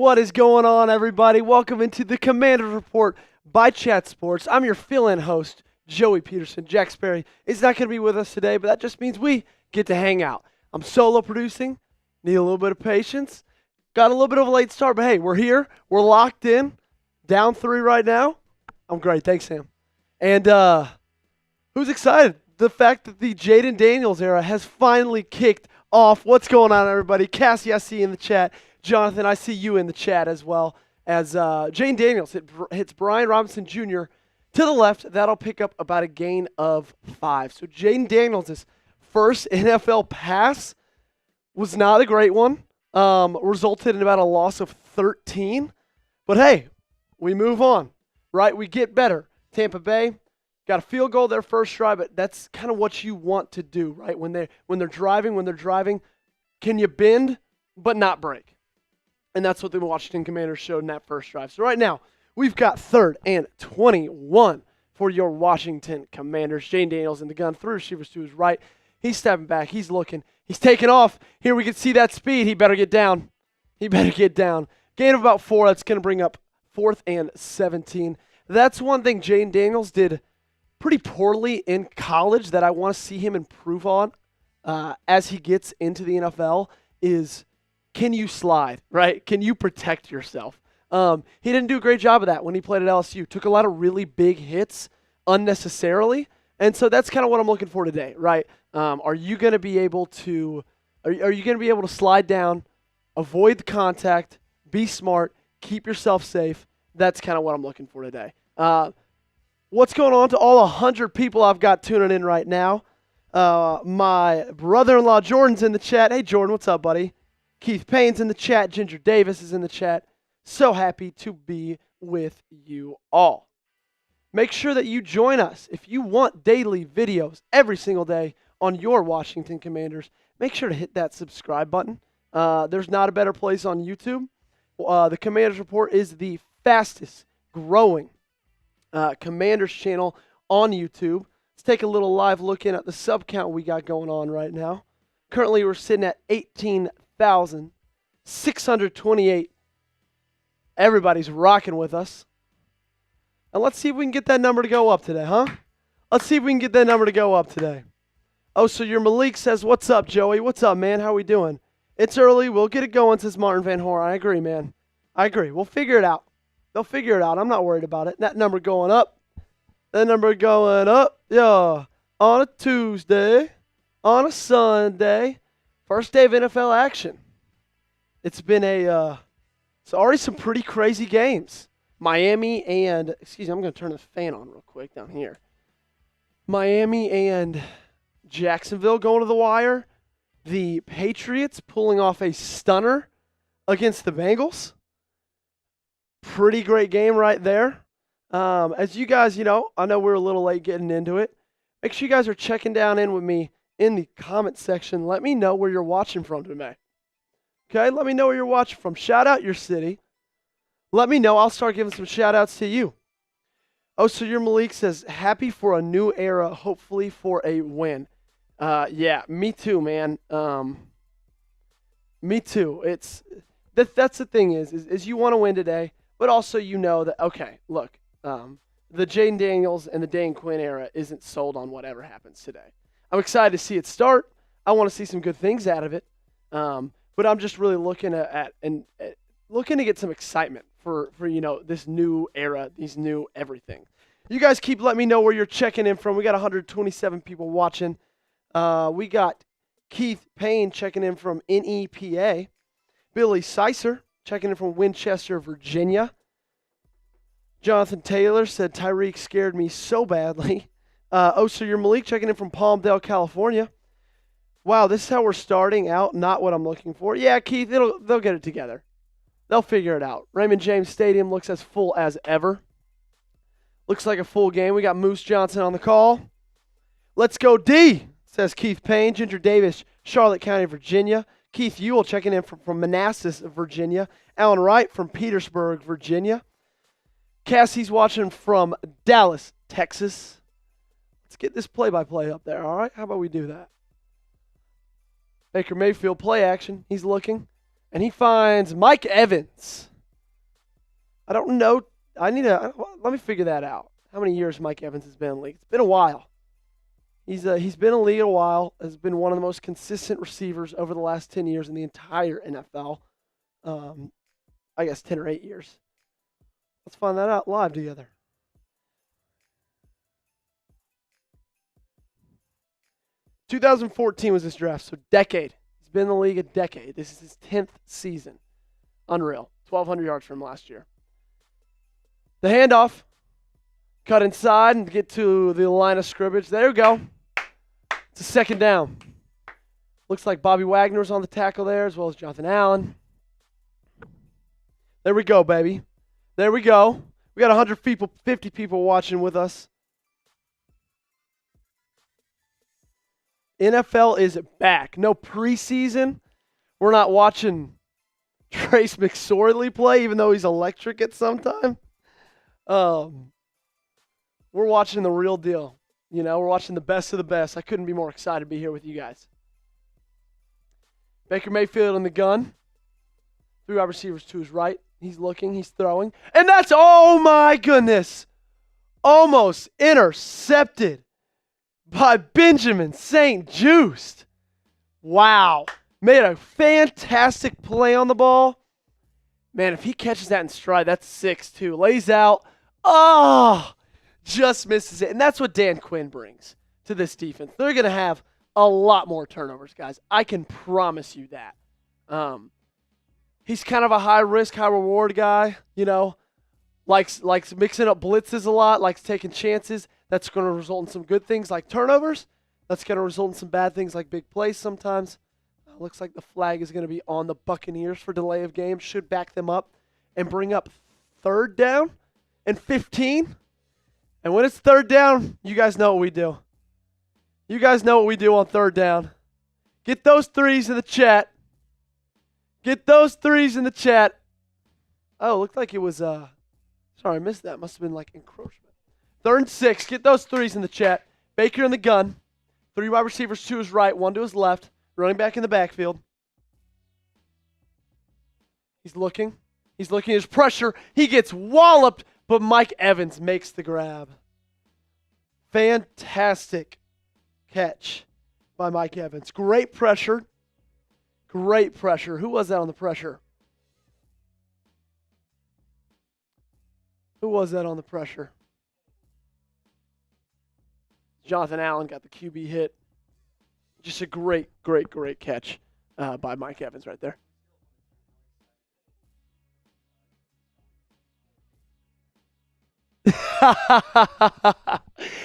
What is going on, everybody? Welcome into the Commanders Report by Chat Sports. I'm your fill-in host, Joey Petersen. Jack Sperry is not going to be with us today, but that just means we get to hang out. I'm solo producing, need a little bit of patience. Got a little bit of a late start, but hey, we're here. We're locked in. Down 3 right now. I'm great. Thanks, Sam. And who's excited? The fact that the Jaden Daniels era has finally kicked off. What's going on, everybody? Cassie, I see you in the chat. Jonathan, I see you in the chat as well. As Jaden Daniels hits Brian Robinson Jr. to the left. That'll pick up about a gain of 5. So Jaden Daniels' first NFL pass was not a great one. Resulted in about a loss of 13. But hey, we move on, right? We get better. Tampa Bay got a field goal their first drive, but that's kind of what you want to do, right? When they're driving, can you bend but not break? And that's what the Washington Commanders showed in that first drive. So right now, we've got 3rd and 21 for your Washington Commanders. Jaden Daniels in the gun, 3 receivers to his right. He's stepping back. He's looking. He's taking off. Here we can see that speed. He better get down. Gain of about 4. That's going to bring up 4th and 17. That's one thing Jaden Daniels did pretty poorly in college that I want to see him improve on as he gets into the NFL is, can you slide, right? Can you protect yourself? He didn't do a great job of that when he played at LSU. Took a lot of really big hits unnecessarily. And so that's kind of what I'm looking for today, right? Are you going to be able to slide down, avoid the contact, be smart, keep yourself safe? That's kind of what I'm looking for today. What's going on to all 100 people I've got tuning in right now? My brother-in-law Jordan's in the chat. Hey, Jordan, what's up, buddy? Keith Payne's in the chat. Ginger Davis is in the chat. So happy to be with you all. Make sure that you join us. If you want daily videos every single day on your Washington Commanders, make sure to hit that subscribe button. There's not a better place on YouTube. The Commanders Report is the fastest growing Commanders channel on YouTube. Let's take a little live look in at the sub count we got going on right now. Currently, we're sitting at 18,628. Everybody's rocking with us. And let's see if we can get that number to go up today, huh? Let's see if we can get that number to go up today. Oh, so your Malik says, what's up, Joey? What's up, man? How we doing? It's early. We'll get it going, says Martin Van Horn. I agree, man. I agree. We'll figure it out. They'll figure it out. I'm not worried about it. That number going up. That number going up. Yeah. On a Tuesday. On a Sunday. First day of NFL action. It's been it's already some pretty crazy games. Miami and, I'm going to turn the fan on real quick down here. Miami and Jacksonville going to the wire. The Patriots pulling off a stunner against the Bengals. Pretty great game right there. As you guys, I know we're a little late getting into it. Make sure you guys are checking down in with me in the comment section. Let me know where you're watching from today. Okay, let me know where you're watching from. Shout out your city. Let me know. I'll start giving some shout outs to you. Oh, so your Malik says, happy for a new era, hopefully for a win. Yeah, me too, man. Me too. That's the thing is you want to win today, but also you know that, okay, look, the Jaden Daniels and the Dan Quinn era isn't sold on whatever happens today. I'm excited to see it start. I want to see some good things out of it. But I'm just really looking looking to get some excitement for this new era, these new everything. You guys keep letting me know where you're checking in from. We got 127 people watching. We got Keith Payne checking in from NEPA. Billy Sicer checking in from Winchester, Virginia. Jonathan Taylor said, Tyreek scared me so badly. So you're Malik checking in from Palmdale, California. Wow, this is how we're starting out. Not what I'm looking for. Yeah, Keith, they'll get it together. They'll figure it out. Raymond James Stadium looks as full as ever. Looks like a full game. We got Moose Johnson on the call. Let's go D, says Keith Payne. Ginger Davis, Charlotte County, Virginia. Keith Ewell checking in from Manassas, Virginia. Alan Wright from Petersburg, Virginia. Cassie's watching from Dallas, Texas. Let's get this play-by-play up there, all right? How about we do that? Baker Mayfield play action. He's looking. And he finds Mike Evans. I don't know. Let me figure that out. How many years Mike Evans has been in the league? It's been a while. He's been in the league a while. Has been one of the most consistent receivers over the last 10 years in the entire NFL. I guess 10 or 8 years. Let's find that out live together. "2014 was his draft, so decade. He's been in the league a decade. This is his 10th season. Unreal. 1,200 yards from last year. The handoff. Cut inside and get to the line of scrimmage. There we go. It's a second down. Looks like Bobby Wagner's on the tackle there, as well as Jonathan Allen. There we go, baby. There we go. We got 150 people watching with us. NFL is back. No preseason. We're not watching Trace McSorley play, even though he's electric at some time. We're watching the real deal. You know, we're watching the best of the best. I couldn't be more excited to be here with you guys. Baker Mayfield in the gun. 3 wide receivers to his right. He's looking, he's throwing. And that's, oh my goodness, almost intercepted by Benjamin St-Juste. Wow. Made a fantastic play on the ball. Man, if he catches that in stride, that's 6-2. Lays out. Oh, just misses it. And that's what Dan Quinn brings to this defense. They're going to have a lot more turnovers, guys. I can promise you that. He's kind of a high-risk, high-reward guy, you know. Likes mixing up blitzes a lot, likes taking chances. That's going to result in some good things like turnovers. That's going to result in some bad things like big plays sometimes. Looks like the flag is going to be on the Buccaneers for delay of game. Should back them up and bring up 3rd down and 15. And when it's 3rd down, you guys know what we do. You guys know what we do on 3rd down. Get those threes in the chat. Get those threes in the chat. Oh, looked like it was, sorry, I missed that. Must have been like encroachment. 3rd and 6. Get those threes in the chat. Baker in the gun. 3 wide receivers to his right, 1 to his left. Running back in the backfield. He's looking. He's looking. There's pressure. He gets walloped, but Mike Evans makes the grab. Fantastic catch by Mike Evans. Great pressure. Great pressure. Who was that on the pressure? Who was that on the pressure? Jonathan Allen got the QB hit. Just a great catch by Mike Evans right there.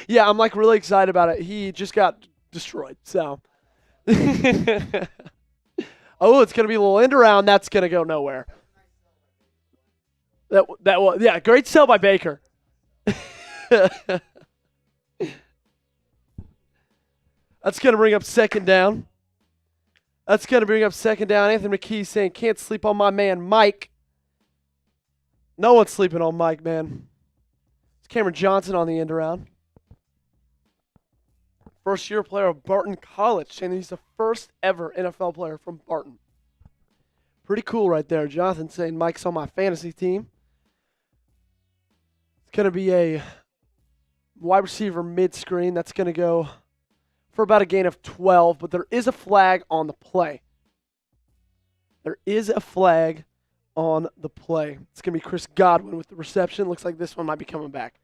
Yeah, I'm like really excited about it. He just got destroyed. So, oh, it's gonna be a little end around. That's gonna go nowhere. That was, yeah, great sell by Baker. That's going to bring up 2nd down. That's going to bring up 2nd down. Anthony McKee saying, can't sleep on my man, Mike. No one's sleeping on Mike, man. It's Cameron Johnson on the end around. First-year player of Barton College, saying he's the first ever NFL player from Barton. Pretty cool right there. Jonathan saying Mike's on my fantasy team. It's going to be a wide receiver mid-screen. That's going to go for about a gain of 12, but there is a flag on the play. There is a flag on the play. It's going to be Chris Godwin with the reception. Looks like this one might be coming back.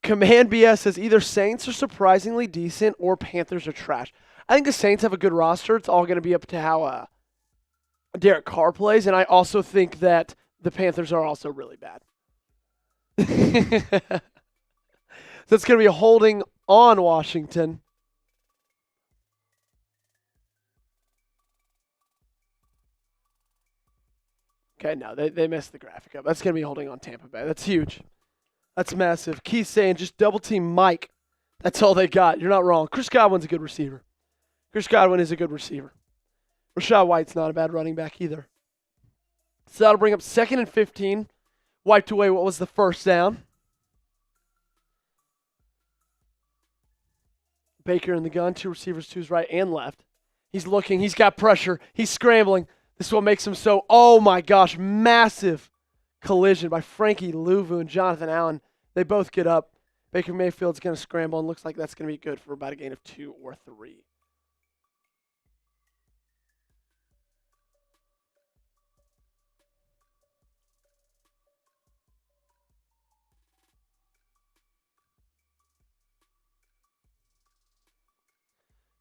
Command BS says either Saints are surprisingly decent or Panthers are trash. I think the Saints have a good roster. It's all going to be up to how Derek Carr plays, and I also think that the Panthers are also really bad. So it's going to be a holding on Washington. Okay, no, they messed the graphic up. That's going to be holding on Tampa Bay. That's huge. That's massive. Keith saying just double team Mike. That's all they got. You're not wrong. Chris Godwin's a good receiver. Chris Godwin is a good receiver. Rachaad White's not a bad running back either. So that'll bring up 2nd and 15. Wiped away what was the 1st down. Baker in the gun, 2 receivers to his right and left. He's looking. He's got pressure. He's scrambling. This is what makes him so, oh my gosh, massive collision by Frankie Louvu and Jonathan Allen. They both get up. Baker Mayfield's going to scramble, and looks like that's going to be good for about a gain of 2 or 3.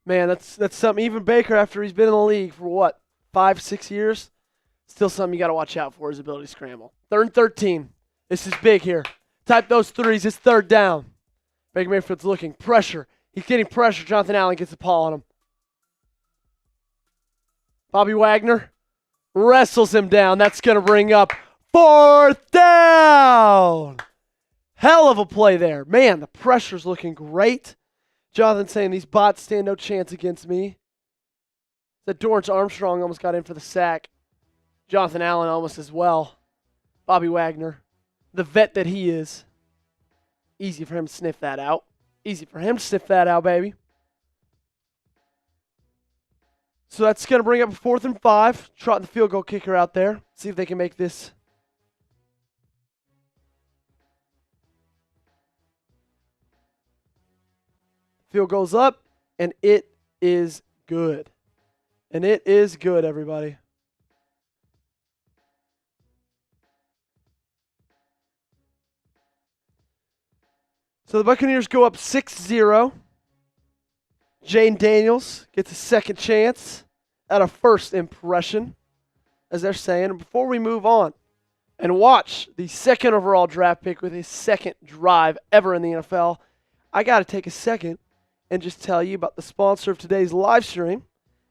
Man, that's something. Even Baker, after he's been in the league for what, 5, 6 years, still something you got to watch out for, his ability to scramble. 3rd and 13. This is big here. Type those threes. It's 3rd down. Baker Mayfield's looking. Pressure. He's getting pressure. Jonathan Allen gets the paw on him. Bobby Wagner wrestles him down. That's going to bring up 4th down. Hell of a play there. Man, the pressure's looking great. Jonathan saying these bots stand no chance against me. That Dorrance Armstrong almost got in for the sack. Jonathan Allen almost as well. Bobby Wagner, the vet that he is. Easy for him to sniff that out. Easy for him to sniff that out, baby. So that's going to bring up a 4th and 5. Trotting the field goal kicker out there. See if they can make this. Field goes up, and it is good. And it is good, everybody. So the Buccaneers go up 6-0. Jaden Daniels gets a second chance at a first impression, as they're saying. And before we move on and watch the 2nd overall draft pick with his 2nd drive ever in the NFL, I got to take a second and just tell you about the sponsor of today's live stream,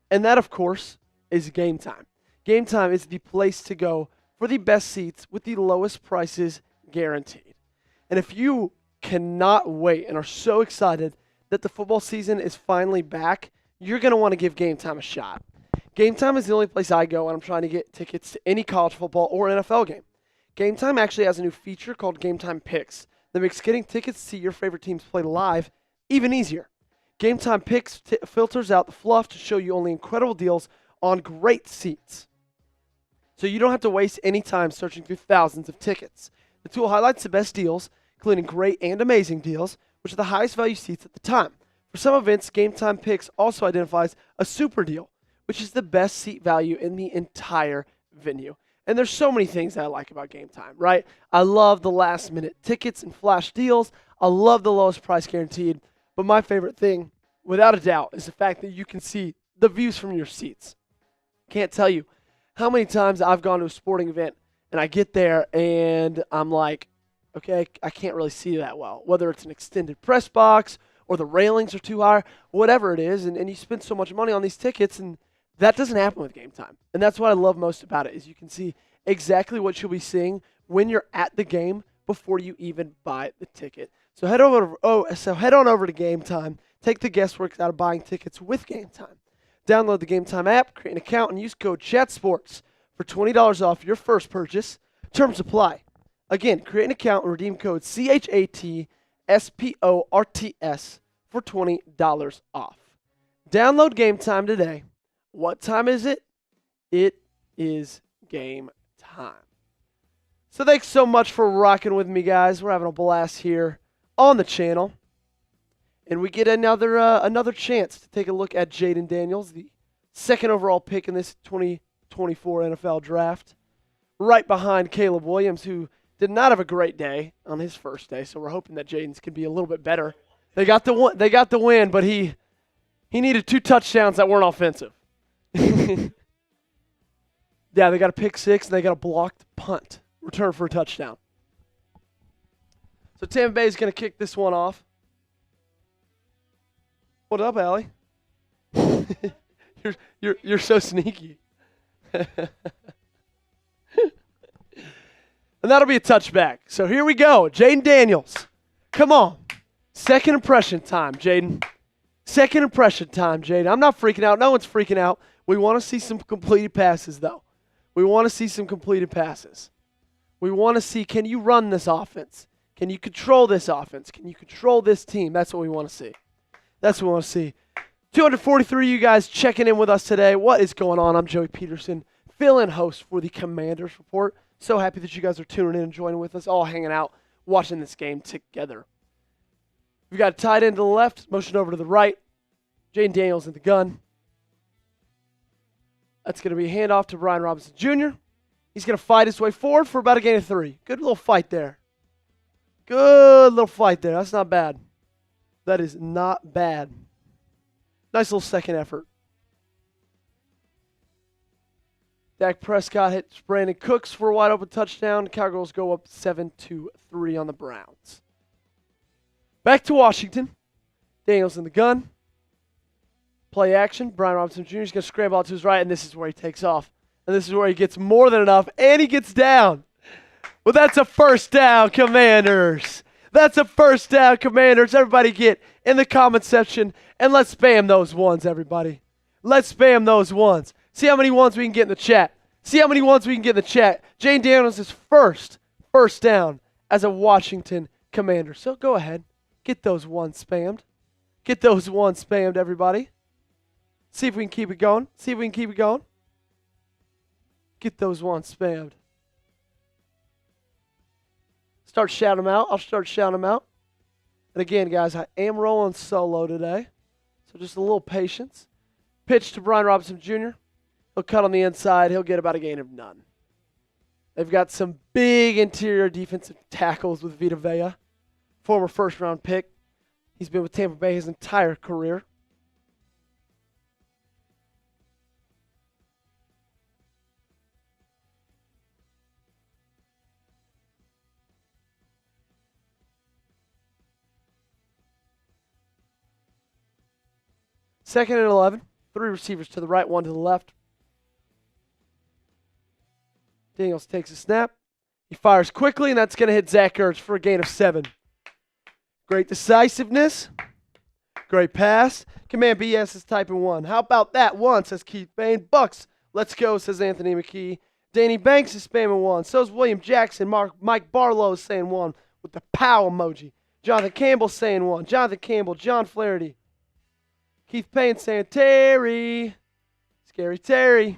and that, of course, is Game Time. Game Time is the place to go for the best seats with the lowest prices guaranteed. And if you cannot wait and are so excited that the football season is finally back, you're going to want to give Game Time a shot. Game Time is the only place I go when I'm trying to get tickets to any college football or NFL game. Game Time actually has a new feature called Game Time Picks that makes getting tickets to see your favorite teams play live even easier. Game Time Picks filters out the fluff to show you only incredible deals on great seats. So you don't have to waste any time searching through thousands of tickets. The tool highlights the best deals, including great and amazing deals, which are the highest value seats at the time. For some events, Game Time Picks also identifies a super deal, which is the best seat value in the entire venue. And there's so many things that I like about Game Time, right? I love the last minute tickets and flash deals. I love the lowest price guaranteed. But my favorite thing, without a doubt, is the fact that you can see the views from your seats. Can't tell you how many times I've gone to a sporting event and I get there and I'm like, okay, I can't really see that well. Whether it's an extended press box or the railings are too high, whatever it is, and you spend so much money on these tickets, and that doesn't happen with Game Time. And that's what I love most about it, is you can see exactly what you'll be seeing when you're at the game before you even buy the ticket. So head on over to Game Time. Take the guesswork out of buying tickets with Game Time. Download the Game Time app, create an account, and use code CHATSPORTS for $20 off your first purchase. Terms apply. Again, create an account and redeem code CHATSPORTS for $20 off. Download Game Time today. What time is it? It is game time. So thanks so much for rocking with me, guys. We're having a blast here on the channel. And we get another chance to take a look at Jaden Daniels, the 2nd overall pick in this 2024 NFL draft. Right behind Caleb Williams, who did not have a great day on his first day. So we're hoping that Jaden's can be a little bit better. They got the win, but he needed 2 touchdowns that weren't offensive. Yeah, they got a pick 6 and they got a blocked punt return for a touchdown. So Tampa Bay is going to kick this one off. What up, Allie? you're so sneaky. And that'll be a touchback. So here we go. Jaden Daniels. Come on. Second impression time, Jaden. Second impression time, Jaden. I'm not freaking out. No one's freaking out. We want to see some completed passes, though. We want to see some completed passes. We want to see, can you run this offense? Can you control this offense? Can you control this team? That's what we want to see. That's what we want to see. 243 of you guys checking in with us today. What is going on? I'm Joey Petersen, fill-in host for the Commanders Report. So happy that you guys are tuning in and joining with us, all hanging out, watching this game together. We've got a tight end to the left, motion over to the right. Jaden Daniels in the gun. That's going to be a handoff to Brian Robinson Jr. He's going to fight his way forward for about a gain of 3. Good little fight there. Good little fight there. That's not bad. That is not bad. Nice little second effort. Dak Prescott hits Brandon Cooks for a wide open touchdown. Cowgirls go up 7-3 on the Browns. Back to Washington. Daniels in the gun. Play action. Brian Robinson Jr. is going to scramble out to his right, and this is where he takes off. And this is where he gets more than enough, and he gets down. Well, that's a first down, Commanders. That's a first down, Commanders. Everybody get in the comment section, and let's spam those ones, everybody. Let's spam those ones. See how many ones we can get in the chat. See how many ones we can get in the chat. Jaden Daniels is first down as a Washington Commander. So go ahead. Get those ones spammed. Get those ones spammed, everybody. See if we can keep it going. See if we can keep it going. Get those ones spammed. Start shouting them out. I'll start shouting them out. And again, guys, I am rolling solo today. So just a little patience. Pitch to Brian Robinson Jr. He'll cut on the inside. He'll get about a gain of none. They've got some big interior defensive tackles with Vita Vea, former first-round pick. He's been with Tampa Bay his entire career. Second and 11. 3 receivers to the right, 1 to the left. Daniels takes a snap. He fires quickly, and that's going to hit Zach Ertz for a gain of 7. Great decisiveness. Great pass. Command BS is typing 1. How about that 1, says Keith Bain. Bucs, let's go, says Anthony McKee. Danny Banks is spamming 1. So is William Jackson. Mike Barlow is saying 1 with the pow emoji. Jonathan Campbell saying 1. Jonathan Campbell, John Flaherty. Keith Payne saying, Terry. Scary Terry.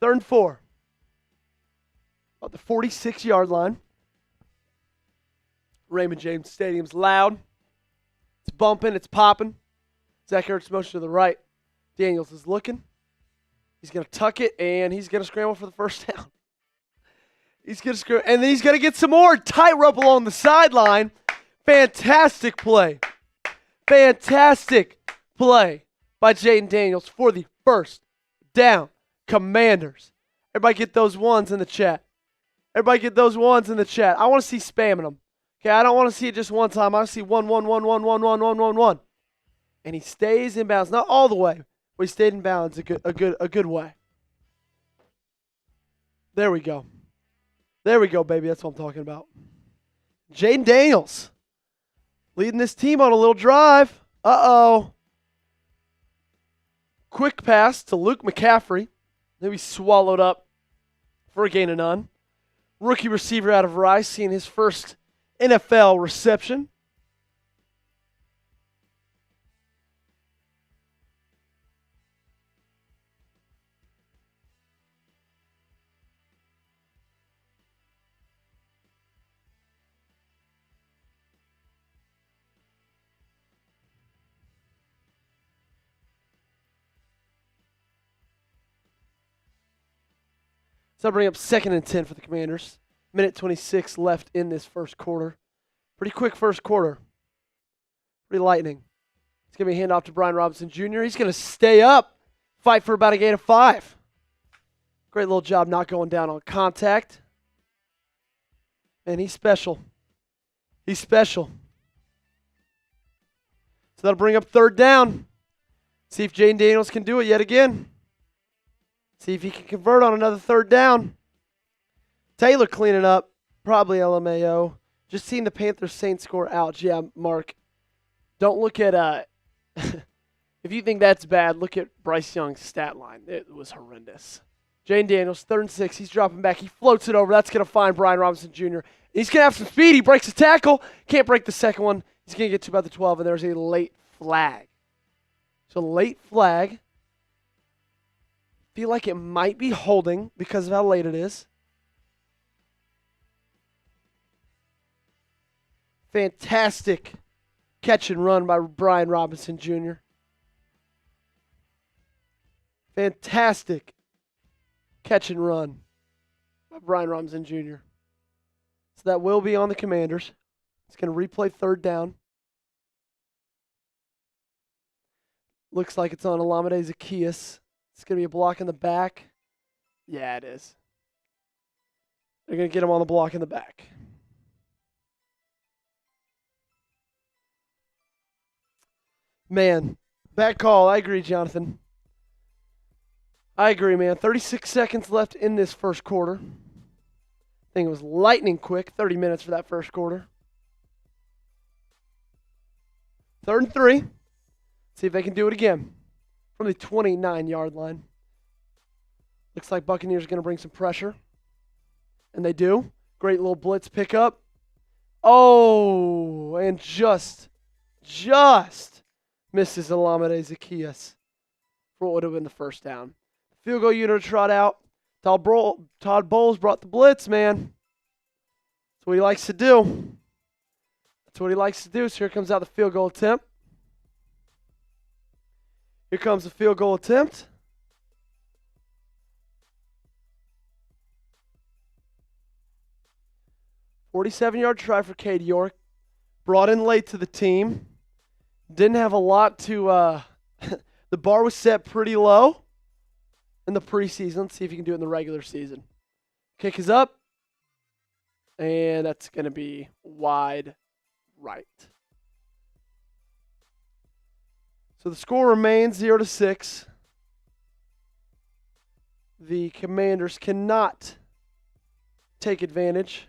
3rd and 4. About the 46-yard line. Raymond James Stadium's loud. It's bumping. It's popping. Zach Ertz motion to the right. Daniels is looking. He's going to tuck it, and he's going to scramble for the first down. He's going to scramble, and then he's going to get some more tightrope along the sideline. Fantastic play. Fantastic play by Jaden Daniels for the first down. Commanders. Everybody get those ones in the chat. Everybody get those ones in the chat. I want to see spamming them. Okay, I don't want to see it just one time. I want to see 1, 1, 1, 1, 1, 1, 1, 1, 1. And he stays in bounds. Not all the way, but he stayed in bounds a good way. There we go. There we go, baby. That's what I'm talking about. Jaden Daniels leading this team on a little drive. Uh-oh. Quick pass to Luke McCaffrey. Maybe swallowed up for a gain of none. Rookie receiver out of Rice seeing his first NFL reception. So I'll bring up 2nd and 10 for the Commanders. Minute 26 left in this first quarter. Pretty quick first quarter. Pretty lightning. It's going to be a handoff to Brian Robinson Jr. He's going to stay up, fight for about a gain of 5. Great little job not going down on contact. And he's special. He's special. So that'll bring up 3rd down. See if Jaden Daniels can do it yet again. See if he can convert on another 3rd down. Taylor cleaning up. Probably LMAO. Just seeing the Panthers Saints score out. Yeah, Mark. Don't look at if you think that's bad, look at Bryce Young's stat line. It was horrendous. Jaden Daniels, 3rd and 6. He's dropping back. He floats it over. That's going to find Brian Robinson Jr. He's going to have some speed. He breaks his tackle. Can't break the second one. He's going to get to about the 12, and there's a late flag. So late flag. Feel like it might be holding because of how late it is. Fantastic catch and run by Brian Robinson Jr. Fantastic catch and run by Brian Robinson Jr. So that will be on the Commanders. It's going to replay third down. Looks like it's on Olamide Zaccheaus. It's going to be a block in the back. Yeah, it is. They're going to get him on the block in the back. Man, bad call. I agree, Jonathan. I agree, man. 36 seconds left in this first quarter. I think it was lightning quick. 30 minutes for that first quarter. 3rd and 3. See if they can do it again from the 29-yard line. Looks like Buccaneers are going to bring some pressure. And they do. Great little blitz pickup. Oh, and just misses Olamide Zaccheaus for what would have been the first down. Field goal unit trot out. Todd Bowles brought the blitz, man. That's what he likes to do. So here comes out the field goal attempt. Here comes the field goal attempt. $47-yard try for Cade York. Brought in late to the team. Didn't have a lot to the bar was set pretty low in the preseason. Let's see if you can do it in the regular season. Kick is up. And that's going to be wide right. So the score remains 0-6. The Commanders cannot take advantage.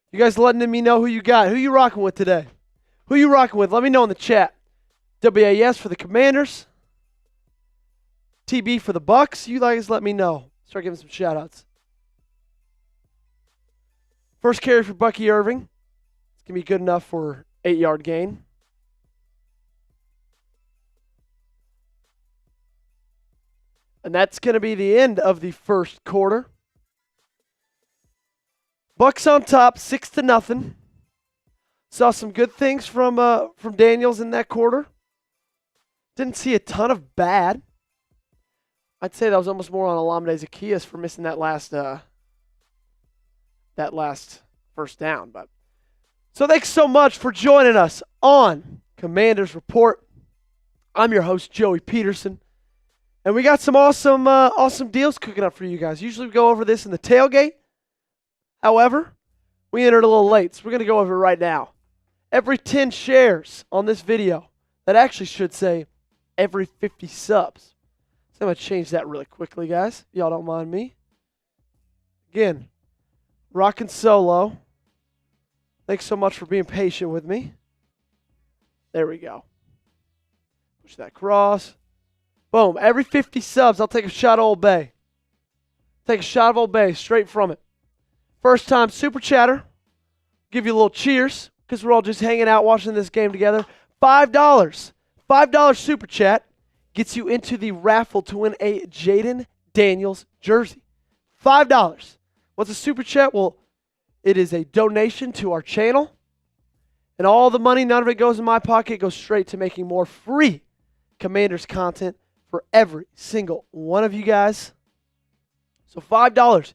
You guys letting me know who you got. Who you rocking with today? Who you rocking with? Let me know in the chat. WAS for the Commanders. TB for the Bucs. You guys let me know. Start giving some shout-outs. First carry for Bucky Irving. It's going to be good enough for 8-yard gain. And that's going to be the end of the first quarter. Bucs on top, 6-0. Saw some good things from Daniels in that quarter. Didn't see a ton of bad. I'd say that was almost more on Olamide Zaccheaus for missing that last first down. But so thanks so much for joining us on Commanders Report. I'm your host, Joey Petersen. And we got some awesome deals cooking up for you guys. Usually we go over this in the tailgate. However, we entered a little late, so we're going to go over it right now. Every 10 shares on this video, that actually should say every 50 subs. So I'm going to change that really quickly, guys. Y'all don't mind me. Again, rocking solo. Thanks so much for being patient with me. There we go. Push that cross. Boom. Every 50 subs, I'll take a shot of Old Bay. Take a shot of Old Bay straight from it. First time super chatter. Give you a little cheers because we're all just hanging out watching this game together. $5. $5 super chat gets you into the raffle to win a Jaden Daniels jersey. $5. What's a super chat? Well, it is a donation to our channel. And all the money, none of it goes in my pocket. It goes straight to making more free Commanders content for every single one of you guys. So $5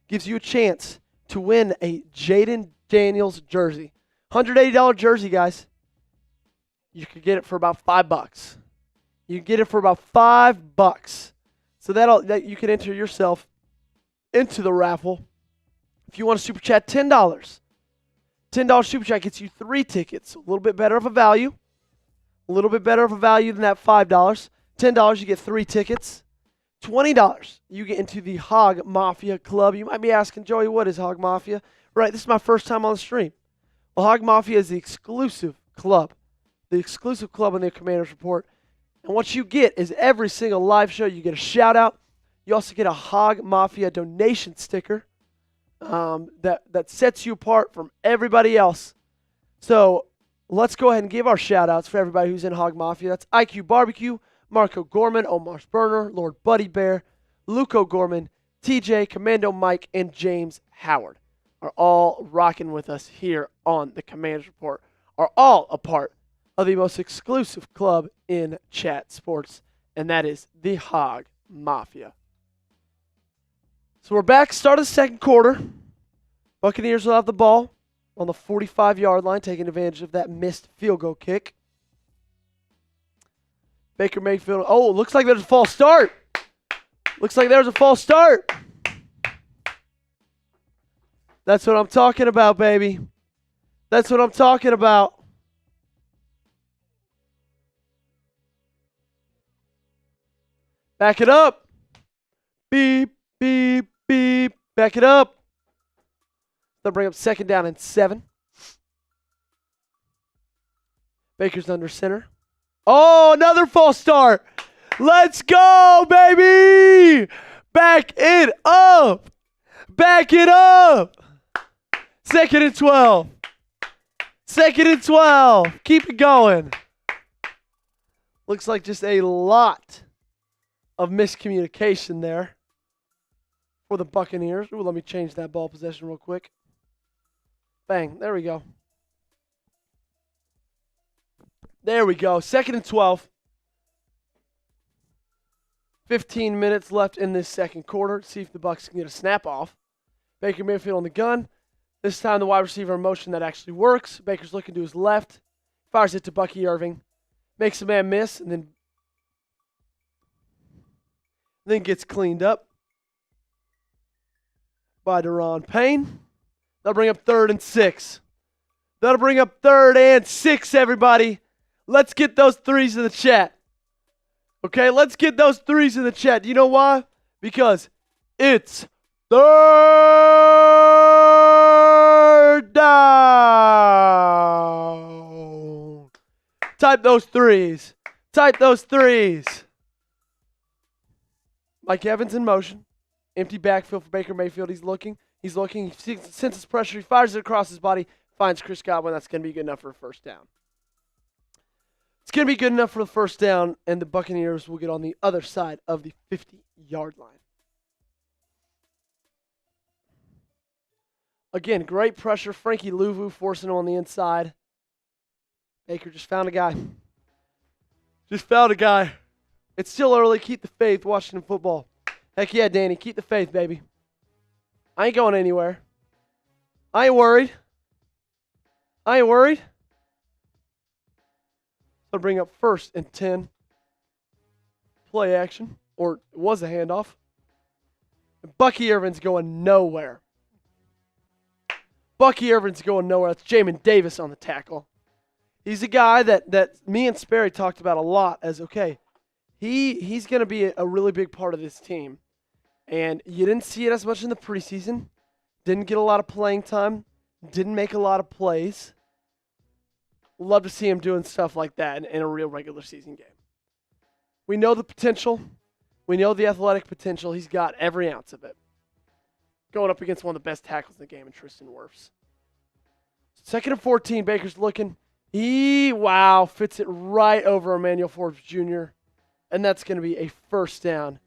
gives you a chance to win a Jaden Daniels jersey. $180 jersey, guys. You could get it for about $5. You can get it for about $5. So that you can enter yourself into the raffle. If you want to super chat, $10. $10 super chat gets you 3 tickets. A little bit better of a value. A little bit better of a value than that $5. $10, you get 3 tickets. $20. You get into the Hog Mafia Club. You might be asking, Joey, what is Hog Mafia? Right, this is my first time on the stream. Well, Hog Mafia is the exclusive club on the Commanders Report. And what you get is every single live show, you get a shout out. You also get a Hog Mafia donation sticker that sets you apart from everybody else. So let's go ahead and give our shout outs for everybody who's in Hog Mafia. That's IQ Barbecue, Marco Gorman, Omar's Burner, Lord Buddy Bear, Luco Gorman, TJ, Commando Mike, and James Howard are all rocking with us here on the Commanders Report, are all a part of the most exclusive club in chat sports, and that is the Hog Mafia. So we're back, start of the second quarter. Buccaneers will have the ball on the 45-yard line, taking advantage of that missed field goal kick. Baker Mayfield, looks like there's a false start. That's what I'm talking about, baby. That's what I'm talking about. Back it up. Beep, beep, beep. Back it up. They'll bring up 2nd down and 7. Baker's under center. Oh, another false start. Let's go, baby. Back it up. 2nd and 12. 2nd and 12. Keep it going. Looks like just a lot of miscommunication there for the Buccaneers. Ooh, let me change that ball possession real quick. Bang. There we go. 2nd and 12. 15 minutes left in this second quarter. See if the Bucs can get a snap off. Baker Mayfield on the gun. This time the wide receiver in motion that actually works. Baker's looking to his left. Fires it to Bucky Irving. Makes a man miss and then gets cleaned up by Deron Payne. That'll bring up 3rd and 6. Everybody. Let's get those threes in the chat. Okay, let's get those threes in the chat. Do you know why? Because it's 3rd down. Type those threes. Mike Evans in motion. Empty backfield for Baker Mayfield. He's looking. He senses pressure. He fires it across his body. Finds Chris Godwin. That's going to be good enough for a first down. It's going to be good enough for the first down, and the Buccaneers will get on the other side of the 50-yard line. Again, great pressure. Frankie Louvu forcing him on the inside. Baker just found a guy. It's still early. Keep the faith. Washington football. Heck yeah, Danny. Keep the faith, baby. I ain't going anywhere. I ain't worried. I'll bring up 1st and 10. Play action. Or it was a handoff. Bucky Irvin's going nowhere. That's Jamin Davis on the tackle. He's a guy that me and Sperry talked about a lot as, okay, he's going to be a really big part of this team. And you didn't see it as much in the preseason. Didn't get a lot of playing time. Didn't make a lot of plays. Love to see him doing stuff like that in a real regular season game. We know the potential. We know the athletic potential. He's got every ounce of it. Going up against one of the best tackles in the game in Tristan Wirfs. 2nd and 14, Baker's looking. Fits it right over Emmanuel Forbes Jr. And that's going to be a first down,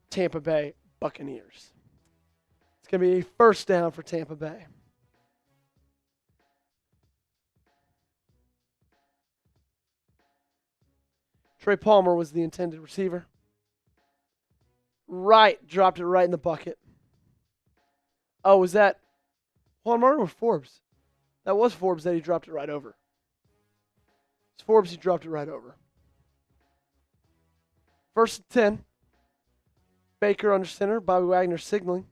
Tampa Bay Buccaneers. It's going to be a first down for Tampa Bay. Trey Palmer was the intended receiver. Dropped it right in the bucket. Oh, was that Juan Martin or Forbes? That was Forbes that he dropped it right over. It's Forbes he dropped it right over. 1st and 10. Baker under center. Bobby Wagner signaling.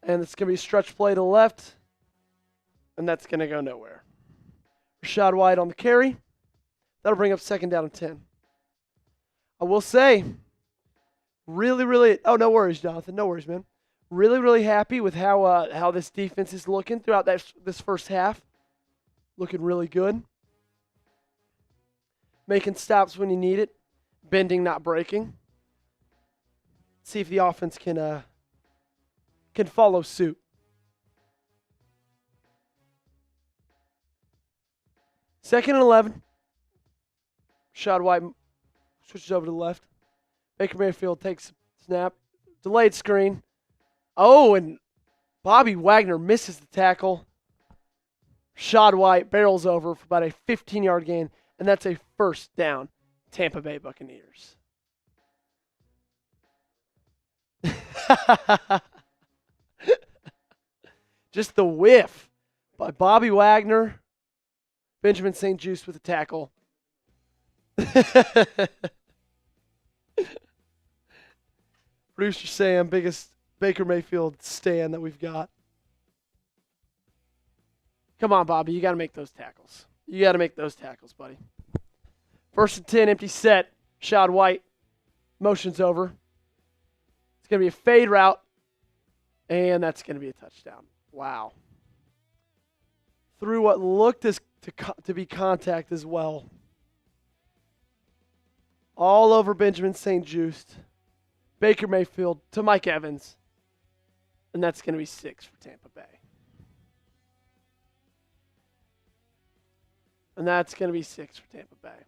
And it's going to be a stretch play to the left. And that's going to go nowhere. Rashad White on the carry. That'll bring up 2nd down and 10. I will say, Really, oh, no worries, Jonathan. No worries, man. Really happy with how this defense is looking throughout this first half. Looking really good. Making stops when you need it. Bending, not breaking. See if the offense can follow suit. Second and 11. Rashad White switches over to the left. Baker Mayfield takes a snap. Delayed screen. Oh, and Bobby Wagner misses the tackle. Rashad White barrels over for about a 15-yard gain, and that's a first down. Tampa Bay Buccaneers. Just the whiff by Bobby Wagner. Benjamin St. Juste with a tackle. Producer Sam, biggest Baker Mayfield stan that we've got. Come on, Bobby. You got to make those tackles. You got to make those tackles, buddy. First and 10, empty set. Rashad White. Motion's over. It's going to be a fade route. And that's going to be a touchdown. Wow. Through what looked to be contact as well. All over Benjamin St. Juste. Baker Mayfield to Mike Evans. And that's going to be 6 for Tampa Bay. And that's going to be 6 for Tampa Bay.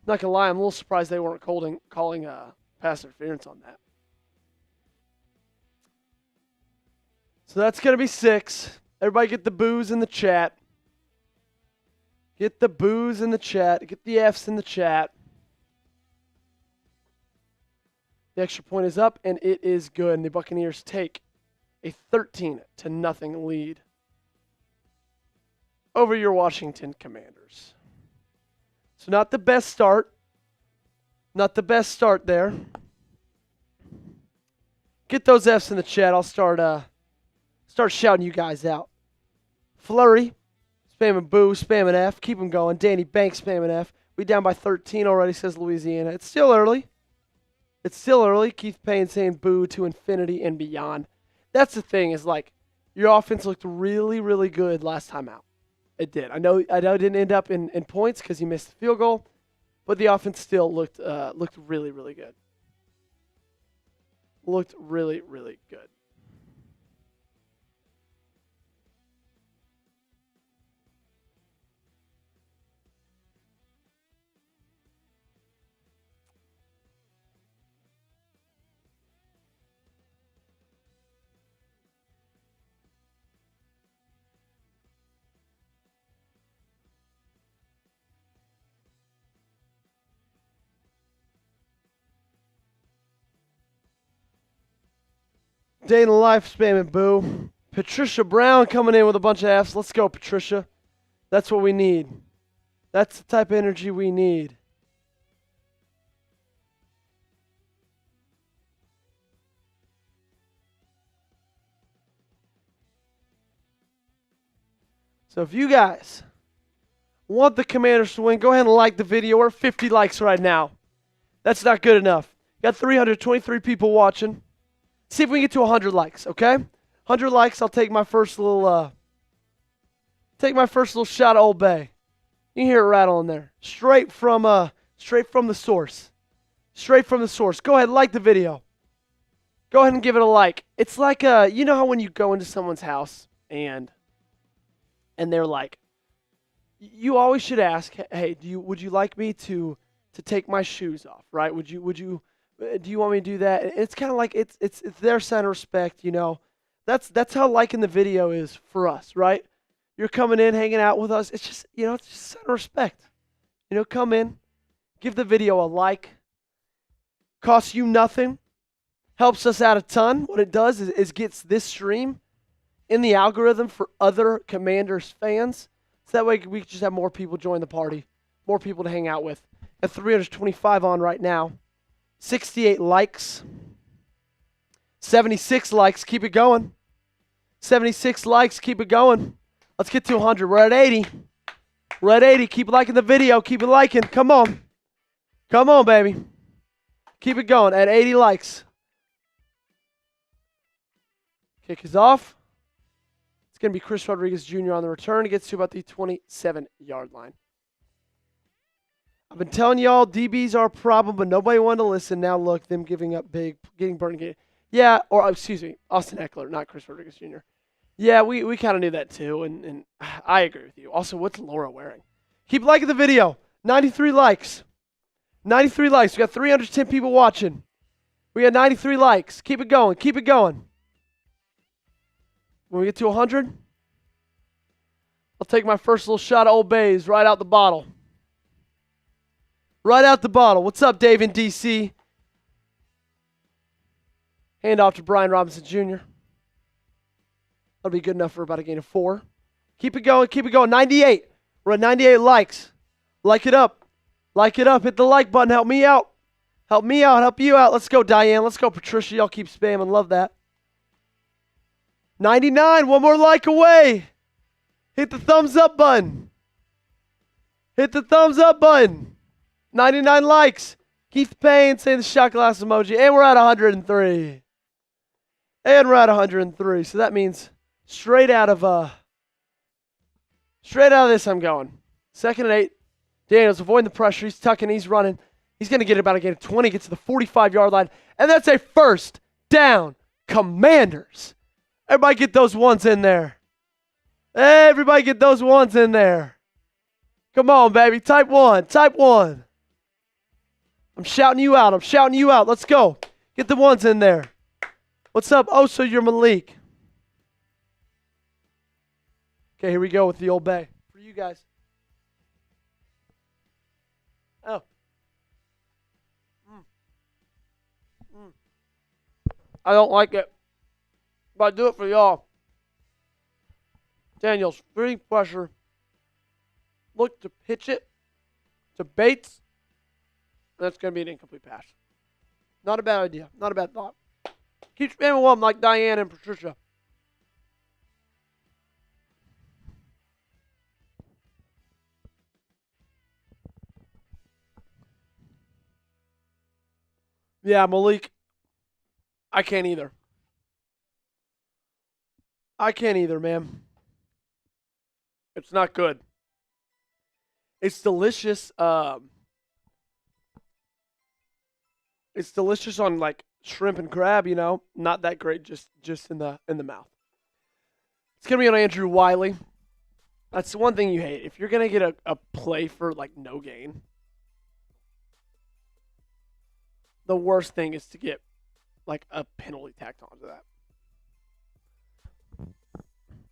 Not going to lie, I'm a little surprised they weren't calling pass interference on that. So that's going to be 6. Everybody get the boos in the chat. Get the boos in the chat. Get the Fs in the chat. The extra point is up, and it is good. And the Buccaneers take a 13-0 lead over your Washington Commanders. So not the best start. Not the best start there. Get those Fs in the chat. I'll start shouting you guys out. Flurry, spamming boo, spamming F. Keep them going. Danny Banks spamming F. We down by 13 already, says Louisiana. It's still early. It's still early. Keith Payne saying boo to infinity and beyond. That's the thing is like your offense looked really good last time out. It did. I know it didn't end up in points because he missed the field goal, but the offense still looked really good. Looked really good. Day in the life spamming boo. Patricia Brown coming in with a bunch of Fs. Let's go, Patricia. That's what we need. That's the type of energy we need. So if you guys want the Commanders to win, go ahead and like the video. We're at 50 likes right now. That's not good enough. Got 323 people watching. See if we can get to 100 likes, okay? 100 likes, I'll take my first little shot of Old Bay. You can hear it rattling there. Straight from the source. Straight from the source. Go ahead, like the video. Go ahead and give it a like. It's like you know how when you go into someone's house and they're like, you always should ask, hey, would you like me to take my shoes off, right? Do you want me to do that? It's kind of like it's their sign of respect, you know. That's how liking the video is for us, right? You're coming in, hanging out with us. It's just, you know, it's just a sign of respect. You know, come in, give the video a like. Costs you nothing. Helps us out a ton. What it does is gets this stream in the algorithm for other Commanders fans. So that way we can just have more people join the party, more people to hang out with. At 325 on right now. 68 likes. 76 likes. Keep it going. 76 likes. Keep it going. Let's get to 100. We're at 80. We're at 80. Keep liking the video. Keep it liking. Come on. Come on, baby. Keep it going at 80 likes. Kick is off. It's going to be Chris Rodriguez Jr. on the return. He gets to about the 27-yard line. I've been telling y'all DBs are a problem, but nobody wanted to listen. Now look, them giving up big, getting burned. Yeah, or excuse me, Austin Eckler, not Chris Rodriguez Jr. Yeah, we kind of knew that too, and I agree with you. Also, what's Laura wearing? Keep liking the video. 93 likes. 93 likes. We got 310 people watching. We got 93 likes. Keep it going. Keep it going. When we get to 100, I'll take my first little shot of Old Bay's right out the bottle. Right out the bottle. What's up, Dave in D.C.? Hand off to Brian Robinson Jr. That'll be good enough for about a gain of 4. Keep it going. Keep it going. 98. We're at 98 likes. Like it up. Like it up. Hit the like button. Help me out. Help me out. Help you out. Let's go, Diane. Let's go, Patricia. Y'all keep spamming. Love that. 99. One more like away. Hit the thumbs up button. Hit the thumbs up button. 99 likes. Keith Payne saying the shot glass emoji. And we're at 103. And we're at 103. So that means straight out of this I'm going. 2nd and 8. Daniels avoiding the pressure. He's tucking. He's running. He's going to get about a gain of 20. Gets to the 45-yard line. And that's a first down. Commanders. Everybody get those ones in there. Everybody get those ones in there. Come on, baby. Type 1. Type 1. I'm shouting you out. I'm shouting you out. Let's go. Get the ones in there. What's up? Oh, so you're Malik. Okay, here we go with the Old Bay. For you guys. Oh. I don't like it. But I do it for y'all. Daniels, feeding pressure. Look to pitch it to Bates. That's going to be an incomplete pass. Not a bad idea. Not a bad thought. Keep spamming one like Diane and Patricia. Yeah, Malik. I can't either. I can't either, man. It's not good. It's delicious. It's delicious on like shrimp and crab, you know. Not that great, just in the mouth. It's gonna be on Andrew Wiley. That's the one thing you hate. If you're gonna get a play for like no gain, the worst thing is to get like a penalty tacked onto that.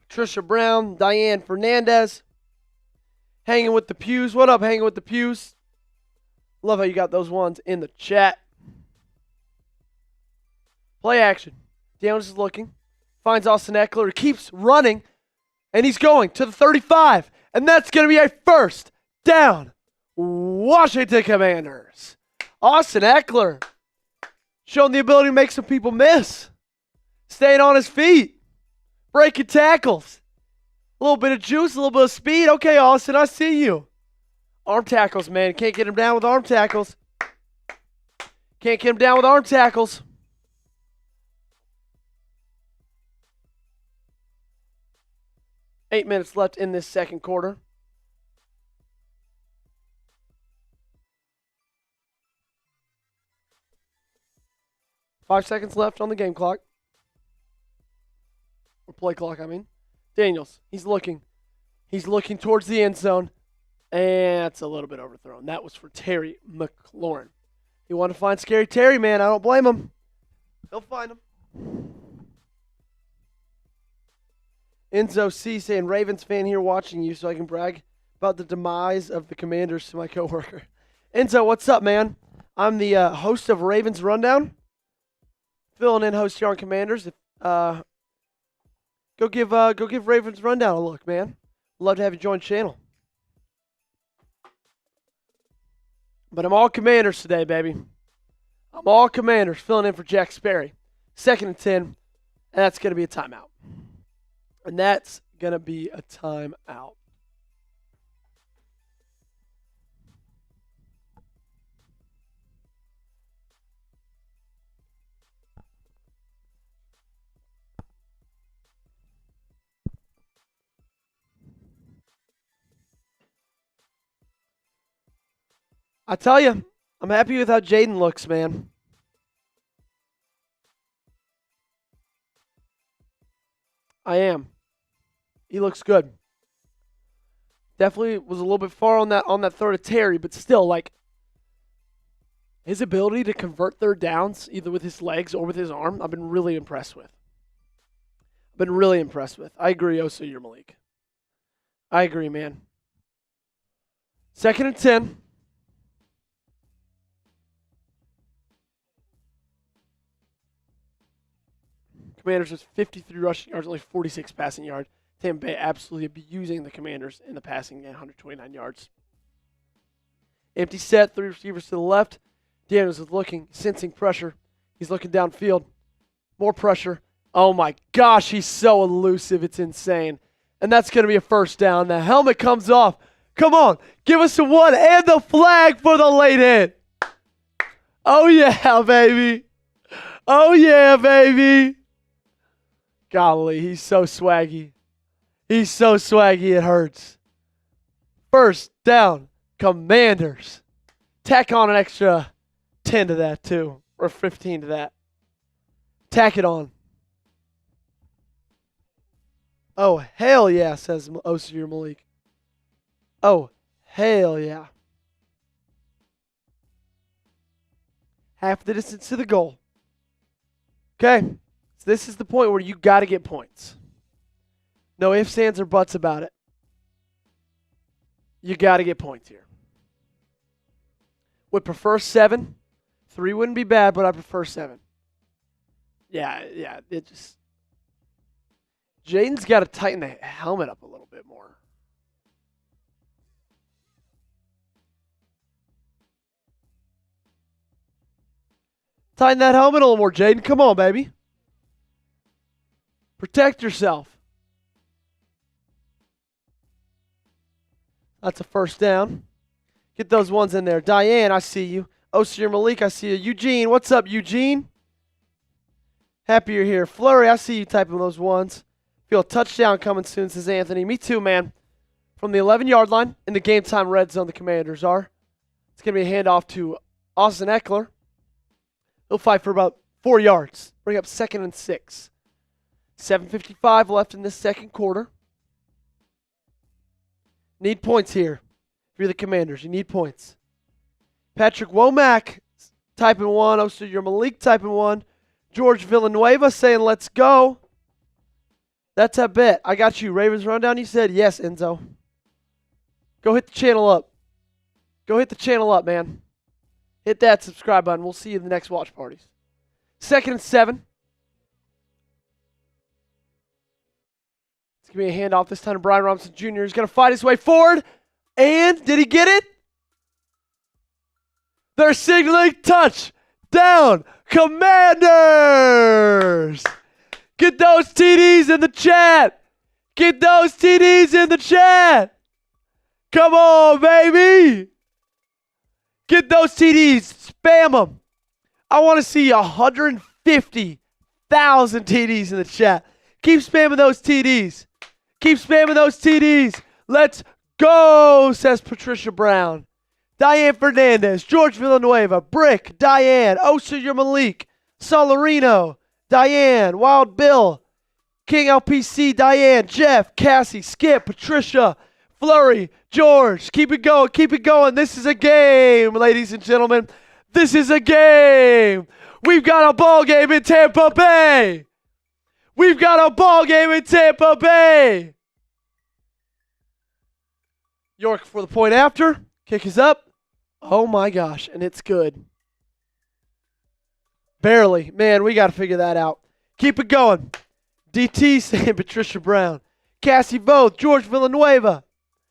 Patricia Brown, Diane Fernandez, hanging with the pews. What up, hanging with the pews? Love how you got those ones in the chat. Play action. Daniels is looking. Finds Austin Eckler. He keeps running. And he's going to the 35. And that's going to be a first down. Washington Commanders. Austin Eckler showing the ability to make some people miss. Staying on his feet. Breaking tackles. A little bit of juice, a little bit of speed. Okay, Austin, I see you. Arm tackles, man. Can't get him down with arm tackles. Can't get him down with arm tackles. Eight minutes left in this second quarter. Five seconds left on the game clock. Or play clock, I mean. Daniels, he's looking. He's looking towards the end zone. And it's a little bit overthrown. That was for Terry McLaurin. You want to find Scary Terry, man. I don't blame him. He'll find him. Enzo C saying, Ravens fan here watching you so I can brag about the demise of the Commanders to my coworker. Enzo, what's up, man? I'm the host of Ravens Rundown. Filling in host here on Commanders. Go give Ravens Rundown a look, man. Love to have you join the channel. But I'm all Commanders today, baby. I'm all Commanders filling in for Jack Sperry. 2nd and 10, and that's going to be a timeout. And that's going to be a timeout. I tell you, I'm happy with how Jaden looks, man. I am. He looks good. Definitely was a little bit far on that throw to Terry, but still, like, his ability to convert third downs, either with his legs or with his arm, I've been really impressed with. I agree, also, you're Malik. I agree, man. 2nd and 10. Commanders with 53 rushing yards, only 46 passing yards. Tampa Bay absolutely abusing the Commanders in the passing game, 129 yards. Empty set, 3 receivers to the left. Daniels is looking, sensing pressure. He's looking downfield. More pressure. Oh my gosh, he's so elusive. It's insane. And that's going to be a first down. The helmet comes off. Come on, give us a 1 and the flag for the late hit. Oh yeah, baby. Oh yeah, baby. Golly, he's so swaggy. He's so swaggy, it hurts. First down, Commanders. Tack on an extra 10 to that, too, or 15 to that. Tack it on. Oh, hell yeah, says Osir Malik. Oh, hell yeah. Half the distance to the goal. Okay, so this is the point where you got to get points. No ifs, ands, or buts about it. You got to get points here. Would prefer 7. 3 wouldn't be bad, but I prefer 7. Yeah, it just... Jaden's got to tighten the helmet up a little bit more. Tighten that helmet a little more, Jaden. Come on, baby. Protect yourself. That's a first down. Get those ones in there. Diane, I see you. Osir Malik, I see you. Eugene, what's up, Eugene? Happy you're here. Flurry, I see you typing those ones. Feel a touchdown coming soon, says Anthony. Me too, man. From the 11-yard line in the game time red zone, the Commanders are. It's going to be a handoff to Austin Eckler. He'll fight for about 4 yards. Bring up 2nd and 6. 7:55 left in this second quarter. Need points here. If you're the Commanders, you need points. Patrick Womack typing 1. Also, your Malik typing 1. George Villanueva saying, let's go. That's a bet. I got you. Ravens Rundown, you said? Yes, Enzo. Go hit the channel up. Go hit the channel up, man. Hit that subscribe button. We'll see you in the next watch parties. 2nd and 7. It's going to be a handoff this time to Brian Robinson Jr. He's going to fight his way forward. And did he get it? They're signaling touchdown, Commanders. Get those TDs in the chat. Get those TDs in the chat. Come on, baby. Get those TDs. Spam them. I want to see 150,000 TDs in the chat. Keep spamming those TDs. Keep spamming those TDs. Let's go, says Patricia Brown. Diane Fernandez, George Villanueva, Brick, Diane, Osir Malik, Solarino, Diane, Wild Bill, King LPC, Diane, Jeff, Cassie, Skip, Patricia, Flurry, George. Keep it going, keep it going. This is a game, ladies and gentlemen. This is a game. We've got a ball game in Tampa Bay. We've got a ball game in Tampa Bay. York for the point after. Kick is up. Oh my gosh, and it's good. Barely. Man, we got to figure that out. Keep it going. DT saying Patricia Brown. Cassie Voth, George Villanueva,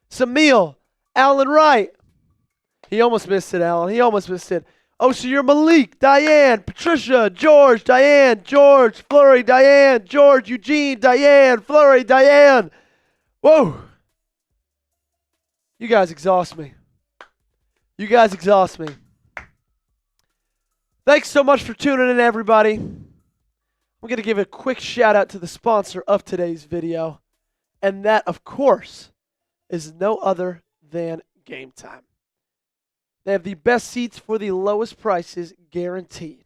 Samil, Alan Wright. He almost missed it, Alan. He almost missed it. Osir Malik, Diane, Patricia, George, Diane, George, Flurry, Diane, George, Eugene, Diane, Flurry, Diane. Whoa. You guys exhaust me. You guys exhaust me. Thanks so much for tuning in, everybody. I'm going to give a quick shout out to the sponsor of today's video. And that, of course, is no other than Game Time. They have the best seats for the lowest prices guaranteed.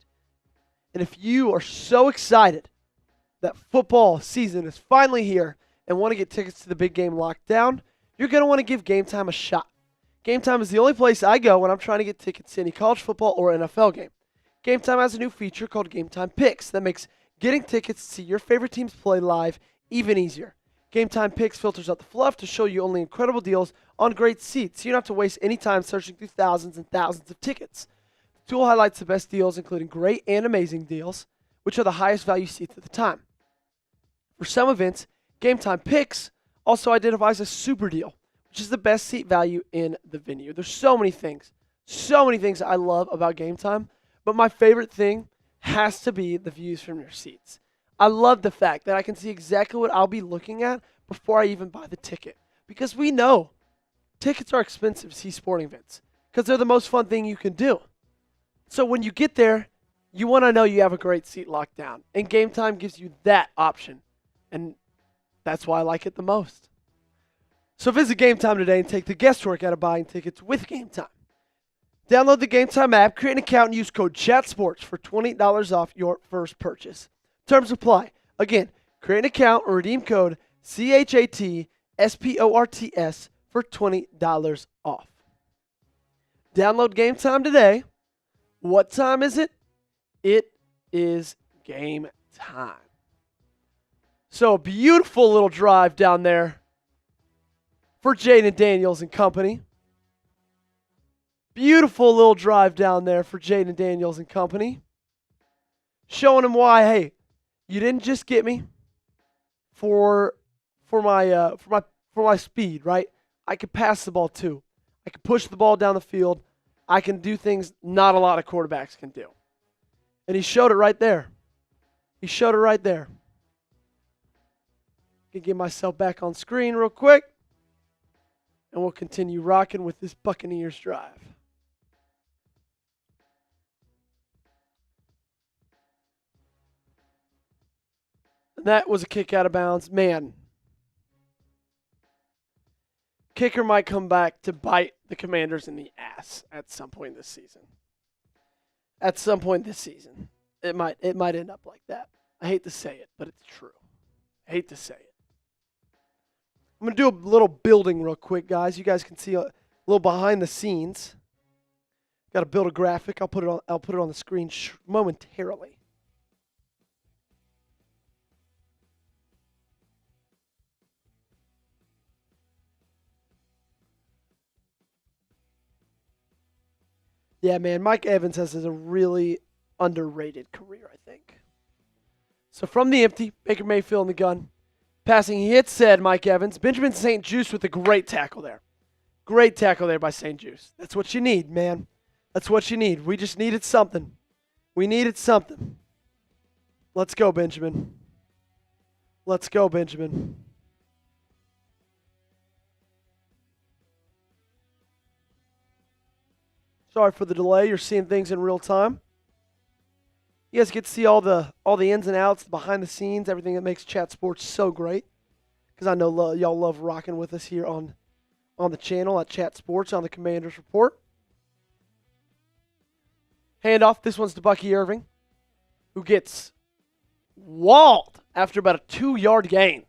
And if you are so excited that football season is finally here and want to get tickets to the big game locked down, you're going to want to give Game Time a shot. Game Time is the only place I go when I'm trying to get tickets to any college football or NFL game. Game Time has a new feature called Game Time Picks that makes getting tickets to see your favorite teams play live even easier. Game Time Picks filters out the fluff to show you only incredible deals on great seats, so you don't have to waste any time searching through thousands and thousands of tickets. The tool highlights the best deals, including great and amazing deals, which are the highest value seats at the time. For some events, Game Time Picks also identifies a super deal, which is the best seat value in the venue. There's so many things I love about Game Time, but my favorite thing has to be the views from your seats. I love the fact that I can see exactly what I'll be looking at before I even buy the ticket, because we know tickets are expensive to see sporting events because they're the most fun thing you can do. So when you get there, you want to know you have a great seat locked down, and Game Time gives you that option, and that's why I like it the most. So visit Game Time today and take the guesswork out of buying tickets with Game Time. Download the Game Time app, create an account, and use code CHATSPORTS for $20 off your first purchase. Terms apply. Again, create an account or redeem code CHATSPORTS for $20 off. Download Game Time today. What time is it? It is game time. So a beautiful little drive down there for Jaden Daniels and company. Beautiful little drive down there for Jaden Daniels and company. Showing him why, hey, you didn't just get me for my speed, right? I can pass the ball too. I can push the ball down the field. I can do things not a lot of quarterbacks can do. And he showed it right there. He showed it right there. Can get myself back on screen real quick. And we'll continue rocking with this Buccaneers drive. And that was a kick out of bounds. Man, kicker might come back to bite the Commanders in the ass at some point this season. At some point this season. It might end up like that. I hate to say it, but it's true. I hate to say it. I'm going to do a little building real quick, guys. You guys can see a little behind the scenes. Got to build a graphic. I'll put it on the screen momentarily. Yeah, man, Mike Evans has a really underrated career, I think. So from the empty, Baker Mayfield in the gun. Passing, he hits said Mike Evans. Benjamin St. Juste with a great tackle there. Great tackle there by St. Juste. That's what you need, man. That's what you need. We just needed something. We needed something. Let's go, Benjamin. Let's go, Benjamin. Sorry for the delay. You're seeing things in real time. You guys get to see all the ins and outs, behind the scenes, everything that makes Chat Sports so great. Because I know y'all love rocking with us here on the channel at Chat Sports on the Commanders Report. Handoff. This one's to Bucky Irving, who gets walled after about a 2-yard gain.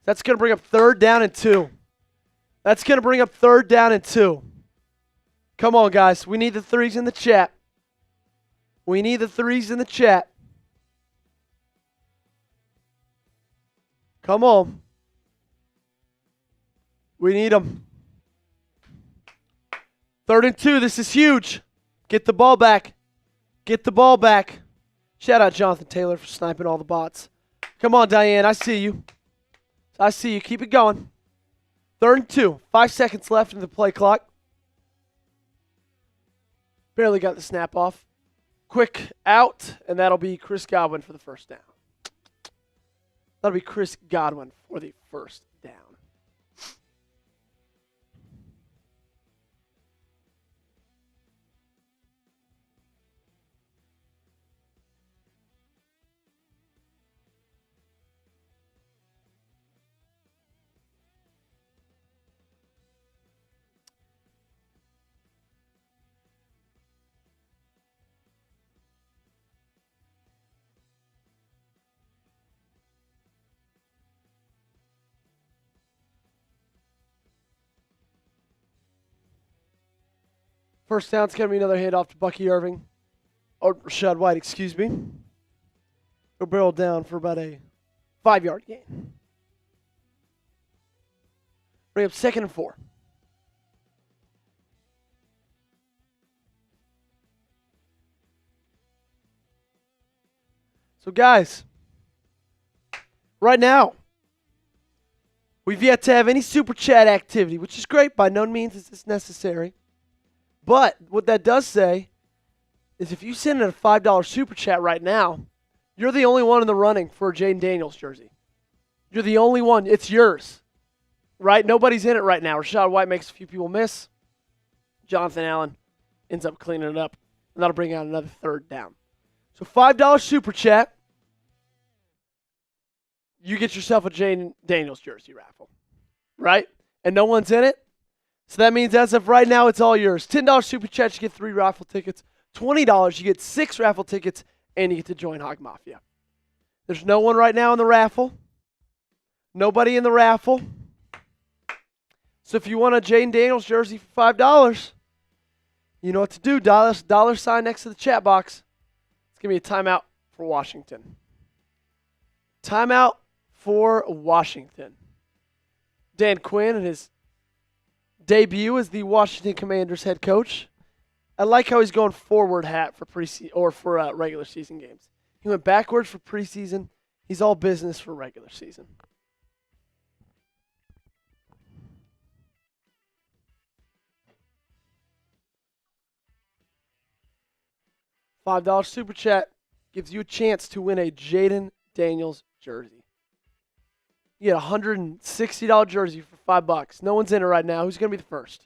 That's going to bring up 3rd down and 2. That's going to bring up 3rd down and 2. Come on, guys. We need the threes in the chat. We need the threes in the chat. Come on. We need them. 3rd and 2. This is huge. Get the ball back. Get the ball back. Shout out Jonathan Taylor for sniping all the bots. Come on, Diane. I see you. I see you. Keep it going. 3rd and 2. 5 seconds left in the play clock. Barely got the snap off. Quick out, and that'll be Chris Godwin for the first down. That'll be Chris Godwin for the first down. First down, it's going to be another handoff to Bucky Irving. Or Rashad White, excuse me. He'll barrel down for about a 5-yard gain. Bring up 2nd and 4. So, guys, right now, we've yet to have any Super Chat activity, which is great. By no means is this necessary. But what that does say is if you send in a $5 Super Chat right now, you're the only one in the running for a Jaden Daniels jersey. You're the only one. It's yours, right? Nobody's in it right now. Rashad White makes a few people miss. Jonathan Allen ends up cleaning it up, and that'll bring out another 3rd down. So $5 Super Chat, you get yourself a Jaden Daniels jersey raffle, right? And no one's in it. So that means as of right now, it's all yours. $10 Super Chat, you get 3 raffle tickets. $20, you get 6 raffle tickets, and you get to join Hog Mafia. There's no one right now in the raffle. Nobody in the raffle. So if you want a Jaden Daniels jersey for $5, you know what to do. Dollar sign next to the chat box. It's going to be a timeout for Washington. Timeout for Washington. Dan Quinn and his debut as the Washington Commanders head coach. I like how he's going forward hat for regular season games. He went backwards for preseason. He's all business for regular season. $5 Super Chat gives you a chance to win a Jaden Daniels jersey. You get a $160 jersey for $5. No one's in it right now. Who's going to be the first?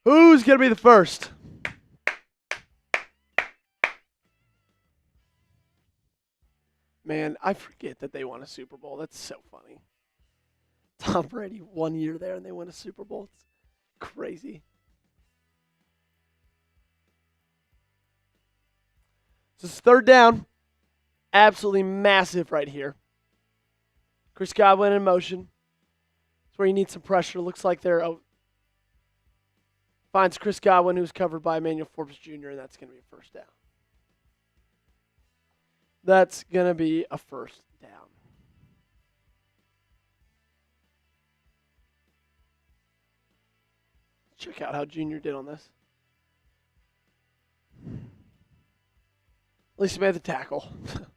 Who's going to be the first? Man, I forget that they won a Super Bowl. That's so funny. Tom Brady 1 year there and they won a Super Bowl. It's crazy. So it's 3rd down. Absolutely massive right here. Chris Godwin in motion. It's where you need some pressure. Looks like they're finds Chris Godwin, who's covered by Emmanuel Forbes Jr., and that's going to be a 1st down. That's going to be a 1st down. Check out how Junior did on this. At least he made the tackle. At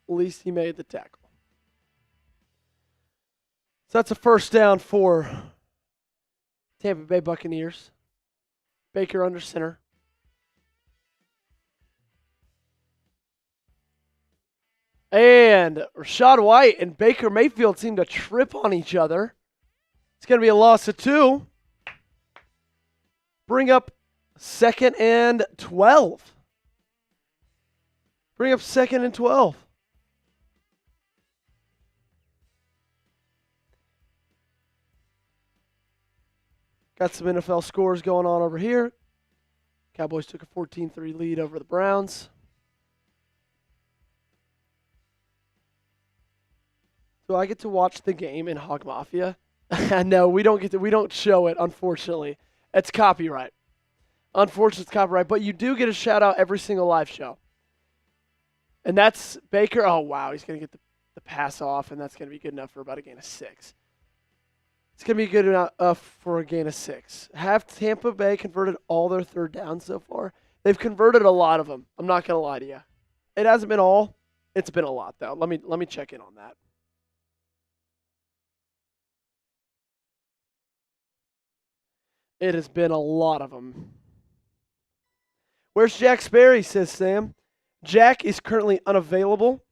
least he made the tackle. So that's a 1st down for Tampa Bay Buccaneers. Baker under center. And Rashad White and Baker Mayfield seem to trip on each other. It's going to be a loss of 2. Bring up 2nd and 12. Bring up 2nd and 12. Got some NFL scores going on over here. Cowboys took a 14-3 lead over the Browns. So I get to watch the game in Hog Mafia. No, we don't show it, unfortunately. It's copyright. Unfortunately, it's copyright, but you do get a shout out every single live show. And that's Baker. Oh, wow. He's going to get the pass off, and that's going to be good enough for about a gain of 6. It's going to be good enough for a gain of 6. Have Tampa Bay converted all their 3rd downs so far? They've converted a lot of them. I'm not going to lie to you. It hasn't been all. It's been a lot, though. Let me check in on that. It has been a lot of them. Where's Jack Sperry, says Sam. Jack is currently unavailable,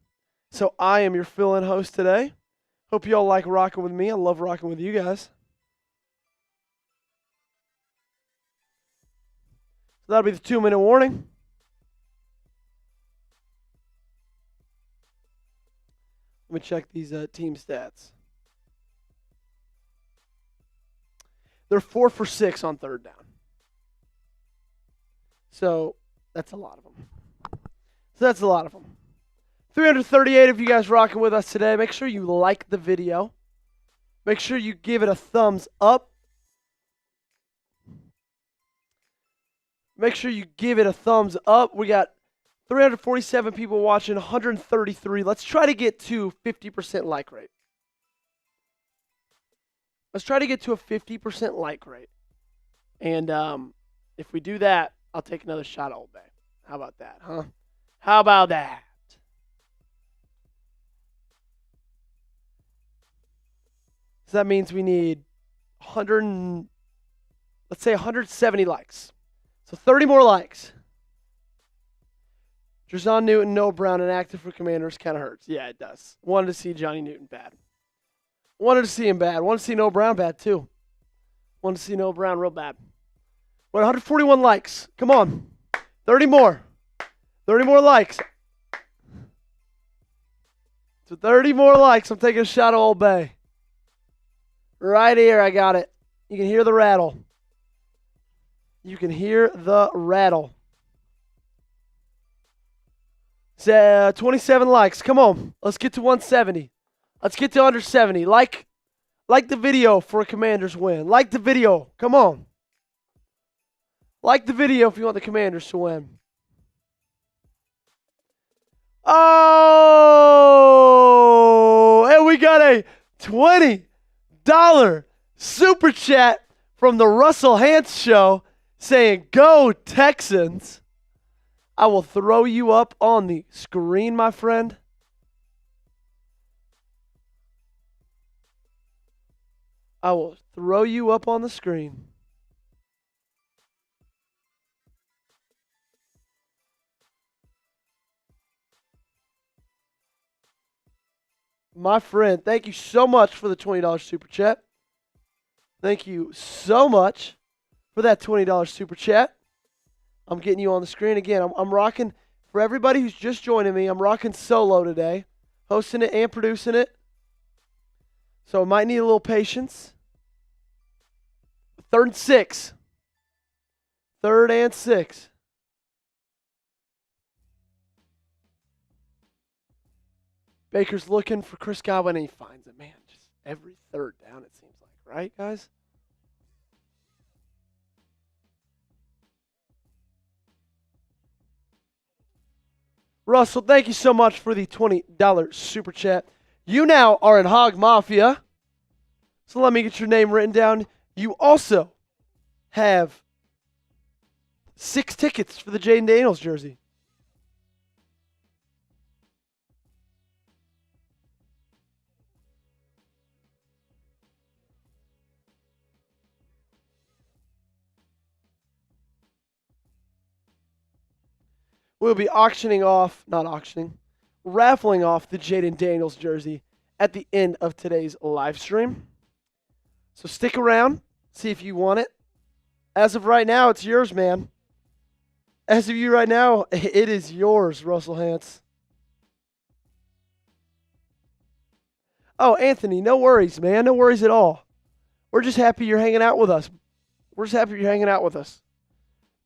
so I am your fill-in host today. Hope you all like rocking with me. I love rocking with you guys. So that'll be the 2-minute warning. Let me check these team stats. They're 4 for 6 on 3rd down. So that's a lot of them. 338 of you guys rocking with us today. Make sure you like the video. Make sure you give it a thumbs up. Make sure you give it a thumbs up. We got 347 people watching, 133. Let's try to get to 50% like rate. Let's try to get to a 50% like rate. And if we do that, I'll take another shot at Old Bay. How about that, huh? How about that? So that means we need 170 likes. So 30 more likes. Drazon Newton, Noah Brown, inactive for Commanders kind of hurts. Yeah, it does. Wanted to see Johnny Newton bad. Wanted to see him bad. Wanted to see Noah Brown bad, too. Wanted to see Noah Brown real bad. We're at 141 likes. Come on. 30 more. 30 more likes. So 30 more likes. I'm taking a shot at Old Bay. Right here, I got it. You can hear the rattle. You can hear the rattle. 27 likes. Come on. Let's get to 170. Let's get to under 70. Like the video for a Commanders win. Like the video. Come on. Like the video if you want the Commanders to win. Oh! And we got a $20 super chat from the Russell Hantz Show saying, "Go Texans." I will throw you up on the screen, my friend. I will throw you up on the screen. My friend, thank you so much for the $20 super chat. Thank you so much for that $20 super chat. I'm getting you on the screen again. I'm rocking, for everybody who's just joining me, I'm rocking solo today, hosting it and producing it. So I might need a little patience. 3rd and 6. 3rd and 6. Baker's looking for Chris Godwin, and he finds it. Man, just every 3rd down, it seems like. Right, guys? Russell, thank you so much for the $20 super chat. You now are in Hog Mafia. So let me get your name written down. You also have 6 tickets for the Jaden Daniels jersey. We'll be raffling off the Jaden Daniels jersey at the end of today's live stream. So stick around, see if you want it. As of right now, it's yours, man. As of you right now, it is yours, Russell Hantz. Oh, Anthony, no worries, man. No worries at all. We're just happy you're hanging out with us.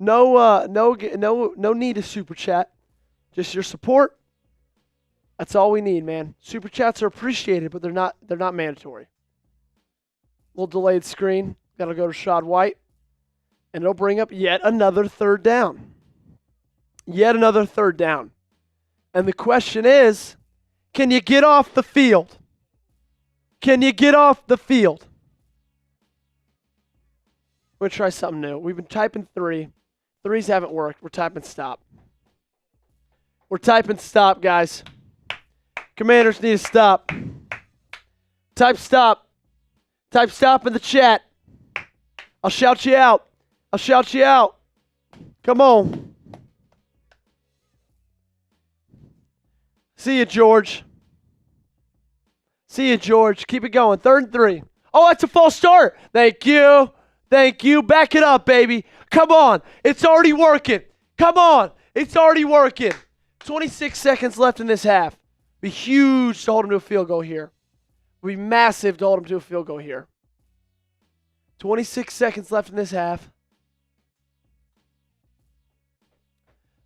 No need to super chat. Just your support. That's all we need, man. Super chats are appreciated, but they're not mandatory. Little delayed screen. Gotta go to Shad White. And it'll bring up yet another 3rd down. Yet another 3rd down. And the question is, can you get off the field? Can you get off the field? We're going to try something new. We've been typing 3. 3s haven't worked. We're typing stop. We're typing stop, guys. Commanders need to stop. Type stop. Type stop in the chat. I'll shout you out. Come on. See you, George. Keep it going. 3rd and 3. Oh, that's a false start. Thank you. Back it up, baby. Come on. It's already working. 26 seconds left in this half. Be huge to hold him to a field goal here. Be massive to hold him to a field goal here. 26 seconds left in this half.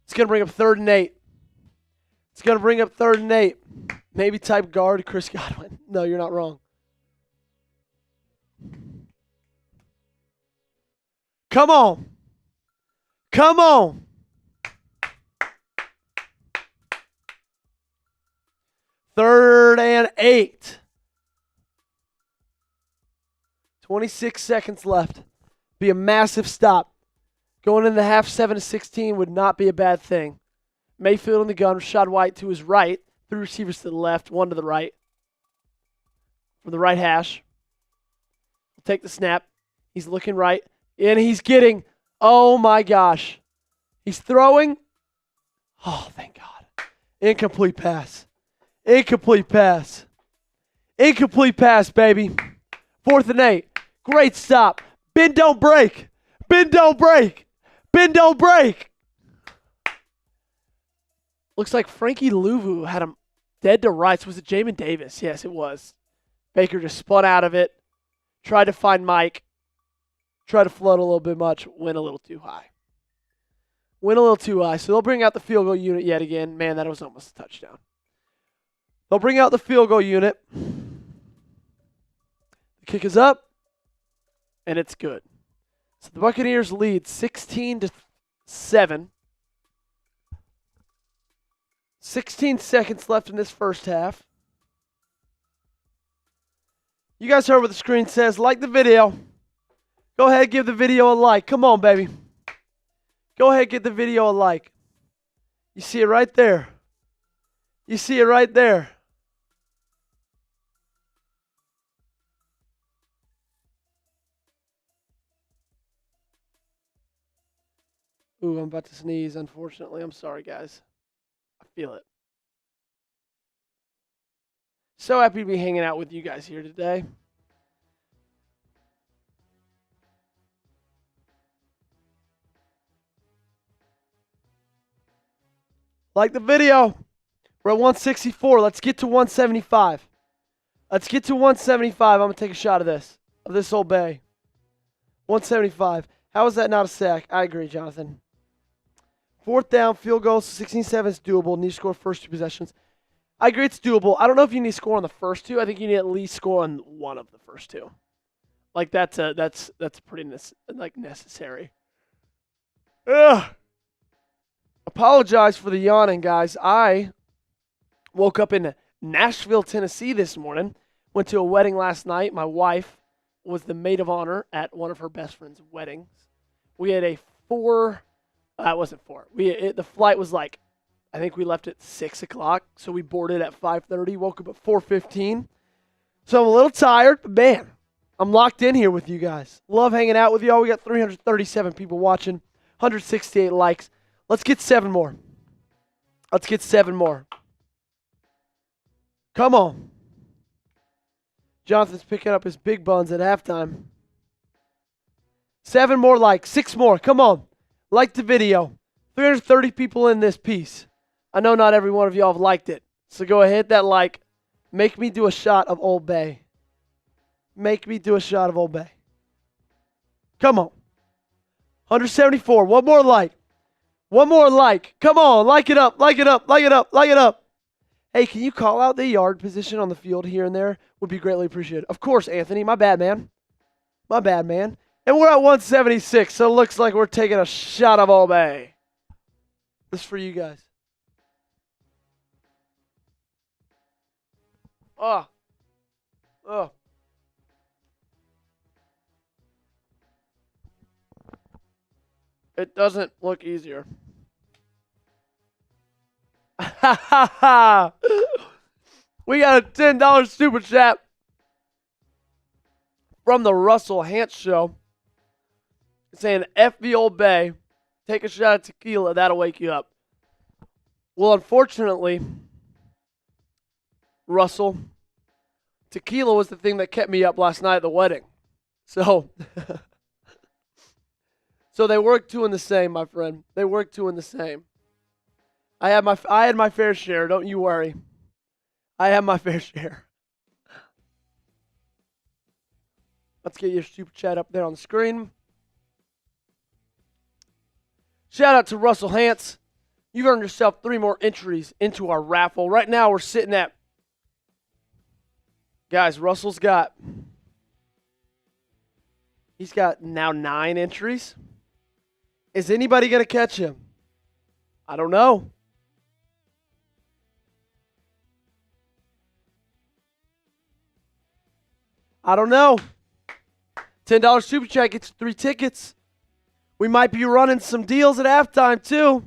It's going to bring up 3rd and 8. Maybe type guard Chris Godwin. No, you're not wrong. Come on. Come on. Third and 8. 26 seconds left. Be a massive stop. Going in the half 7-16 would not be a bad thing. Mayfield in the gun. Rashad White to his right. 3 receivers to the left, 1 to the right. From the right hash. He'll take the snap. He's looking right. And he's getting, oh my gosh. He's throwing. Oh, thank God. Incomplete pass. Incomplete pass. Incomplete pass, baby. 4th and 8. Great stop. Bend, don't break. Bend, don't break. Bend, don't break. Looks like Frankie Louvu had him dead to rights. Was it Jamin Davis? Yes, it was. Baker just spun out of it. Tried to find Mike. Tried to float a little bit much. Went a little too high. Went a little too high. So they'll bring out the field goal unit yet again. Man, that was almost a touchdown. They'll bring out the field goal unit. The kick is up. And it's good. So the Buccaneers lead 16-7. 16 seconds left in this first half. You guys heard what the screen says. Like the video. Go ahead, give the video a like. Come on, baby. Go ahead, give the video a like. You see it right there. You see it right there. Ooh, I'm about to sneeze, unfortunately. I'm sorry, guys. I feel it. So happy to be hanging out with you guys here today. Like the video. We're at 164. Let's get to 175. Let's get to 175. I'm going to take a shot of this Old Bay. 175. How is that not a sack? I agree, Jonathan. 4th down, field goal, 16-7 is doable. Need to score first 2 possessions. I agree it's doable. I don't know if you need to score on the first 2. I think you need to at least score on one of the first 2. Like that's pretty necessary. Ugh. Apologize for the yawning, guys. I woke up in Nashville, Tennessee this morning. Went to a wedding last night. My wife was the maid of honor at one of her best friend's weddings. We had a 4. It wasn't 4. The flight was like, I think we left at 6 o'clock, so we boarded at 5:30. Woke up at 4:15. So I'm a little tired, but man, I'm locked in here with you guys. Love hanging out with y'all. We got 337 people watching, 168 likes. Let's get 7 more. Let's get 7 more. Come on. Jonathan's picking up his big buns at halftime. 7 more likes. 6 more. Come on. Like the video. 330 people in this piece. I know not every one of y'all have liked it. So go ahead, hit that like. Make me do a shot of Old Bay. Make me do a shot of Old Bay. Come on. 174. One more like. One more like. Come on. Like it up. Like it up. Like it up. Like it up. Hey, can you call out the yard position on the field here and there? Would be greatly appreciated. Of course, Anthony. My bad, man. My bad, man. And we're at 176, so it looks like we're taking a shot of Old Bay. This is for you guys. Oh. Oh. It doesn't look easier. We got a $10 super chat from the Russell Hance Show saying, F the Old Bay, take a shot of tequila, that'll wake you up. Well, unfortunately, Russell, tequila was the thing that kept me up last night at the wedding. So, so they work 2 in the same, my friend. They work 2 in the same. I had my fair share, don't you worry. I had my fair share. Let's get your super chat up there on the screen. Shout out to Russell Hance. You've earned yourself 3 more entries into our raffle. Right now we're sitting at, guys, he's got now 9 entries. Is anybody going to catch him? I don't know. I don't know. $10 super chat gets 3 tickets. We might be running some deals at halftime, too.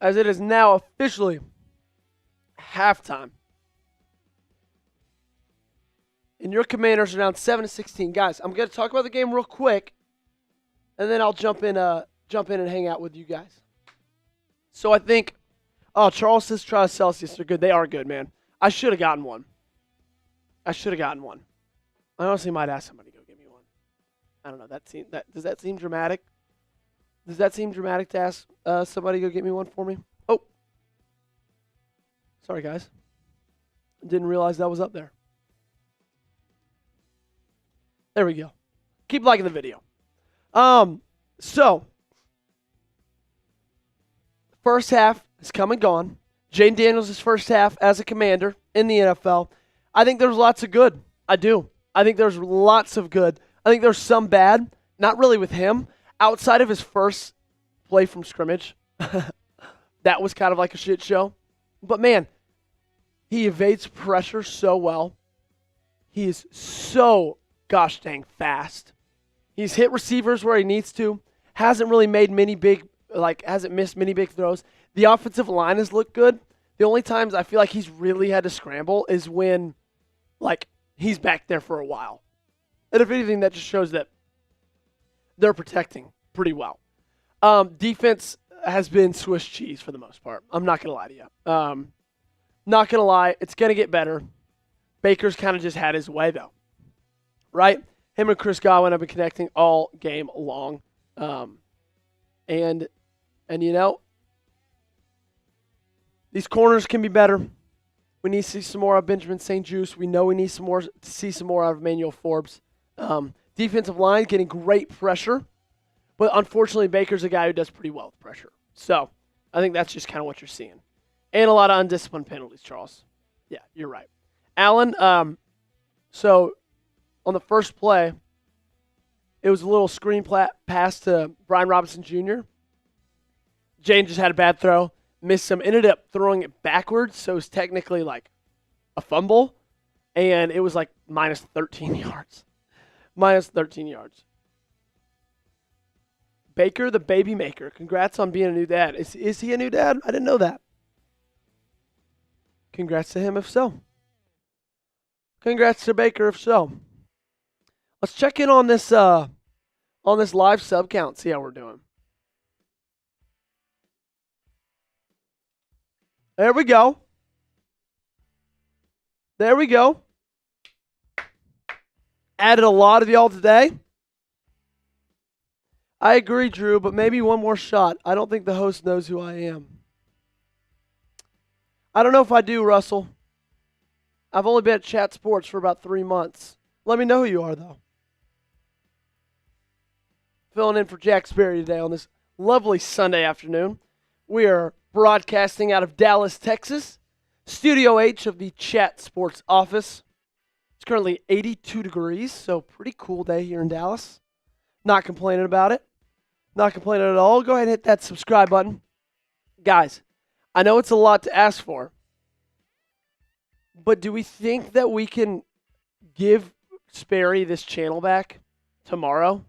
As it is now officially halftime. And your Commanders are down 7-16. Guys, I'm going to talk about the game real quick, and then I'll jump in and hang out with you guys. So I think, Charles says try Celsius. They're good. They are good, man. I should have gotten one. I honestly might ask somebody to go get me one. I don't know. Does that seem dramatic? Does that seem dramatic to ask somebody to go get me one for me? Oh. Sorry, guys. Didn't realize that was up there. There we go. Keep liking the video. So, first half is come and gone. Jaden Daniels' first half as a Commander in the NFL. I think there's lots of good. I do. I think there's lots of good. I think there's some bad. Not really with him. Outside of his first play from scrimmage, that was kind of like a shit show. But, man, he evades pressure so well. He is so gosh dang fast. He's hit receivers where he needs to. Hasn't really made hasn't missed many big throws. The offensive line has looked good. The only times I feel like he's really had to scramble is when, he's back there for a while. And if anything, that just shows that they're protecting pretty well. Defense has been Swiss cheese for the most part. I'm not going to lie to you. Not going to lie. It's going to get better. Baker's kind of just had his way, though. Right? Him and Chris Godwin have been connecting all game long. And you know, these corners can be better. We need to see some more of Benjamin St. Juste. We know we need to see some more out of Emmanuel Forbes. Defensive line getting great pressure. But unfortunately, Baker's a guy who does pretty well with pressure. So I think that's just kind of what you're seeing. And a lot of undisciplined penalties, Charles. Yeah, you're right. Allen, so on the first play, it was a little screen pass to Brian Robinson Jr. Jane just had a bad throw, missed him, ended up throwing it backwards, so it was technically like a fumble, and it was like minus 13 yards. Minus 13 yards. Baker, the baby maker. Congrats on being a new dad. Is he a new dad? I didn't know that. Congrats to him if so. Congrats to Baker if so. Let's check in on this live sub count, see how we're doing. There we go. There we go. Added a lot of y'all today. I agree, Drew, but maybe one more shot. I don't think the host knows who I am. I don't know if I do, Russell. I've only been at Chat Sports for about 3 months. Let me know who you are, though. Filling in for Jack Sperry today on this lovely Sunday afternoon. We are broadcasting out of Dallas, Texas, Studio H of the Chat Sports office. It's currently 82 degrees, so pretty cool day here in Dallas. Not complaining about it. Not complaining at all. Go ahead and hit that subscribe button. Guys, I know it's a lot to ask for, but do we think that we can give Sperry this channel back tomorrow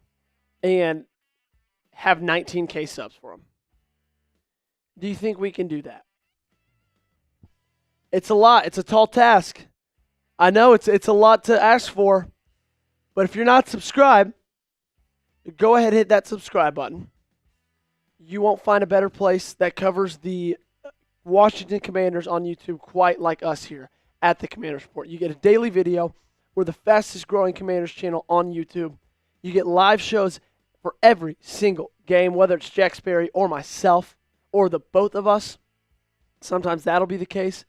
and have 19K subs for him? Do you think we can do that? It's a lot. It's a tall task. I know it's a lot to ask for, but if you're not subscribed, go ahead and hit that subscribe button. You won't find a better place that covers the Washington Commanders on YouTube quite like us here at the Commanders Report. You get a daily video. We're the fastest growing Commanders channel on YouTube. You get live shows for every single game, whether it's Jack Sperry or myself or the both of us. Sometimes that'll be the case.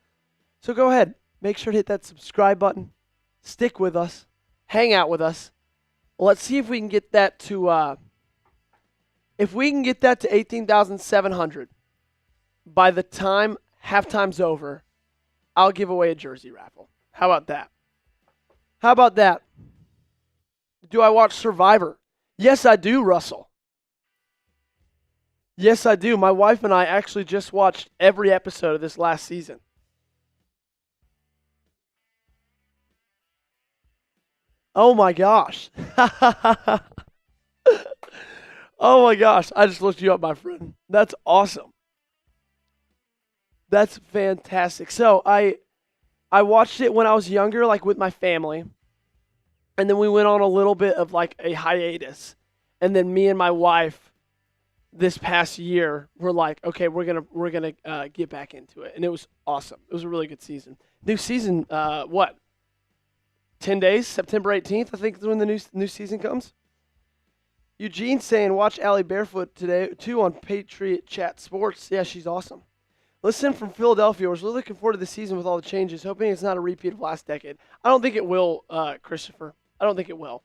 So go ahead. Make sure to hit that subscribe button. Stick with us. Hang out with us. Let's see if we can get that to 18,700 by the time halftime's over. I'll give away a jersey raffle. How about that? How about that? Do I watch Survivor? Yes, I do, Russell. Yes, I do. My wife and I actually just watched every episode of this last season. Oh my gosh. Oh my gosh. I just looked you up, my friend. That's awesome. That's fantastic. So I watched it when I was younger, like with my family. And then we went on a little bit of like a hiatus. And then me and my wife this past year were like, okay, we're gonna get back into it. And it was awesome. It was a really good season. New season, what? 10 days, September 18th, I think is when the new season comes. Eugene saying, watch Allie Barefoot today, too, on Patriot Chat Sports. Yeah, she's awesome. Listen from Philadelphia. We're really looking forward to the season with all the changes, hoping it's not a repeat of last decade. I don't think it will, Christopher. I don't think it will.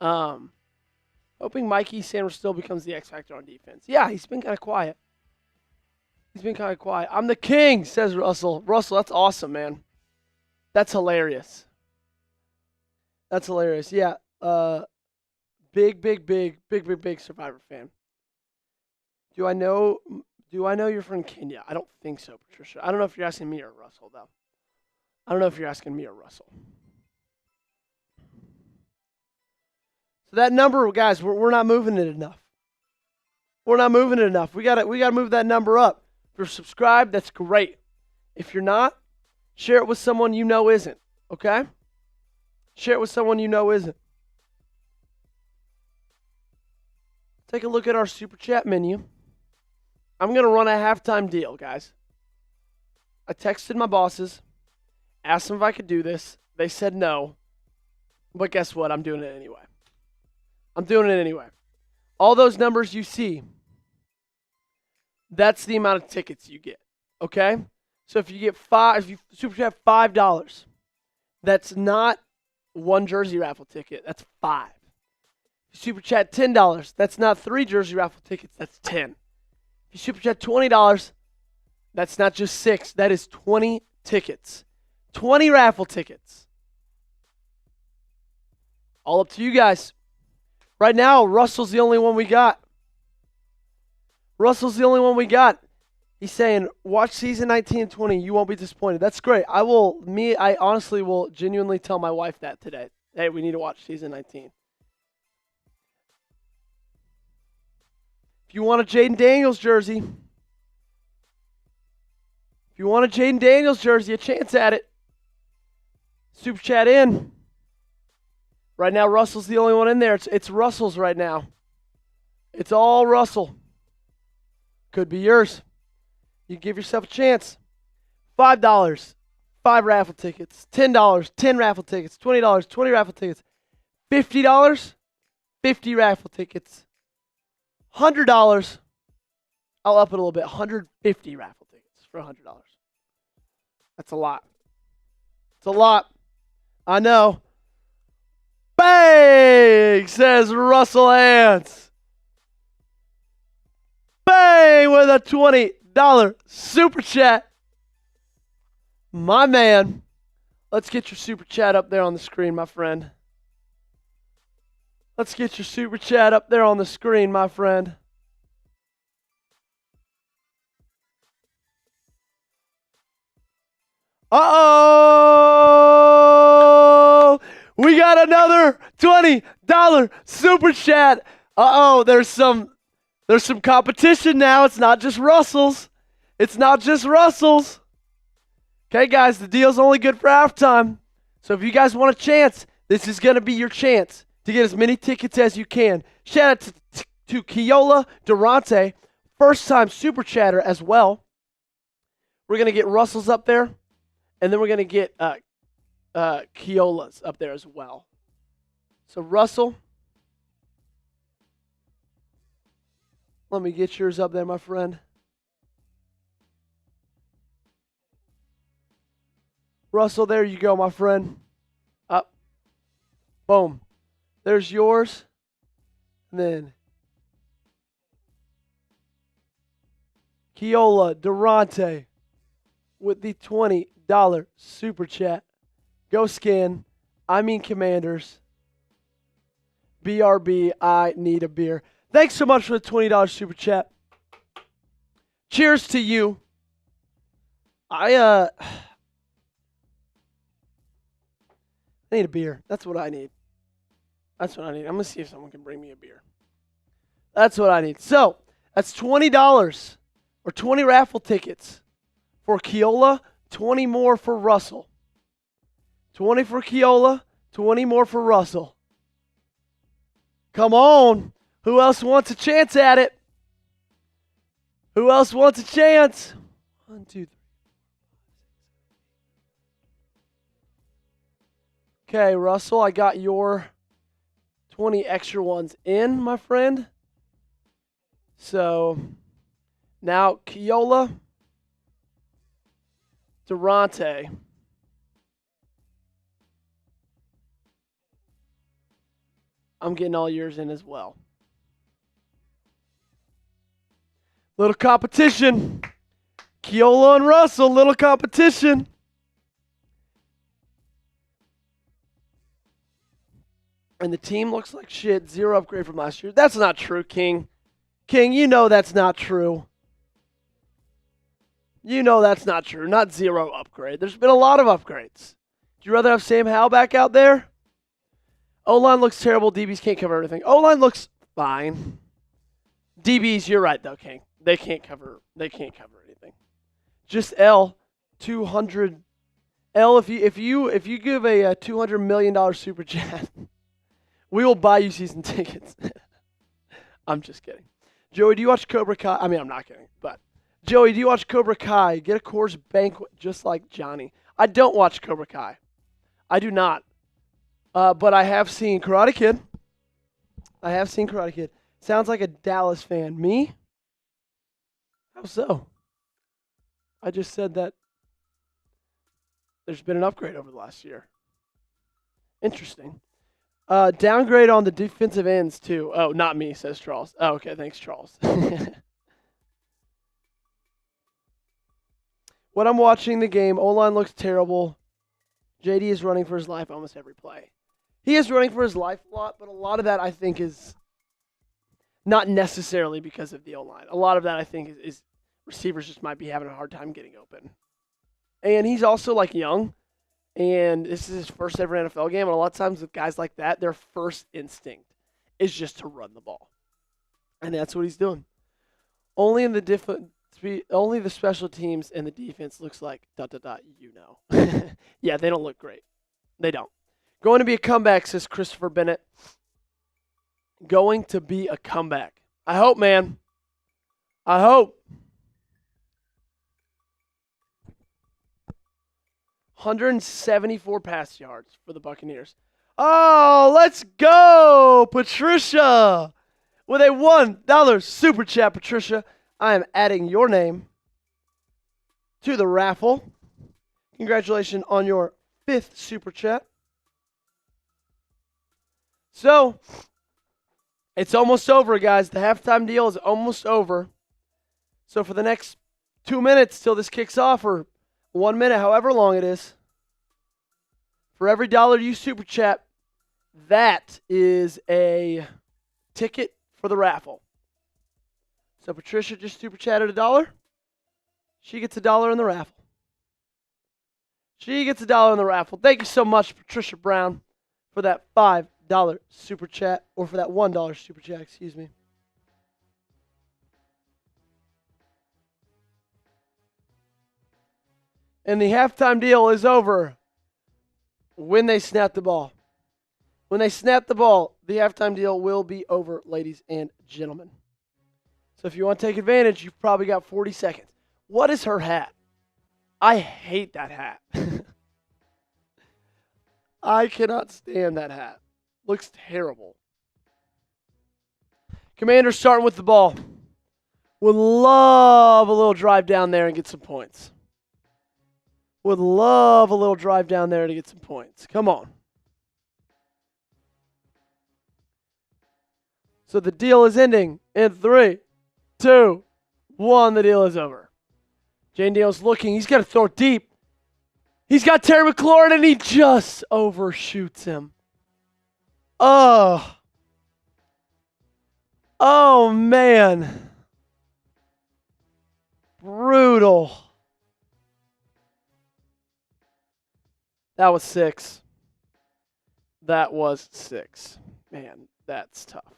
Hoping Mikey Sanders still becomes the X Factor on defense. Yeah, he's been kind of quiet. I'm the king, says Russell. Russell, that's awesome, man. That's hilarious. Yeah. Big Survivor fan. Do I know you're from Kenya? I don't think so, Patricia. I don't know if you're asking me or Russell, though. So that number, guys, we're not moving it enough. We gotta move that number up. If you're subscribed, that's great. If you're not, share it with someone you know isn't. Okay? Share it with someone you know isn't. Take a look at our super chat menu. I'm going to run a halftime deal, guys. I texted my bosses, asked them if I could do this. They said no. But guess what? I'm doing it anyway. All those numbers you see, that's the amount of tickets you get. Okay? So if you super chat $5, that's not one jersey raffle ticket. That's 5. If you super chat $10, that's not 3 jersey raffle tickets. That's 10. If you super chat $20, that's not just 6. That is 20 tickets. 20 raffle tickets. All up to you guys. Right now, Russell's the only one we got. He's saying, watch season 19 and 20. You won't be disappointed. That's great. I honestly will genuinely tell my wife that today. Hey, we need to watch season 19. If you want a Jaden Daniels jersey, a chance at it. Super chat in. Right now, Russell's the only one in there. It's Russell's right now. It's all Russell. Could be yours. You give yourself a chance. $5, 5 raffle tickets. $10, 10 raffle tickets. $20, 20 raffle tickets. $50, 50 raffle tickets. $100, I'll up it a little bit. 150 raffle tickets for $100. That's a lot. I know. Bang, says Russell Hance. Bang with a $20 super chat. My man. Let's get your super chat up there on the screen, my friend. Uh-oh! We got another $20 super chat. Uh-oh, there's some competition now. It's not just Russell's. Okay, guys, the deal's only good for halftime. So if you guys want a chance, this is going to be your chance to get as many tickets as you can. Shout out to Keola Durante, first-time super chatter as well. We're going to get Russell's up there, and then we're going to get Keola's up there as well. So, Russell, let me get yours up there, my friend. Russell, there you go, my friend. Up. Boom. There's yours. And then Keola Durante with the $20 super chat. Go scan. Commanders. BRB, I need a beer. Thanks so much for the $20 super chat. Cheers to you. I need a beer. That's what I need. I'm going to see if someone can bring me a beer. That's what I need. So, that's $20 or 20 raffle tickets for Keola, 20 more for Russell. 20 for Keola, 20 more for Russell. Come on. Who else wants a chance at it? Who else wants a chance? 1, 2, 3. Okay, Russell, I got your 20 extra ones in, my friend. So, now Keola, Durante. I'm getting all yours in as well. Little competition. Keola and Russell, little competition. And the team looks like shit. 0 upgrade from last year. That's not true, King. King, you know that's not true. You know that's not true. Not 0 upgrade. There's been a lot of upgrades. Do you rather have Sam Howell back out there? O-line looks terrible. DBs can't cover everything. O-line looks fine. DBs, you're right though, King. They can't cover anything. Just L, 200. L, if you give a $200 million super chat, we will buy you season tickets. I'm just kidding. Joey, do you watch Cobra Kai? I mean, I'm not kidding, but Joey, do you watch Cobra Kai? Get a Coors Banquet just like Johnny. I don't watch Cobra Kai. I do not. But I have seen Karate Kid. Sounds like a Dallas fan. Me? How so? I just said that there's been an upgrade over the last year. Interesting. Downgrade on the defensive ends, too. Oh, not me, says Charles. Oh, okay. Thanks, Charles. When I'm watching the game, O-line looks terrible. JD is running for his life almost every play. He is running for his life a lot, but a lot of that, I think, is not necessarily because of the O-line. A lot of that, I think, is receivers just might be having a hard time getting open. And he's also, like, young. And this is his first ever NFL game. And a lot of times with guys like that, their first instinct is just to run the ball. And that's what he's doing. Only the special teams and the defense looks like ... Yeah, they don't look great. They don't. Going to be a comeback, says Christopher Bennett. Going to be a comeback. I hope, man. I hope. 174 pass yards for the Buccaneers. Oh, let's go, Patricia. With a $1 super chat, Patricia, I am adding your name to the raffle. Congratulations on your 5th super chat. So, it's almost over, guys. The halftime deal is almost over. So, for the next 2 minutes till this kicks off, or 1 minute, however long it is, for every dollar you super chat, that is a ticket for the raffle. So Patricia just super chatted $1. She gets $1 in the raffle. She gets $1 in the raffle. Thank you so much, Patricia Brown, for that $5 super chat, or for that $1 super chat, excuse me. And the halftime deal is over when they snap the ball. When they snap the ball, the halftime deal will be over, ladies and gentlemen. So if you want to take advantage, you've probably got 40 seconds. What is her hat? I hate that hat. I cannot stand that hat. Looks terrible. Commanders starting with the ball. Would love a little drive down there and get some points. Would love a little drive down there to get some points. Come on. So the deal is ending in 3, 2, 1. The deal is over. Jaden Daniels looking. He's got to throw it deep. He's got Terry McLaurin, and he just overshoots him. Oh. Oh, man. Brutal. That was 6. That was 6. Man, that's tough.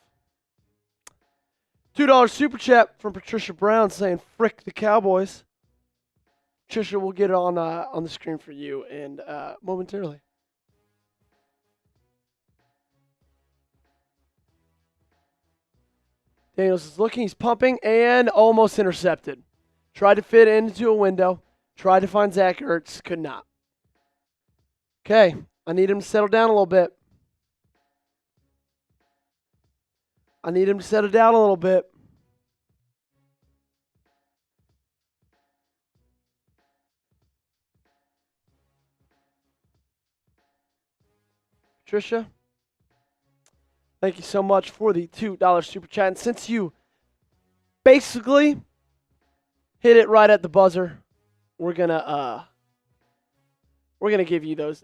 $2 super chat from Patricia Brown saying, frick the Cowboys. Patricia, we'll get it on the screen for you and momentarily. Daniels is looking, he's pumping, and almost intercepted. Tried to fit into a window. Tried to find Zach Ertz, could not. Okay, I need him to settle down a little bit. I need him to settle down a little bit. Patricia, thank you so much for the $2 super chat. And since you basically hit it right at the buzzer, we're gonna give you those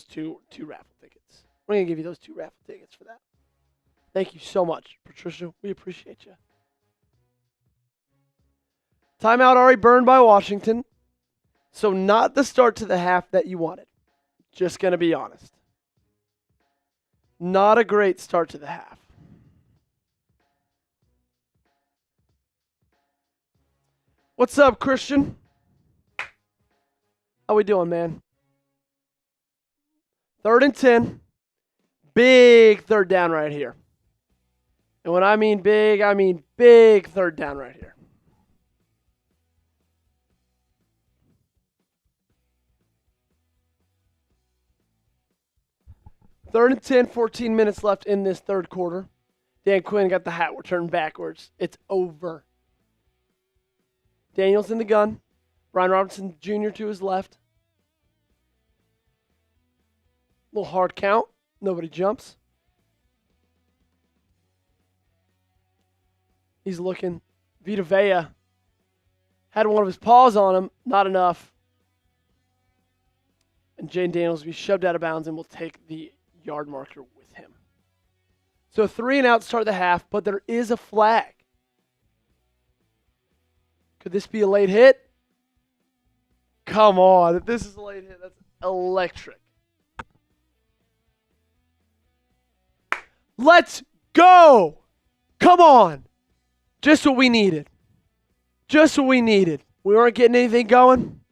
two raffle tickets. We're gonna give you those 2 raffle tickets for that. Thank you so much, Patricia. We appreciate you. Timeout already burned by Washington. So not the start to the half that you wanted. Just gonna be honest. Not a great start to the half. What's up, Christian? How we doing, man? 3rd and 10. Big third down right here. And when I mean big 3rd down right here. Third and 10, 14 minutes left in this third quarter. Dan Quinn got the hat. We're turning backwards. It's over. Daniels in the gun. Brian Robinson Jr. to his left. Little hard count. Nobody jumps. He's looking. Vita Vea had one of his paws on him. Not enough. And Jaden Daniels will be shoved out of bounds and will take the yard marker with him. So 3 and out start the half, but there is a flag. Could this be a late hit? Come on. If this is a late hit, that's electric. Let's go. Come on. Just what we needed. Just what we needed. We weren't getting anything going.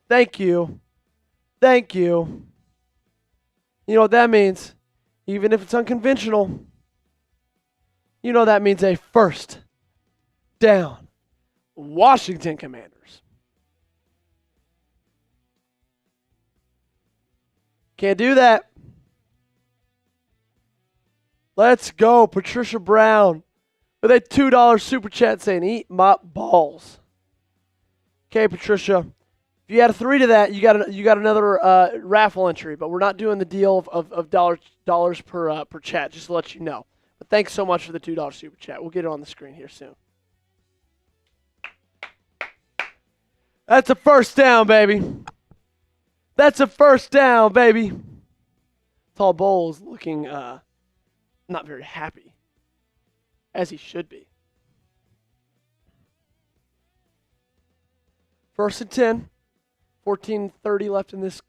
Thank you. Thank you. You know what that means? Even if it's unconventional, you know that means a first down. Washington Commanders. Can't do that. Let's go. Patricia Brown with a $2 super chat saying, eat my balls. Okay, Patricia. If you add a 3 to that, you got another raffle entry, but we're not doing the deal of dollars per chat, just to let you know. But thanks so much for the $2 super chat. We'll get it on the screen here soon. That's a first down, baby. That's a first down, baby. Tall Bowles looking not very happy, as he should be. 1st and 10. 14:30 left in this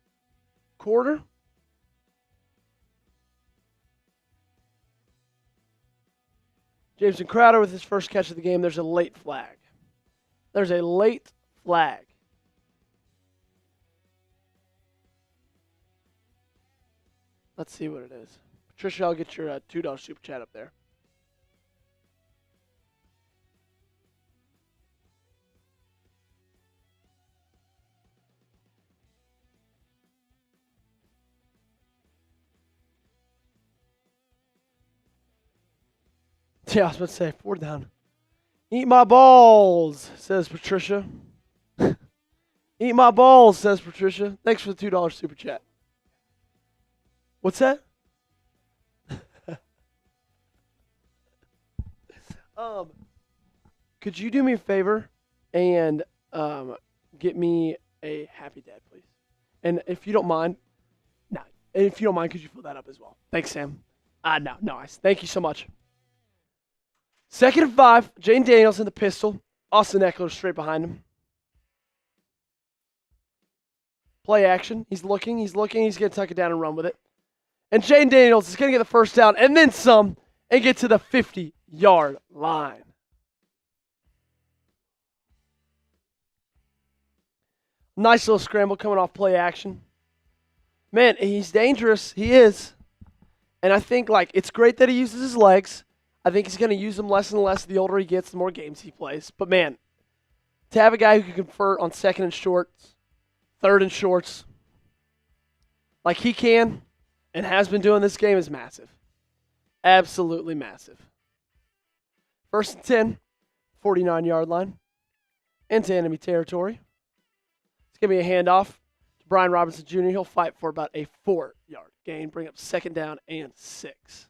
quarter. Jameson Crowder with his first catch of the game. There's a late flag. There's a late flag. Let's see what it is. Patricia, I'll get your $2 super chat up there. Yeah, I was about to say, 4 down. Eat my balls, says Patricia. Eat my balls, says Patricia. Thanks for the $2 super chat. What's that? Could you do me a favor and get me a happy dad, please? And if you don't mind, could you fill that up as well? Thanks, Sam. No, nice. Thank you so much. 2nd and 5. Jaden Daniels in the pistol. Austin Eckler straight behind him. Play action. He's looking. He's going to tuck it down and run with it. And Jaden Daniels is going to get the first down and then some and get to the 50-yard line. Nice little scramble coming off play action. Man, he's dangerous. He is. And I think, it's great that he uses his legs. I think he's going to use them less and less the older he gets, the more games he plays. But, man, to have a guy who can convert on 2nd and shorts, 3rd and shorts, like he can and has been doing this game is massive. Absolutely massive. 1st and 10, 49-yard line, into enemy territory. It's going to be a handoff to Brian Robinson Jr. He'll fight for about a 4-yard gain, bring up 2nd down and 6.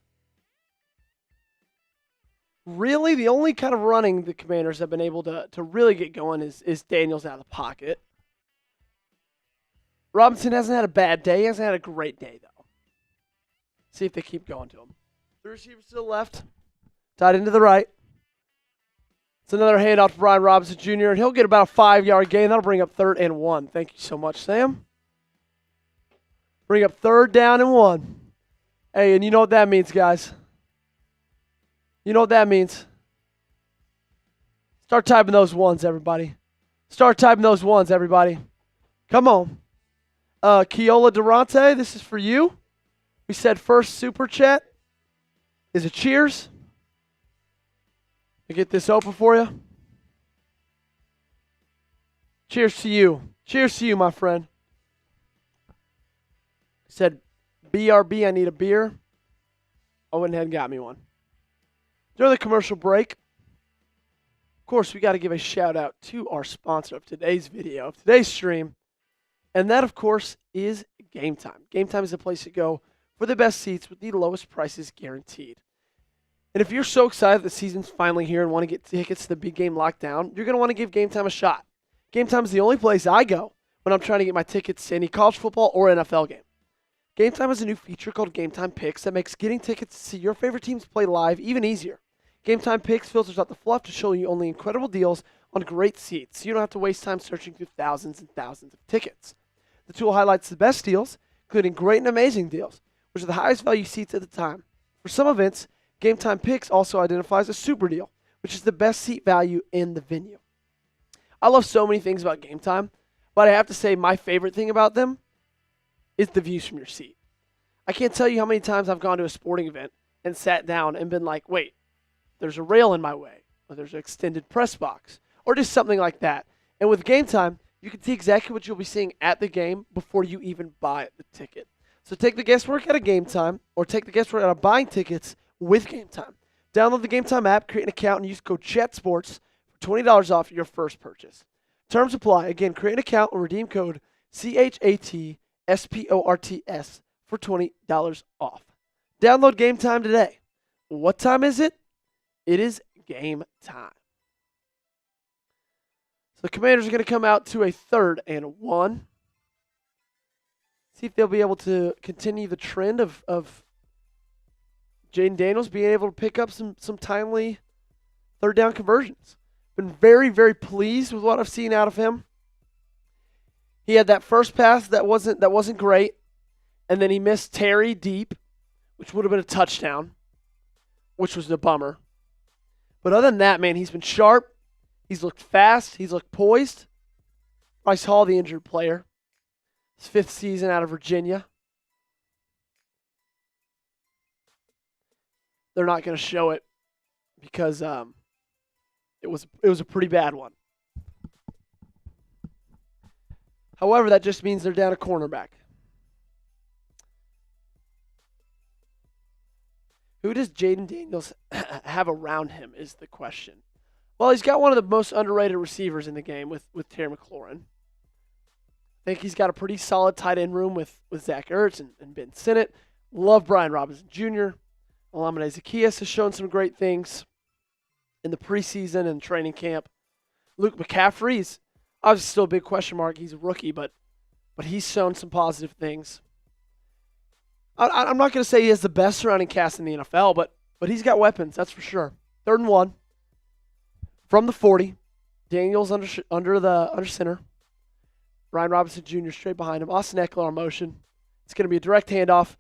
Really, the only kind of running the Commanders have been able to really get going is Daniels out of the pocket. Robinson hasn't had a bad day. He hasn't had a great day, though. See if they keep going to him. 3 receivers to the left, tied into the right. It's another handoff to Brian Robinson Jr., and he'll get about a 5-yard gain. That'll bring up 3rd and 1. Thank you so much, Sam. Bring up 3rd down and 1. Hey, and you know what that means, guys. You know what that means. Start typing those ones, everybody. Start typing those ones, everybody. Come on. Keola Durante, this is for you. We said first super chat is a cheers. Let me get this open for you. Cheers to you. Cheers to you, my friend. Said, BRB, I need a beer. I went ahead and got me one. During the commercial break, of course, we got to give a shout out to our sponsor of today's video, of today's stream. And that, of course, is Game Time. Game Time is the place to go for the best seats with the lowest prices guaranteed. And if you're so excited the season's finally here and want to get tickets to the big game locked down, you're going to want to give Game Time a shot. Game Time is the only place I go when I'm trying to get my tickets to any college football or NFL game. Game Time has a new feature called Game Time Picks that makes getting tickets to see your favorite teams play live even easier. Game Time Picks filters out the fluff to show you only incredible deals on great seats, so you don't have to waste time searching through thousands and thousands of tickets. The tool highlights the best deals, including great and amazing deals, which are the highest value seats at the time. For some events, Game Time Picks also identifies a super deal, which is the best seat value in the venue. I love so many things about Game Time, but I have to say my favorite thing about them is the views from your seat. I can't tell you how many times I've gone to a sporting event and sat down and been like, wait, there's a rail in my way, or there's an extended press box, or just something like that. And with Game Time, you can see exactly what you'll be seeing at the game before you even buy the ticket. So take the guesswork out of Game Time, or take the guesswork out of buying tickets with Game Time. Download the Game Time app, create an account, and use code CHATSPORTS for $20 off your first purchase. Terms apply. Again, create an account and redeem code CHATSPORTS for $20 off. Download Game Time today. What time is it? It is game time. So the Commanders are going to come out to a 3rd and 1. See if they'll be able to continue the trend of Jaden Daniels being able to pick up some timely 3rd down conversions. Been very, very pleased with what I've seen out of him. He had that first pass that wasn't great, and then he missed Terry deep, which would have been a touchdown, which was a bummer. But other than that, man, he's been sharp. He's looked fast. He's looked poised. Bryce Hall, the injured player. His 5th season out of Virginia. They're not going to show it because it was a pretty bad one. However, that just means they're down a cornerback. Who does Jaden Daniels have around him is the question. Well, he's got one of the most underrated receivers in the game with Terry McLaurin. I think he's got a pretty solid tight end room with Zach Ertz and Ben Sinnott. Love Brian Robinson Jr. Olamide Zaccheaus has shown some great things in the preseason and training camp. Luke McCaffrey is obviously still a big question mark. He's a rookie, but he's shown some positive things. I'm not going to say he has the best surrounding cast in the NFL, but he's got weapons, that's for sure. 3rd and 1. From the 40. Daniels under center. Ryan Robinson Jr. straight behind him. Austin Eckler on motion. It's going to be a direct handoff.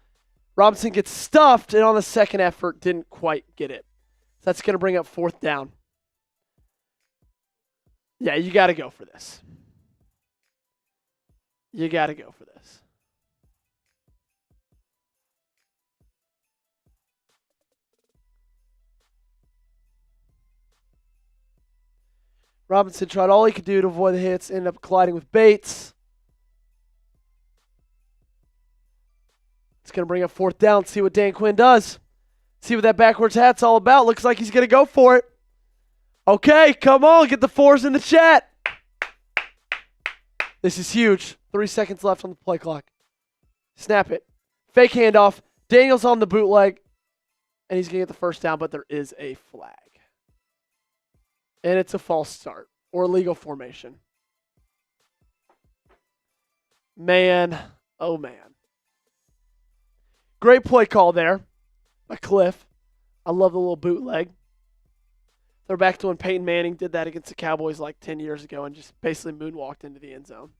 Robinson gets stuffed, and on the second effort, didn't quite get it. So that's going to bring up 4th down. Yeah, you got to go for this. You got to go for this. Robinson tried all he could do to avoid the hits, ended up colliding with Bates. It's going to bring up 4th down. See what Dan Quinn does. See what that backwards hat's all about. Looks like he's going to go for it. Okay, come on. Get the 4s in the chat. This is huge. 3 seconds left on the play clock. Snap it. Fake handoff. Daniels on the bootleg. And he's going to get the 1st down, but there is a flag. And it's a false start or illegal formation. Man, oh man. Great play call there by Cliff. I love the little bootleg. They're back to when Peyton Manning did that against the Cowboys like 10 years ago and just basically moonwalked into the end zone.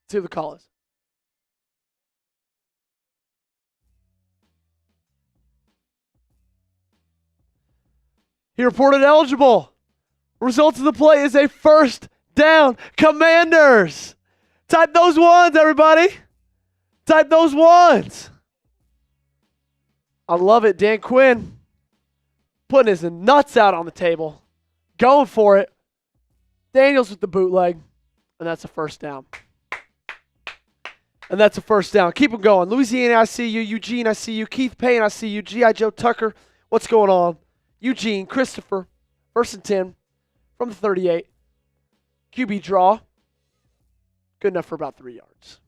Let's see what the call is. He reported eligible. Results of the play is a 1st down. Commanders. Type those 1s, everybody. Type those 1s. I love it. Dan Quinn putting his nuts out on the table. Going for it. Daniels with the bootleg. And that's a 1st down. And that's a 1st down. Keep them going. Louisiana, I see you. Eugene, I see you. Keith Payne, I see you. G.I. Joe Tucker, what's going on? Eugene, Christopher, 1st and 10 from the 38. QB draw. Good enough for about 3 yards.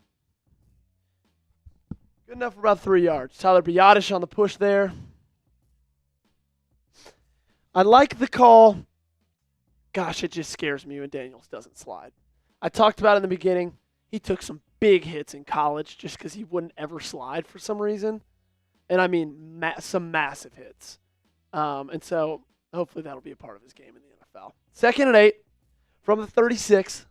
Good enough for about 3 yards. Tyler Biotish on the push there. I like the call. Gosh, it just scares me when Daniels doesn't slide. I talked about it in the beginning. He took some big hits in college just because he wouldn't ever slide for some reason. And I mean some massive hits. And so hopefully that'll be a part of his game in the NFL. 2nd and 8 from the 36.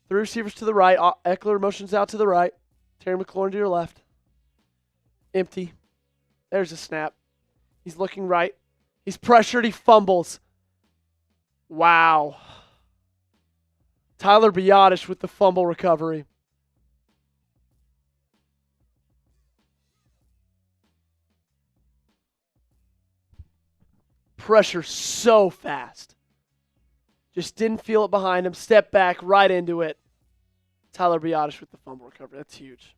3 receivers to the right. Eckler motions out to the right. Terry McLaurin to your left. Empty. There's a snap. He's looking right. He's pressured. He fumbles. Wow. Tyler Biotish with the fumble recovery. Pressure so fast. Just didn't feel it behind him. Step back right into it. Tyler Biotish with the fumble recovery. That's huge.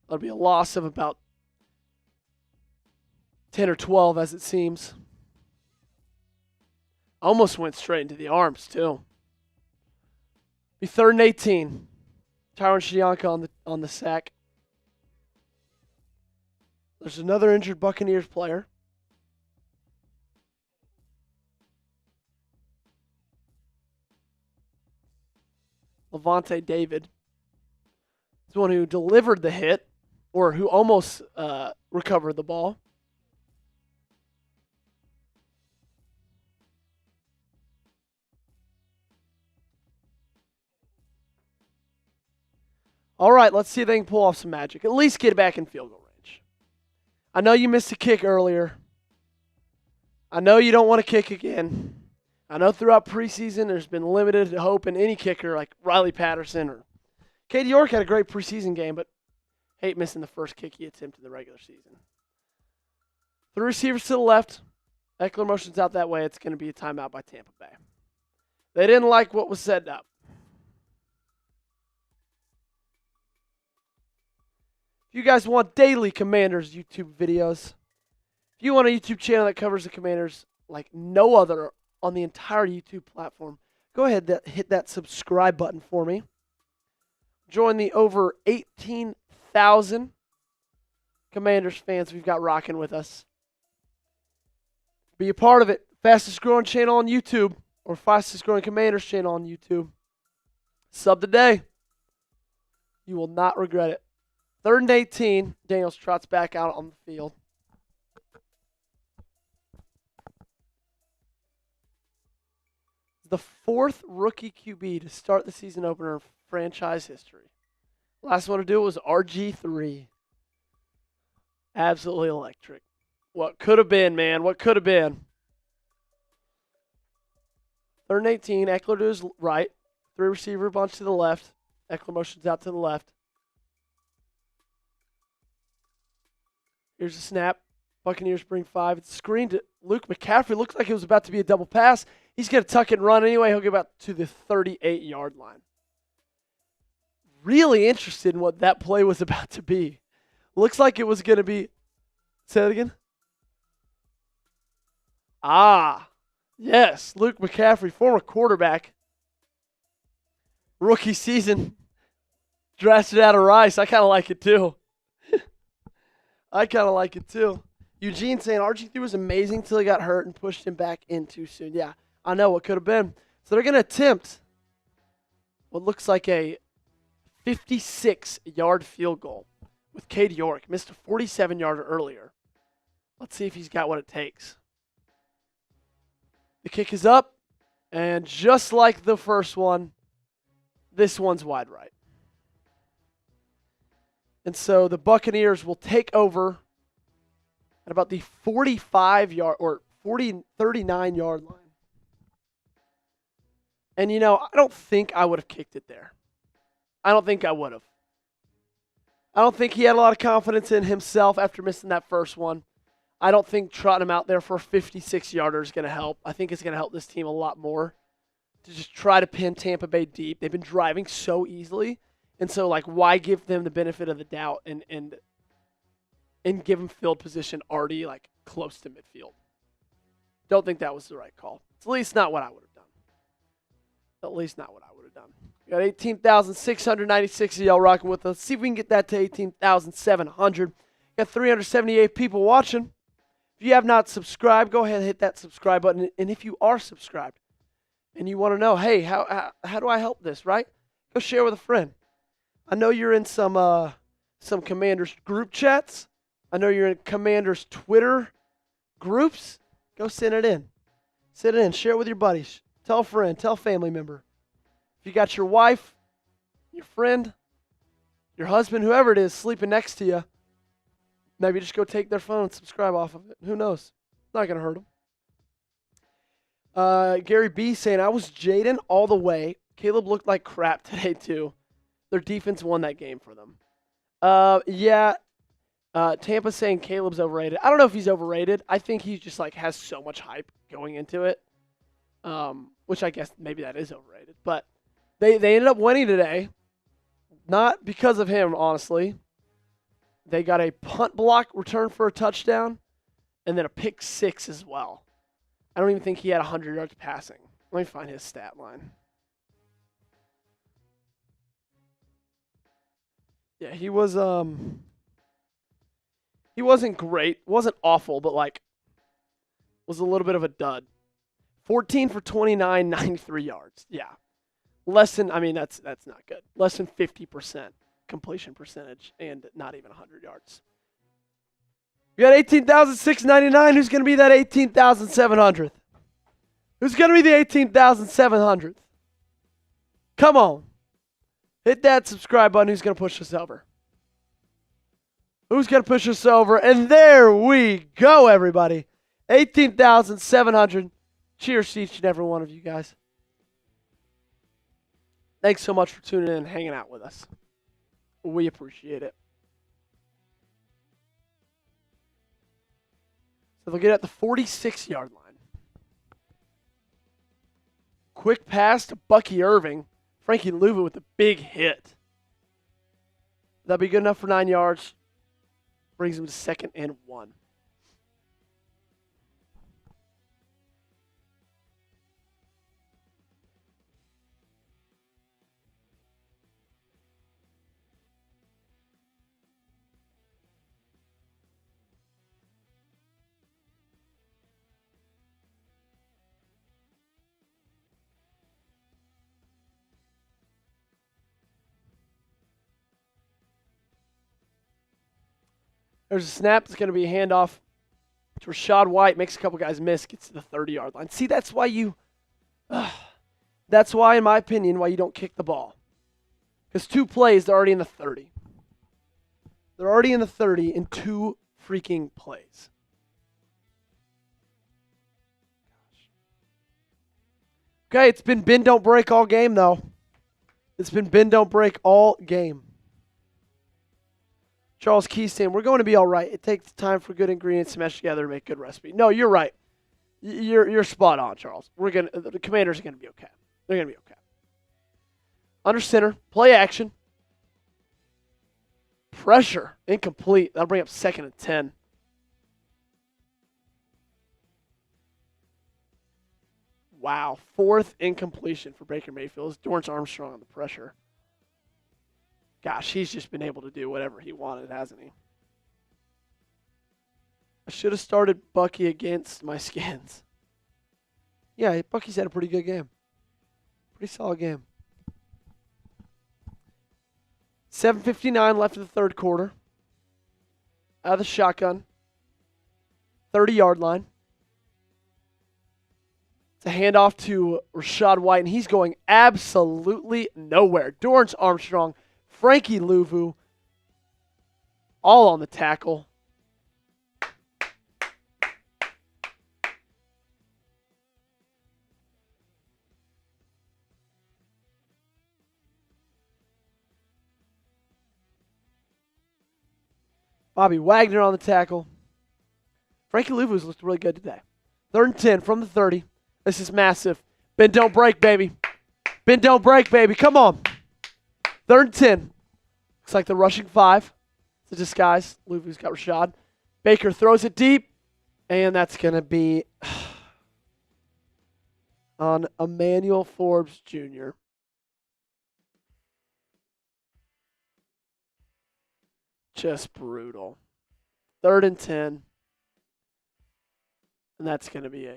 That'll be a loss of about 10 or 12 as it seems. Almost went straight into the arms too. Be 3rd and 18. Tyron Shianka on the sack. There's another injured Buccaneers player. Levante David is the one who delivered the hit, or who almost recovered the ball. All right, let's see if they can pull off some magic. At least get back in field goal range. I know you missed a kick earlier. I know you don't want to kick again. I know throughout preseason there's been limited hope in any kicker like Riley Patterson or Katie York had a great preseason game, but hate missing the first kick he attempted in the regular season. 3 receivers to the left. Eckler motions out that way. It's going to be a timeout by Tampa Bay. They didn't like what was set up. If you guys want daily Commanders YouTube videos, if you want a YouTube channel that covers the Commanders like no other on the entire YouTube platform, go ahead and hit that subscribe button for me. Join the over 18,000 Commanders fans we've got rocking with us. Be a part of it. Fastest growing channel on YouTube, or fastest growing Commanders channel on YouTube. Sub today. You will not regret it. 3rd and 18. Daniels trots back out on the field. The fourth rookie QB to start the season opener in franchise history. Last one to do it was RG3. Absolutely electric. What could have been, man? What could have been? 3rd and 18. Eckler to his right. 3 receiver bunch to the left. Eckler motions out to the left. Here's a snap. Buccaneers bring 5. It's screened to Luke McCaffrey. Looks like it was about to be a double pass. He's going to tuck it and run anyway. He'll get about to the 38-yard line. Really interested in what that play was about to be. Looks like it was going to be. Say that again. Yes. Luke McCaffrey, former quarterback. Rookie season. Drafted out of Rice. I kind of like it too. Eugene saying RG3 was amazing until he got hurt and pushed him back in too soon. Yeah, I know what could have been. So they're going to attempt what looks like a 56-yard field goal with Cade York. Missed a 47-yarder earlier. Let's see if he's got what it takes. The kick is up, and just like the first one, this one's wide right. And so the Buccaneers will take over at about the 45-yard or 39-yard line. And, I don't think I would have kicked it there. I don't think I would have. I don't think he had a lot of confidence in himself after missing that first one. I don't think trotting him out there for a 56-yarder is going to help. I think it's going to help this team a lot more to just try to pin Tampa Bay deep. They've been driving so easily. And so, why give them the benefit of the doubt and give them field position already, close to midfield? Don't think that was the right call. It's at least not what I would have done. We got 18,696 of y'all rocking with us. Let's see if we can get that to 18,700. Got 378 people watching. If you have not subscribed, go ahead and hit that subscribe button. And if you are subscribed and you want to know, hey, how do I help this, right? Go share with a friend. I know you're in some Commanders group chats. I know you're in Commanders Twitter groups. Go send it in. Share it with your buddies. Tell a friend. Tell a family member. If you got your wife, your friend, your husband, whoever it is, sleeping next to you, maybe just go take their phone and subscribe off of it. Who knows? It's not going to hurt them. Gary B saying, I was Jaden all the way. Caleb looked like crap today, too. Their defense won that game for them. Tampa saying Caleb's overrated. I don't know if he's overrated. I think he just has so much hype going into it, which I guess maybe that is overrated. But they ended up winning today, not because of him, honestly. They got a punt block return for a touchdown and then a pick 6 as well. I don't even think he had 100 yards passing. Let me find his stat line. Yeah, he wasn't great. Wasn't awful, but was a little bit of a dud. 14 for 29, 93 yards. Yeah. That's not good. Less than 50% completion percentage and not even 100 yards. We got 18,699. Who's going to be that 18,700th? Who's going to be the 18,700th? Come on. Hit that subscribe button. Who's going to push us over? Who's going to push us over? And there we go, everybody. 18,700. Cheers to each and every one of you guys. Thanks so much for tuning in and hanging out with us. We appreciate it. So they'll get at the 46-yard line. Quick pass to Bucky Irving. Frankie Louva with a big hit. That'll be good enough for 9 yards. Brings him to 2nd and 1. There's a snap. It's going to be a handoff to Rashad White. Makes a couple guys miss. Gets to the 30-yard line. See, that's why you That's why, in my opinion, why you don't kick the ball. Because 2 plays, they're already in the 30. They're already in the 30 in 2 freaking plays. Okay, it's been bend, don't break all game, though. It's been bend, don't break all game. Charles Key saying, we're going to be all right. It takes time for good ingredients to mesh together to make good recipe. No, you're right. You're spot on, Charles. The Commanders are going to be okay. They're going to be okay. Under center, play action. Pressure, incomplete. That'll bring up 2nd and 10. Wow, 4th incompletion for Baker Mayfield. It's Dorrance Armstrong on the pressure. Gosh, he's just been able to do whatever he wanted, hasn't he? I should have started Bucky against my Skins. Yeah, Bucky's had a pretty good game. Pretty solid game. 7:59 left in the 3rd quarter. Out of the shotgun. 30-yard line. It's a handoff to Rachaad White, and he's going absolutely nowhere. Dorrance Armstrong, Frankie Louvu, all on the tackle. Bobby Wagner on the tackle. Frankie Louvu's looked really good today. 3rd and 10 from the 30. This is massive. Bend, don't break, baby. Bend, don't break, baby. Come on. 3rd and 10. Looks like the rushing 5. It's a disguise. Louvu's got Rachaad. Baker throws it deep, and that's going to be on Emmanuel Forbes Jr. Just brutal. 3rd and 10. And that's going to be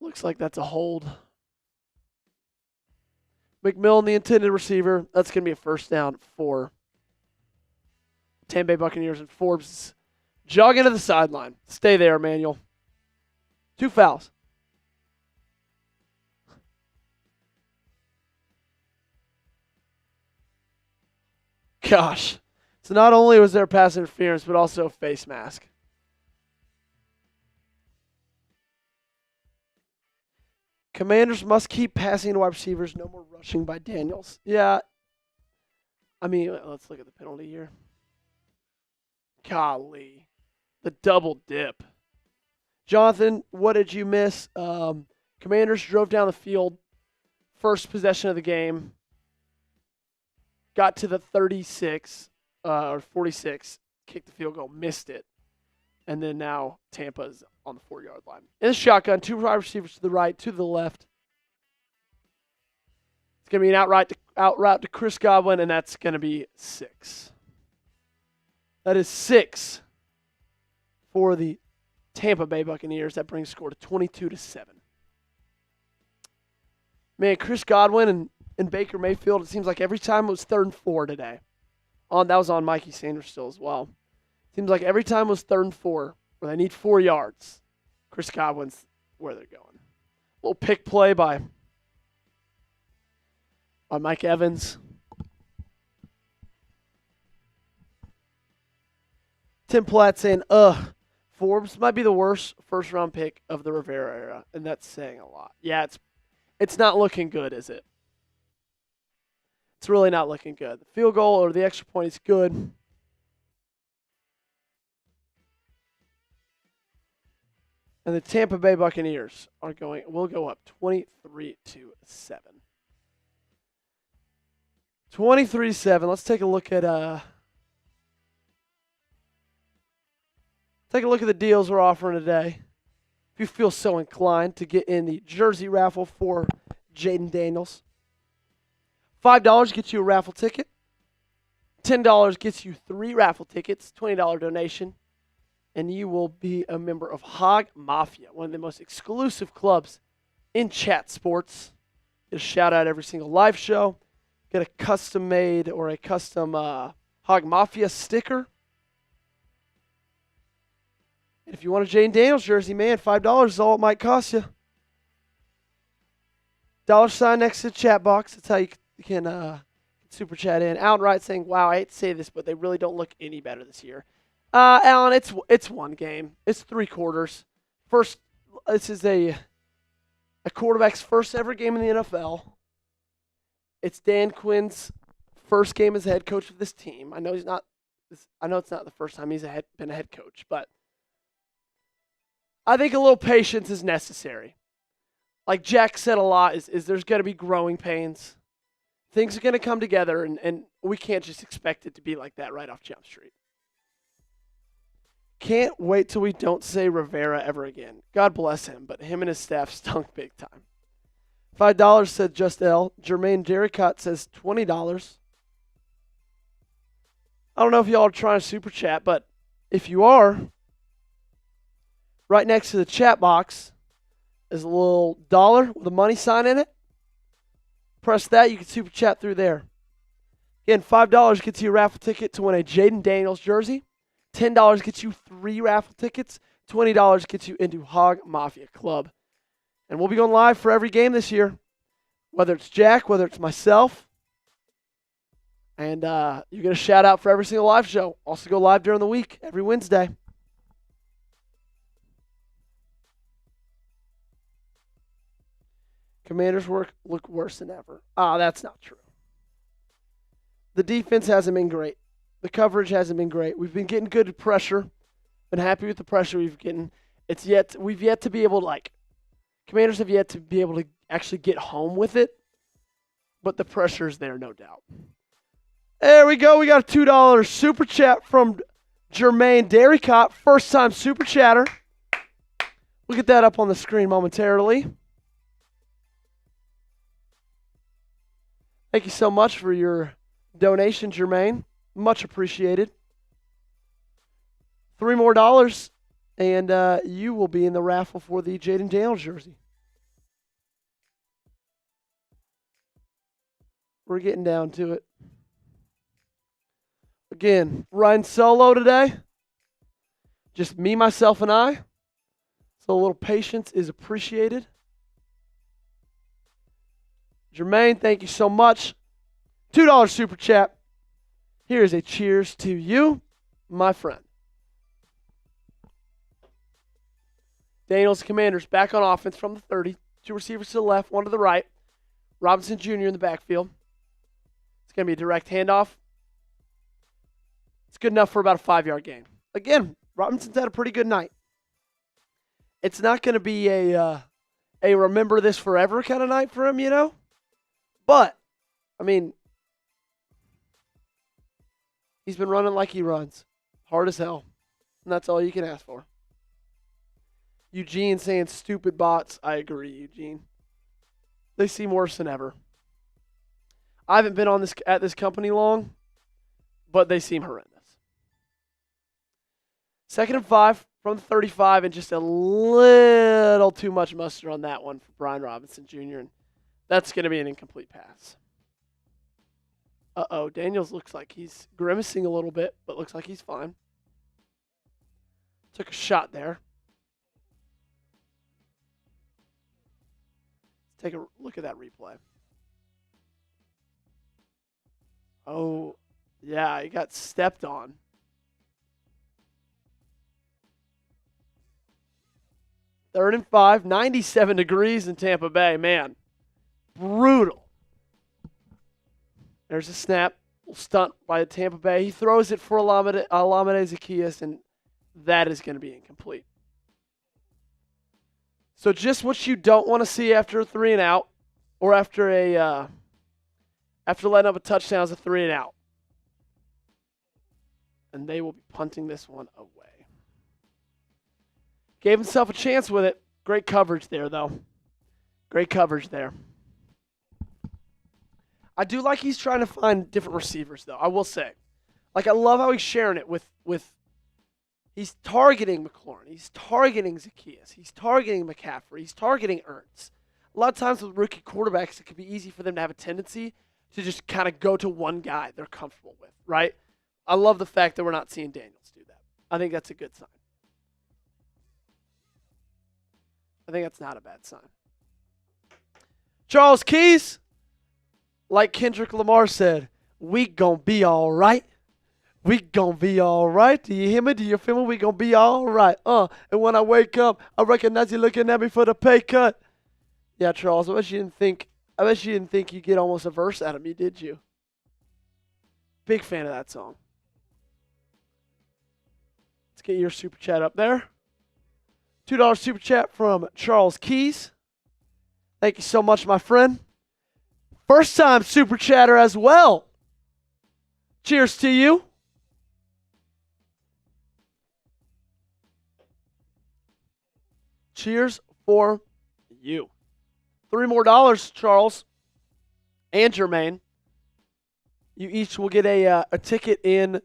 looks like that's a hold. McMillan, the intended receiver. That's going to be a 1st down for Tampa Bay Buccaneers. And Forbes is jogging to the sideline. Stay there, Emmanuel. 2 fouls. Gosh. So not only was there pass interference, but also a face mask. Commanders must keep passing to wide receivers. No more rushing by Daniels. Yeah. I mean, let's look at the penalty here. Golly. The double dip. Jonathan, what did you miss? Commanders drove down the field. First possession of the game. Got to the 36 or 46. Kicked the field goal. Missed it. And then now Tampa's on the 4-yard line. In the shotgun, 2 wide receivers to the right, 2 to the left. It's going to be an out route to Chris Godwin, and that's going to be 6. That is 6 for the Tampa Bay Buccaneers. That brings the score to 22-7. Man, Chris Godwin and Baker Mayfield, it seems like every time it was 3rd and 4 today. That was on Mikey Sanders still as well. Seems like every time it was 3rd and 4, where they need 4 yards, Chris Godwin's where they're going. Little pick play by Mike Evans. Tim Platt saying, Forbes might be the worst first-round pick of the Rivera era, and that's saying a lot. Yeah, it's not looking good, is it? It's really not looking good. The field goal or the extra point is good. And the Tampa Bay Buccaneers will go up 23-7. 23-7. Let's take a look at the deals we're offering today. If you feel so inclined to get in the jersey raffle for Jaden Daniels. $5 gets you a raffle ticket. $10 gets you 3 raffle tickets, $20 donation. And you will be a member of Hog Mafia, one of the most exclusive clubs in chat sports. Get a shout out every single live show. Get a custom made or a custom Hog Mafia sticker. And if you want a Jaden Daniels jersey, man, $5 is all it might cost you. $ next to the chat box. That's how you can super chat in. Alan Wright saying, wow, I hate to say this, but they really don't look any better this year. Alan, it's one game. It's 3 quarters. This is a quarterback's first ever game in the NFL. It's Dan Quinn's first game as head coach of this team. I know it's not the first time he's been a head coach, but I think a little patience is necessary. Like Jack said a lot, is there's going to be growing pains. Things are going to come together, and we can't just expect it to be like that right off Jump Street. Can't wait till we don't say Rivera ever again. God bless him, but him and his staff stunk big time. $5 said Just L. Jermaine Derricott says $20. I don't know if y'all are trying to super chat, but if you are, right next to the chat box is a little dollar with a money sign in it. Press that, you can super chat through there. Again, $5 gets you a raffle ticket to win a Jaden Daniels jersey. $10 gets you 3 raffle tickets. $20 gets you into Hog Mafia Club. And we'll be going live for every game this year, whether it's Jack, whether it's myself. And you get a shout out for every single live show. Also go live during the week, every Wednesday. Commanders look worse than ever. That's not true. The defense hasn't been great. The coverage hasn't been great. We've been getting good pressure. Been happy with the pressure we've getting. We've yet to be able to, Commanders have yet to be able to actually get home with it. But the pressure's there, no doubt. There we go. We got a $2 super chat from Jermaine Derricott. First time super chatter. We'll get that up on the screen momentarily. Thank you so much for your donation, Jermaine. Much appreciated. $3 more, and you will be in the raffle for the Jaden Daniels jersey. We're getting down to it. Again, riding solo today. Just me, myself, and I. So a little patience is appreciated. Jermaine, thank you so much. $2 super chat. Here is a cheers to you, my friend. Daniels Commanders back on offense from the 30. 2 receivers to the left, 1 to the right. Robinson Jr. in the backfield. It's going to be a direct handoff. It's good enough for about a 5-yard gain. Again, Robinson's had a pretty good night. It's not going to be a remember this forever kind of night for him, you know? But, I mean, he's been running like he runs. Hard as hell. And that's all you can ask for. Eugene saying stupid bots. I agree, Eugene. They seem worse than ever. I haven't been at this company long, but they seem horrendous. 2nd and 5 from the 35, and just a little too much mustard on that one for Brian Robinson Jr., and that's going to be an incomplete pass. Uh-oh, Daniels looks like he's grimacing a little bit, but looks like he's fine. Took a shot there. Let's take a look at that replay. Oh, yeah, he got stepped on. Third and 5, 97 degrees in Tampa Bay. Man, brutal. There's a snap, stunt by Tampa Bay. He throws it for Alameda Zacchaeus, and that is going to be incomplete. So just what you don't want to see after a 3 and out, or after letting up a touchdown as a 3 and out. And they will be punting this one away. Gave himself a chance with it. Great coverage there, though. Great coverage there. I do like he's trying to find different receivers, though, I will say. Like, I love how he's sharing it with he's targeting McLaurin. He's targeting Zacchaeus. He's targeting McCaffrey. He's targeting Ertz. A lot of times with rookie quarterbacks, it can be easy for them to have a tendency to just kind of go to one guy they're comfortable with, right? I love the fact that we're not seeing Daniels do that. I think that's a good sign. I think that's not a bad sign. Charles Keys, like Kendrick Lamar said, we gonna be all right. We gonna be all right. Do you hear me? Do you feel me? We gonna be all right. And when I wake up, I recognize you looking at me for the pay cut. Yeah, Charles, I bet you didn't think you'd get almost a verse out of me, did you? Big fan of that song. Let's get your super chat up there. $2 super chat from Charles Keys. Thank you so much, my friend. First time super chatter as well. Cheers to you. Cheers for you. $3 more, Charles and Jermaine. You each will get a ticket in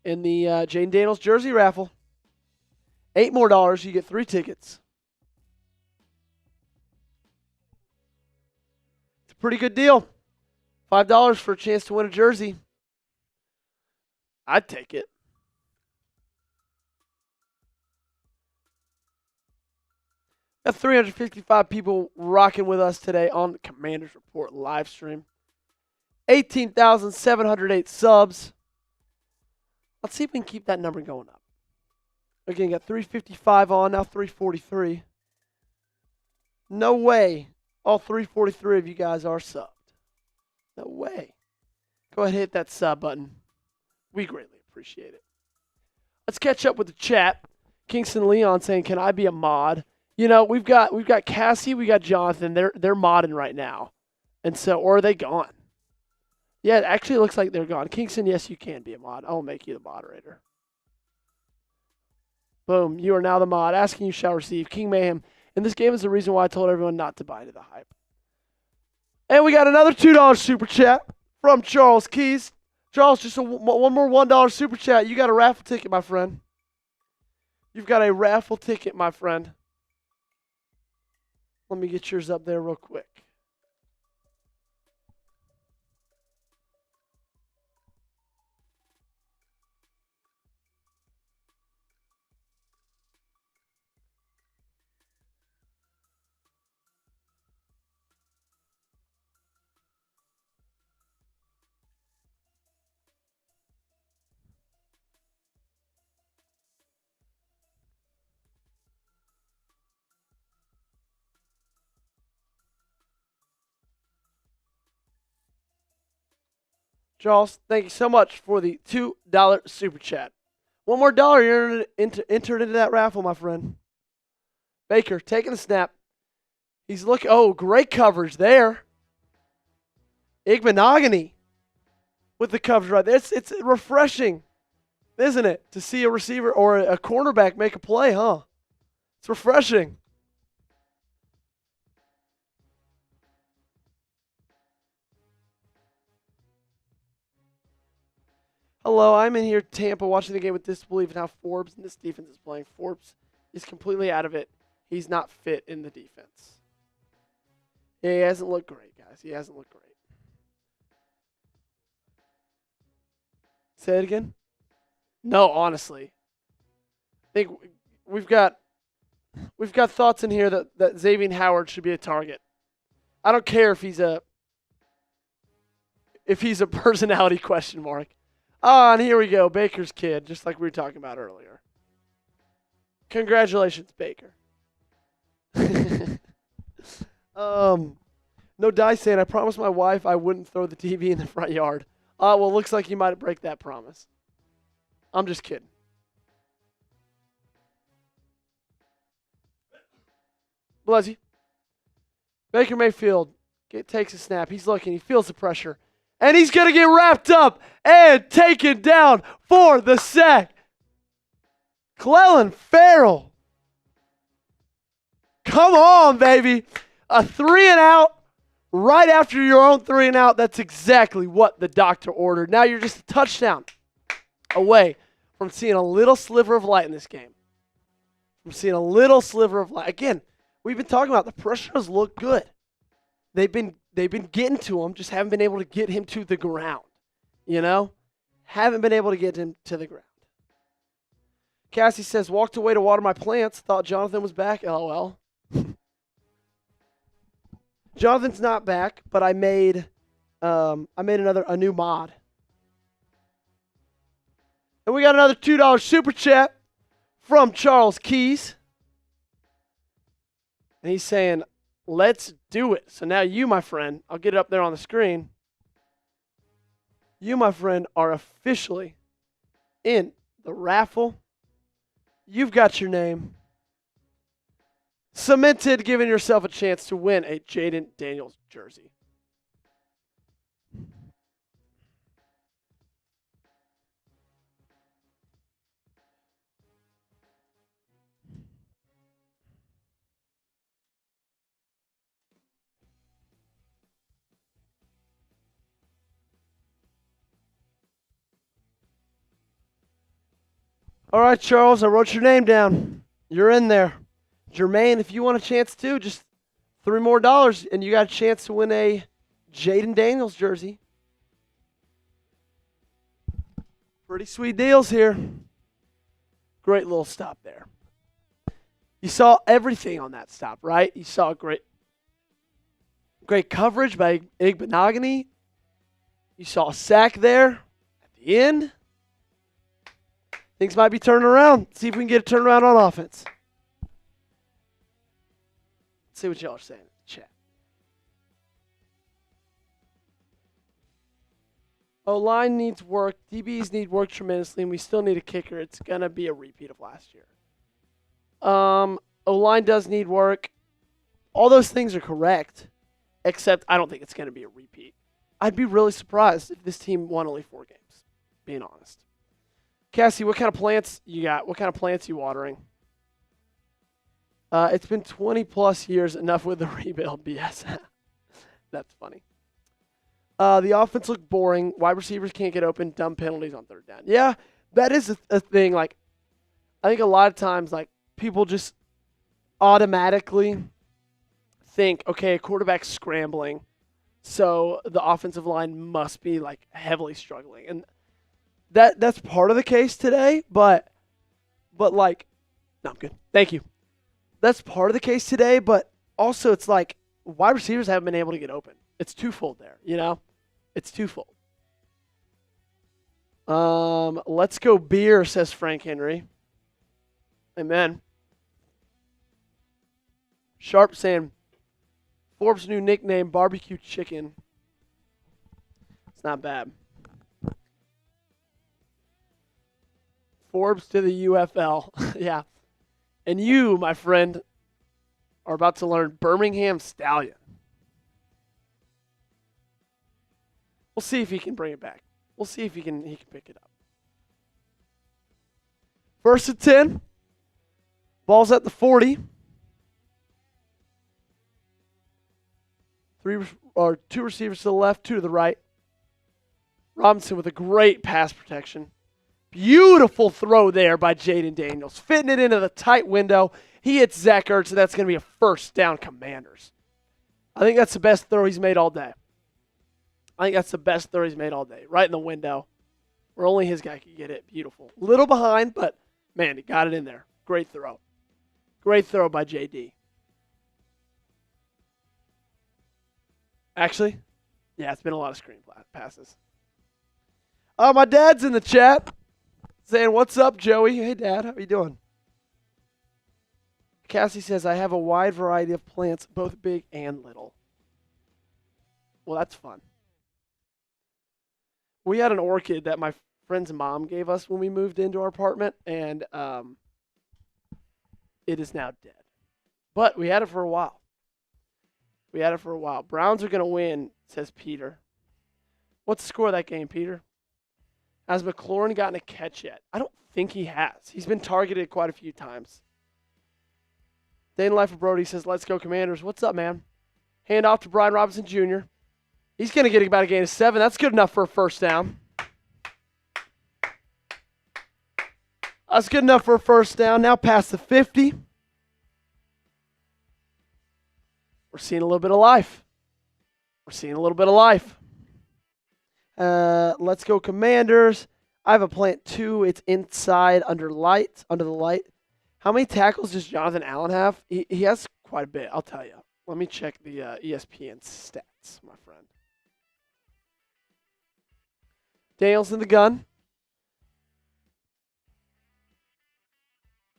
the Jaden Daniels jersey raffle. $8 more, you get 3 tickets. It's a pretty good deal. $5 for a chance to win a jersey. I'd take it. Got 355 people rocking with us today on the Commanders Report live stream. 18,708 subs. Let's see if we can keep that number going up. Again, got 355 on, now 343. No way all 343 of you guys are subbed. No way. Go ahead and hit that sub button. We greatly appreciate it. Let's catch up with the chat. Kingston Leon saying, can I be a mod? You know, we've got Cassie, we got Jonathan. They're modding right now. And so, or are they gone? Yeah, it actually looks like they're gone. Kingston, yes, you can be a mod. I'll make you the moderator. Boom, you are now the mod. Asking you shall receive. King Mayhem. And this game is the reason why I told everyone not to buy into the hype. And we got another $2 super chat from Charles Keys. Charles, just one more $1 super chat. You got a raffle ticket, my friend. You've got a raffle ticket, my friend. Let me get yours up there real quick. Charles, thank you so much for the $2 super chat. One more dollar, you're entered into that raffle, my friend. Baker taking a snap. He's looking. Oh, great coverage there. Igbenogany with the coverage right there. It's refreshing, isn't it, to see a receiver or a cornerback make a play, huh? It's refreshing. Hello, I'm in here, Tampa, watching the game with disbelief and how Forbes and this defense is playing. Forbes is completely out of it. He's not fit in the defense. Yeah, he hasn't looked great, guys. He hasn't looked great. Say it again? No, honestly. I think we've got thoughts in here that Xavier Howard should be a target. I don't care if he's a personality question mark. Oh, and here we go. Baker's kid, just like we were talking about earlier. Congratulations, Baker. No dice saying, I promised my wife I wouldn't throw the TV in the front yard. Well, looks like you might break that promise. I'm just kidding. Bless you. Baker Mayfield takes a snap. He's looking. He feels the pressure. And he's going to get wrapped up and taken down for the sack. Clelin Ferrell. Come on, baby. A 3-and-out right after your own 3-and-out. That's exactly what the doctor ordered. Now you're just a touchdown away from seeing a little sliver of light in this game. From seeing a little sliver of light. Again, we've been talking about the pressure has looked good. They've been getting to him, just haven't been able to get him to the ground. You know? Haven't been able to get him to the ground. Cassie says, walked away to water my plants. Thought Jonathan was back. LOL. Jonathan's not back, but I made a new mod. And we got another $2 super chat from Charles Keys. And he's saying, let's do it. So now you, my friend, I'll get it up there on the screen. You, my friend, are officially in the raffle. You've got your name cemented, giving yourself a chance to win a Jaden Daniels jersey. All right, Charles, I wrote your name down. You're in there. Jermaine, if you want a chance too, just $3 more and you got a chance to win a Jaden Daniels jersey. Pretty sweet deals here. Great little stop there. You saw everything on that stop, right? You saw great coverage by Igbenogany. You saw a sack there at the end. Things might be turning around. See if we can get a turnaround on offense. Let's see what y'all are saying in the chat. O-line needs work. DBs need work tremendously, and we still need a kicker. It's going to be a repeat of last year. O-line does need work. All those things are correct, except I don't think it's going to be a repeat. I'd be really surprised if this team won only 4 games, being honest. Cassie, what kind of plants you got? What kind of plants you watering? It's been 20-plus years, enough with the rebuild BS. That's funny. The offense looked boring. Wide receivers can't get open. Dumb penalties on 3rd down. Yeah, that is a thing. Like, I think a lot of times, like, people just automatically think, okay, a quarterback's scrambling, so the offensive line must be, like, heavily struggling. And that's part of the case today, but like, no, I'm good. Thank you. That's part of the case today, but also it's like wide receivers haven't been able to get open. It's twofold there, you know? It's twofold. Let's go beer, says Frank Henry. Amen. Sharp saying Forbes' new nickname, barbecue chicken. It's not bad. Forbes to the UFL. Yeah. And you, my friend, are about to learn Birmingham Stallion. We'll see if he can bring it back. We'll see if he can pick it up. 1st and 10. Ball's at the 40. 2 receivers to the left, 2 to the right. Robinson with a great pass protection. Beautiful throw there by Jaden Daniels. Fitting it into the tight window. He hits Zach Ertz, and that's going to be a 1st down, Commanders. I think that's the best throw he's made all day. Right in the window where only his guy could get it. Beautiful. Little behind, but, man, he got it in there. Great throw. Great throw by JD. Actually, yeah, it's been a lot of screen passes. My dad's in the chat. Saying, what's up, Joey? Hey, Dad. How you doing? Cassie says, I have a wide variety of plants, both big and little. Well, that's fun. We had an orchid that my friend's mom gave us when we moved into our apartment, and it is now dead. But we had it for a while. Browns are going to win, says Peter. What's the score of that game, Peter? Has McLaurin gotten a catch yet? I don't think he has. He's been targeted quite a few times. Dane Life of Brody says, let's go Commanders. What's up, man? Hand off to Brian Robinson Jr. He's going to get about a gain of 7. That's good enough for a 1st down. That's good enough for a 1st down. Now past the 50. We're seeing a little bit of life. Let's go Commanders. I have a plant 2. It's inside under the light. How many tackles does Jonathan Allen have? He has quite a bit, I'll tell you. Let me check the ESPN stats, my friend. Daniels in the gun.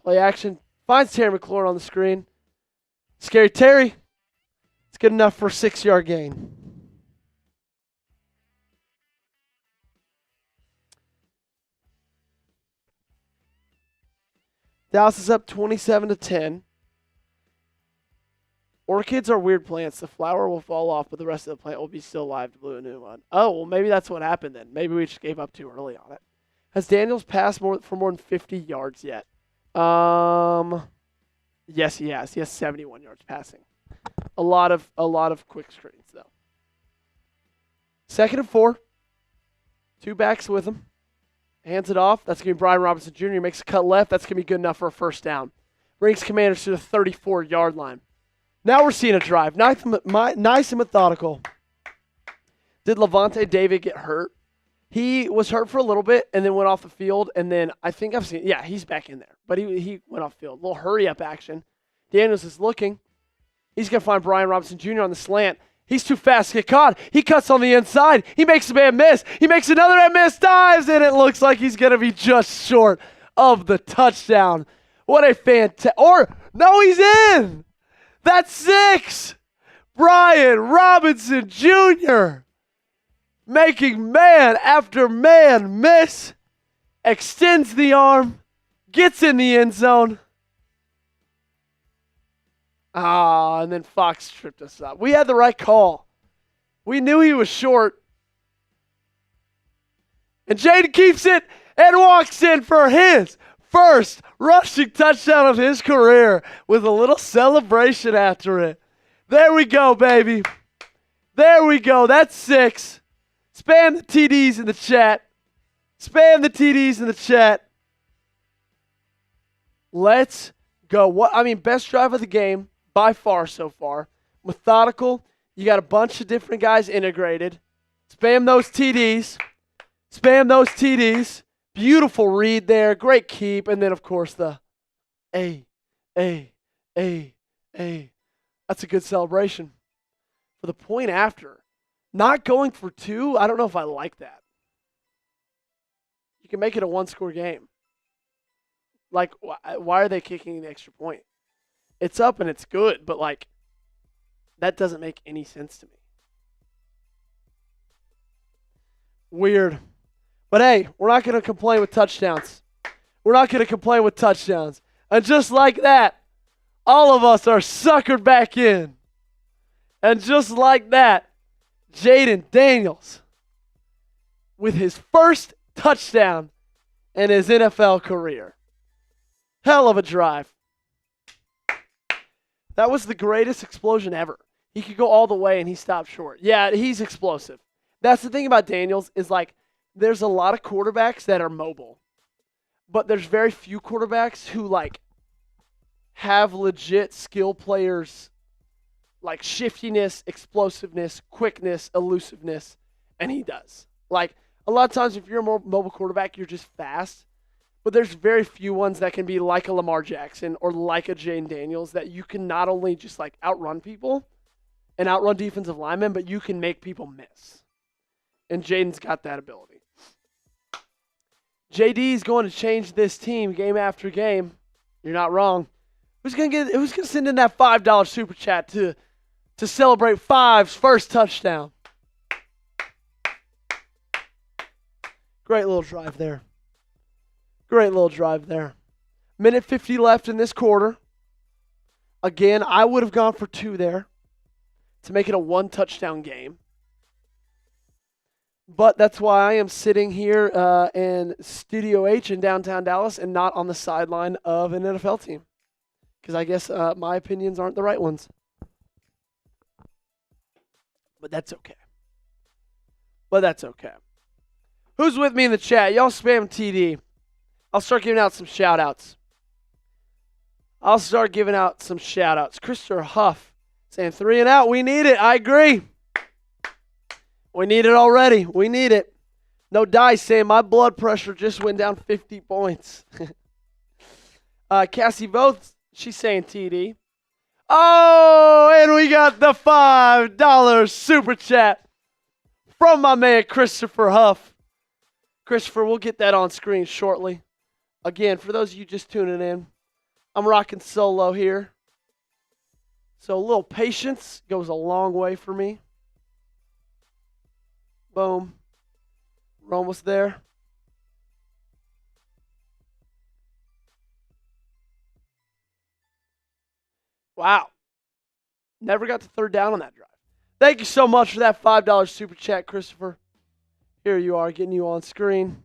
Play action. Finds Terry McLaurin on the screen. Scary Terry. It's good enough for a 6-yard gain. Dallas is up 27-10. Orchids are weird plants. The flower will fall off, but the rest of the plant will be still alive to bloom a new one. Oh, well, maybe that's what happened then. Maybe we just gave up too early on it. Has Daniels passed for more than 50 yards yet? Yes, he has. He has 71 yards passing. A lot of quick screens though. 2nd and 4. 2 backs with him. Hands it off. That's going to be Brian Robinson Jr. Makes a cut left. That's going to be good enough for a first down. Brings Commanders to the 34-yard line. Now we're seeing a drive. Nice and methodical. Did Levante David get hurt? He was hurt for a little bit and then went off the field. And then I think I've seen, yeah, he's back in there. But he went off field. A little hurry-up action. Daniels is looking. He's going to find Brian Robinson Jr. on the slant. He's too fast to get caught. He cuts on the inside. He makes a man miss. He makes another man miss, dives, and it looks like he's going to be just short of the touchdown. What a fantastic. No, he's in. That's 6. Brian Robinson Jr. making man after man miss. Extends the arm. Gets in the end zone. And then Fox tripped us up. We had the right call. We knew he was short. And Jaden keeps it and walks in for his first rushing touchdown of his career with a little celebration after it. There we go, baby. There we go. That's 6. Spam the TDs in the chat. Spam the TDs in the chat. Let's go. Best drive of the game. By far so far. Methodical. You got a bunch of different guys integrated. Spam those TDs. Spam those TDs. Beautiful read there. Great keep. And then, of course, the A. That's a good celebration. For the point after. Not going for 2, I don't know if I like that. You can make it a 1-score game. Like, why are they kicking the extra point? It's up and it's good, but, that doesn't make any sense to me. Weird. But, hey, we're not going to complain with touchdowns. We're not going to complain with touchdowns. And just like that, all of us are suckered back in. And just like that, Jaden Daniels with his first touchdown in his NFL career. Hell of a drive. That was the greatest explosion ever. He could go all the way and he stopped short. Yeah, he's explosive. That's the thing about Daniels is there's a lot of quarterbacks that are mobile. But there's very few quarterbacks who have legit skill players shiftiness, explosiveness, quickness, elusiveness, and he does. A lot of times if you're a more mobile quarterback, you're just fast. But there's very few ones that can be like a Lamar Jackson or like a Jaden Daniels that you can not only just outrun people and outrun defensive linemen, but you can make people miss. And Jaden's got that ability. JD is going to change this team game after game. You're not wrong. Who's gonna send in that $5 super chat to celebrate Five's first touchdown? Great little drive there. Great little drive there. Minute 50 left in this quarter. Again, I would have gone for 2 there to make it a 1-touchdown game. But that's why I am sitting here in Studio H in downtown Dallas and not on the sideline of an NFL team. Because I guess my opinions aren't the right ones. But that's okay. Who's with me in the chat? Y'all spam TD. I'll start giving out some shout-outs. Christopher Huff saying 3 and out. We need it. I agree. We need it already. We need it. No Dice saying my blood pressure just went down 50 points. Cassie Voth, she's saying TD. Oh, and we got the $5 super chat from my man Christopher Huff. Christopher, we'll get that on screen shortly. Again, for those of you just tuning in, I'm rocking solo here. So a little patience goes a long way for me. Boom. We're almost there. Wow. Never got to third down on that drive. Thank you so much for that $5 super chat, Christopher. Here you are, getting you on screen.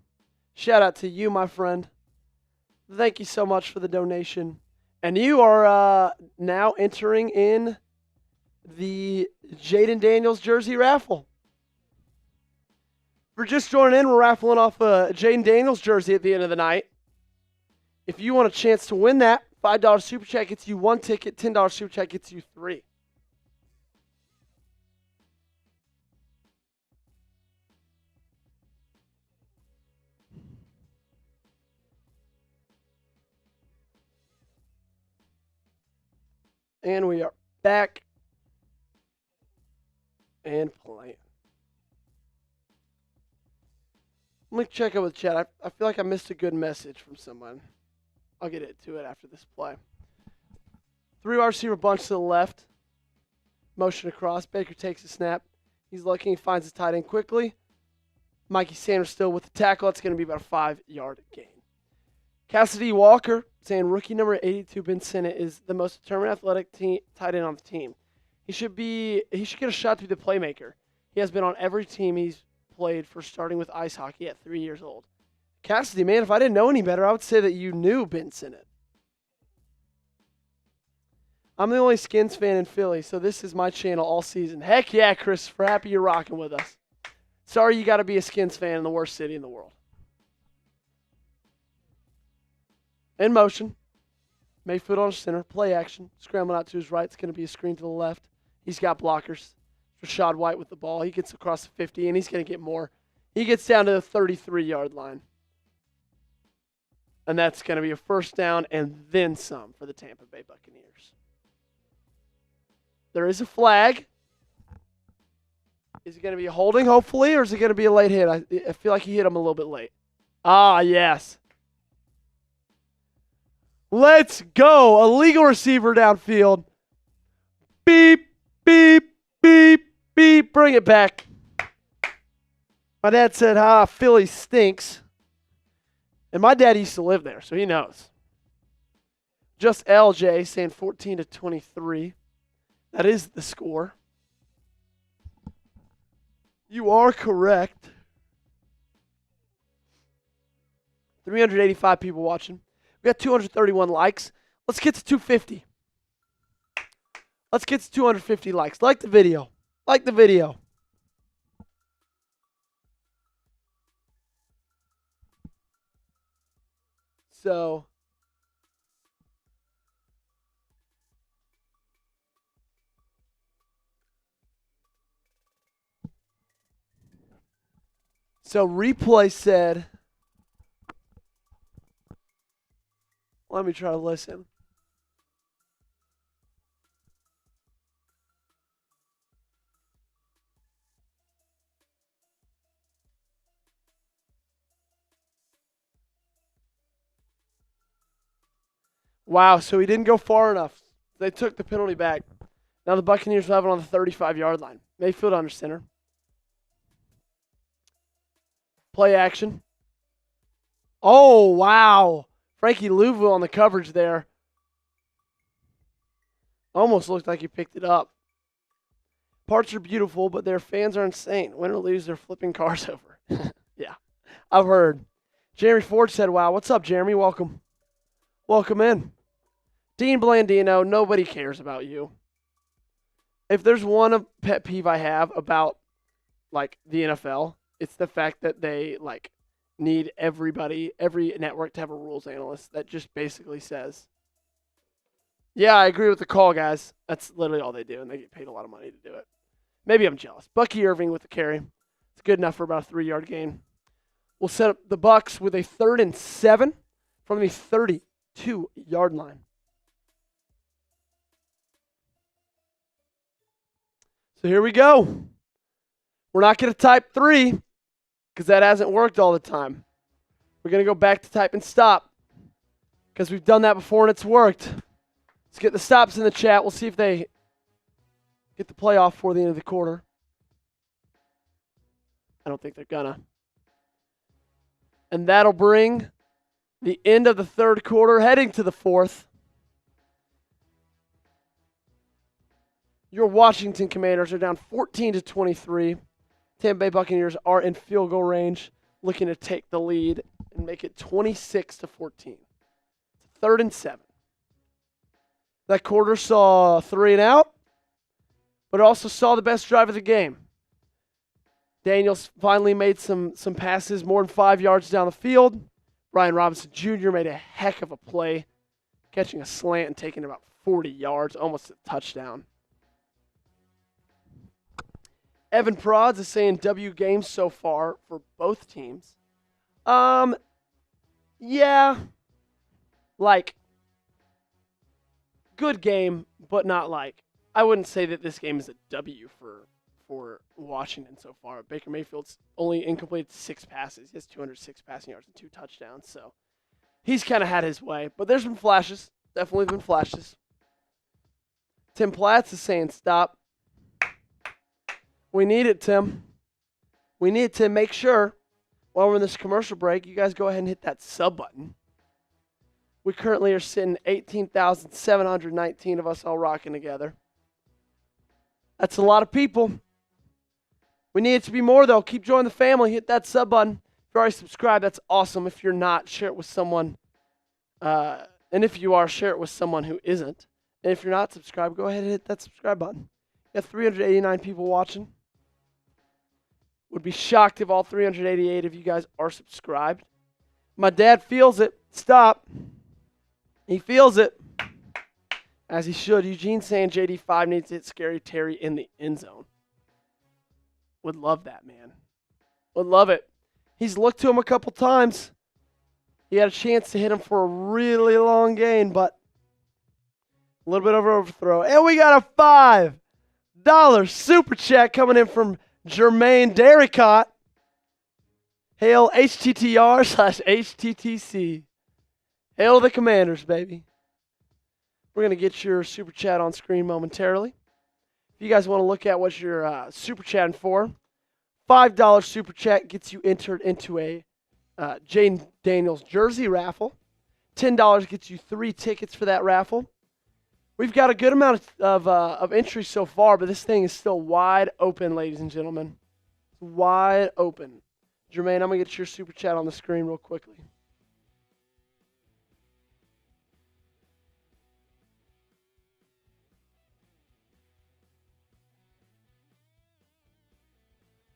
Shout out to you, my friend. Thank you so much for the donation. And you are now entering in the Jaden Daniels jersey raffle. If you're just joining in, we're raffling off a Jaden Daniels jersey at the end of the night. If you want a chance to win that, $5 super chat gets you 1 ticket, $10 super chat gets you 3. And we are back and playing. Let me check out with chat. I feel like I missed a good message from someone. I'll get to it after this play. 3 wide receiver bunch to the left. Motion across. Baker takes a snap. He's looking. He finds his tight end quickly. Mikey Sanders still with the tackle. It's going to be about a 5-yard gain. Cassidy Walker saying rookie number 82 Ben Sinnott is the most determined athletic tight end on the team. He should get a shot to be the playmaker. He has been on every team he's played for, starting with ice hockey at 3 years old. Cassidy, man, if I didn't know any better, I would say that you knew Ben Sinnott. I'm the only Skins fan in Philly, so this is my channel all season. Heck yeah, Christopher. Happy you're rocking with us. Sorry you got to be a Skins fan in the worst city in the world. In motion. Mayfield on center. Play action. Scrambling out to his right. It's going to be a screen to the left. He's got blockers. Rashad White with the ball. He gets across the 50, and he's going to get more. He gets down to the 33-yard line. And that's going to be a first down and then some for the Tampa Bay Buccaneers. There is a flag. Is it going to be a holding, hopefully, or is it going to be a late hit? I feel like he hit him a little bit late. Ah, yes. Let's go. A legal receiver downfield. Beep, beep, beep, beep. Bring it back. My dad said, Philly stinks. And my dad used to live there, so he knows. Just LJ saying 14-23. That is the score. You are correct. 385 people watching. We got 231 likes. Let's get to 250. Let's get to 250 likes. Like the video. Like the video. So replay said, let me try to listen. Wow, so he didn't go far enough. They took the penalty back. Now the Buccaneers have it on the 35-yard line. Mayfield under center. Play action. Oh, wow. Frankie Louisville on the coverage there. Almost looked like he picked it up. Parts are beautiful, but their fans are insane. Win or lose, they're flipping cars over. Yeah, I've heard. Jeremy Ford said, wow. What's up, Jeremy? Welcome. Welcome in. Dean Blandino, nobody cares about you. If there's one pet peeve I have about, like, the NFL, it's the fact that they, like, need every network to have a rules analyst that just basically says, yeah, I agree with the call, guys. That's literally all they do, and they get paid a lot of money to do it. Maybe I'm jealous. Bucky Irving with the carry. It's good enough for about a 3-yard gain. We'll set up the Bucs with a 3rd and 7 from the 32-yard line. So here we go. We're not going to type 3 because that hasn't worked all the time. We're going to go back to type and stop because we've done that before and it's worked. Let's get the stops in the chat. We'll see if they get the playoff before the end of the quarter. I don't think they're gonna. And that'll bring the end of the third quarter, heading to the fourth. Your Washington Commanders are down 14-23. Tampa Bay Buccaneers are in field goal range, looking to take the lead and make it 26-14. It's 3rd and 7. That quarter saw 3 and out, but it also saw the best drive of the game. Daniels finally made some passes more than 5 yards down the field. Brian Robinson Jr. made a heck of a play, catching a slant and taking about 40 yards, almost a touchdown. Evan Prods is saying W games so far for both teams. Yeah. Like, good game, but not like. I wouldn't say that this game is a W for Washington so far. Baker Mayfield's only incompleted 6 passes. He has 206 passing yards and 2 touchdowns, so he's kind of had his way. But there's been flashes. Definitely been flashes. Tim Platts is saying stop. We need it, Tim. We need to make sure while we're in this commercial break, you guys go ahead and hit that sub button. We currently are sitting 18,719 of us all rocking together. That's a lot of people. We need it to be more, though. Keep joining the family. Hit that sub button. If you're already subscribed, that's awesome. If you're not, share it with someone. And if you are, share it with someone who isn't. And if you're not subscribed, go ahead and hit that subscribe button. You got 389 people watching. Would be shocked if all 388 of you guys are subscribed. My dad feels it. Stop. He feels it. As he should. Eugene saying JD5 needs to hit Scary Terry in the end zone. Would love that, man. Would love it. He's looked to him a couple times. He had a chance to hit him for a really long gain, but a little bit of overthrow. And we got a $5 super chat coming in from Jermaine Darricott. Hail HTTR/HTTC. Hail the Commanders, baby. We're going to get your super chat on screen momentarily. If you guys want to look at what you're super chatting for, $5 super chat gets you entered into a Jaden Daniels jersey raffle. $10 gets you 3 tickets for that raffle. We've got a good amount of entries so far, but this thing is still wide open, ladies and gentlemen. It's wide open. Jermaine, I'm going to get your super chat on the screen real quickly.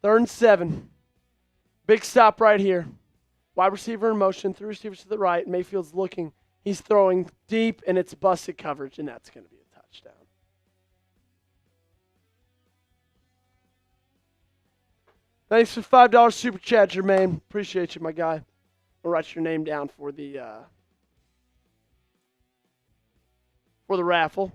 Third and 7. Big stop right here. Wide receiver in motion, 3 receivers to the right. Mayfield's looking. He's throwing deep, and it's busted coverage, and that's going to be a touchdown. Thanks for $5 super chat, Jermaine. Appreciate you, my guy. I'll write your name down for the raffle.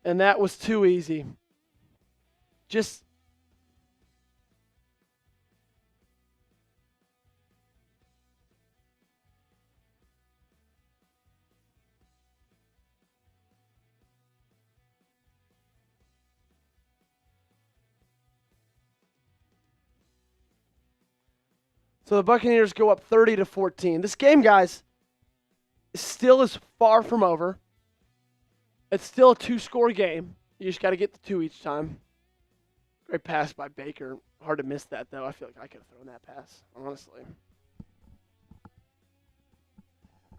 And that was too easy. Just so the Buccaneers go up 30-14. This game, guys, still is far from over. It's still a 2-score game. You just got to get the 2 each time. Great pass by Baker. Hard to miss that, though. I feel like I could have thrown that pass, honestly.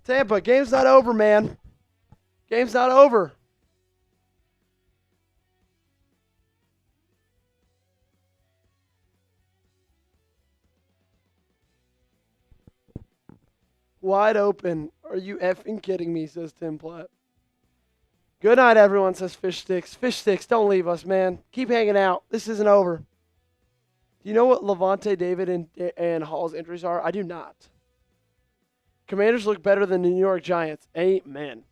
Tampa, game's not over, man. Game's not over. Wide open. Are you effing kidding me, says Tim Platt. Good night, everyone, says Fish Sticks. Fish Sticks, don't leave us, man. Keep hanging out. This isn't over. Do you know what Levante David and Hall's injuries are? I do not. Commanders look better than the New York Giants. Amen.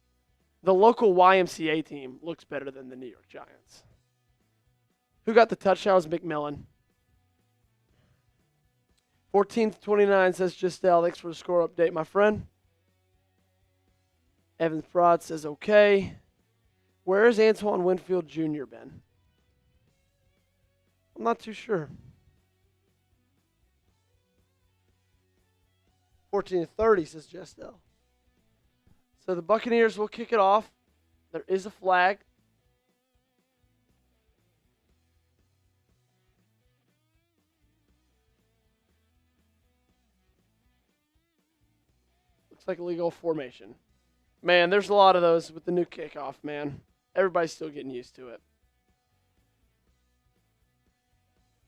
The local YMCA team looks better than the New York Giants. Who got the touchdowns? McMillan. 14-29 says Giselle. Thanks for the score update, my friend. Evan Prod says okay. Where has Antoine Winfield Jr. been? I'm not too sure. 14-30 says Giselle. So the Buccaneers will kick it off. There is a flag. Looks like a legal formation. Man, there's a lot of those with the new kickoff, man. Everybody's still getting used to it.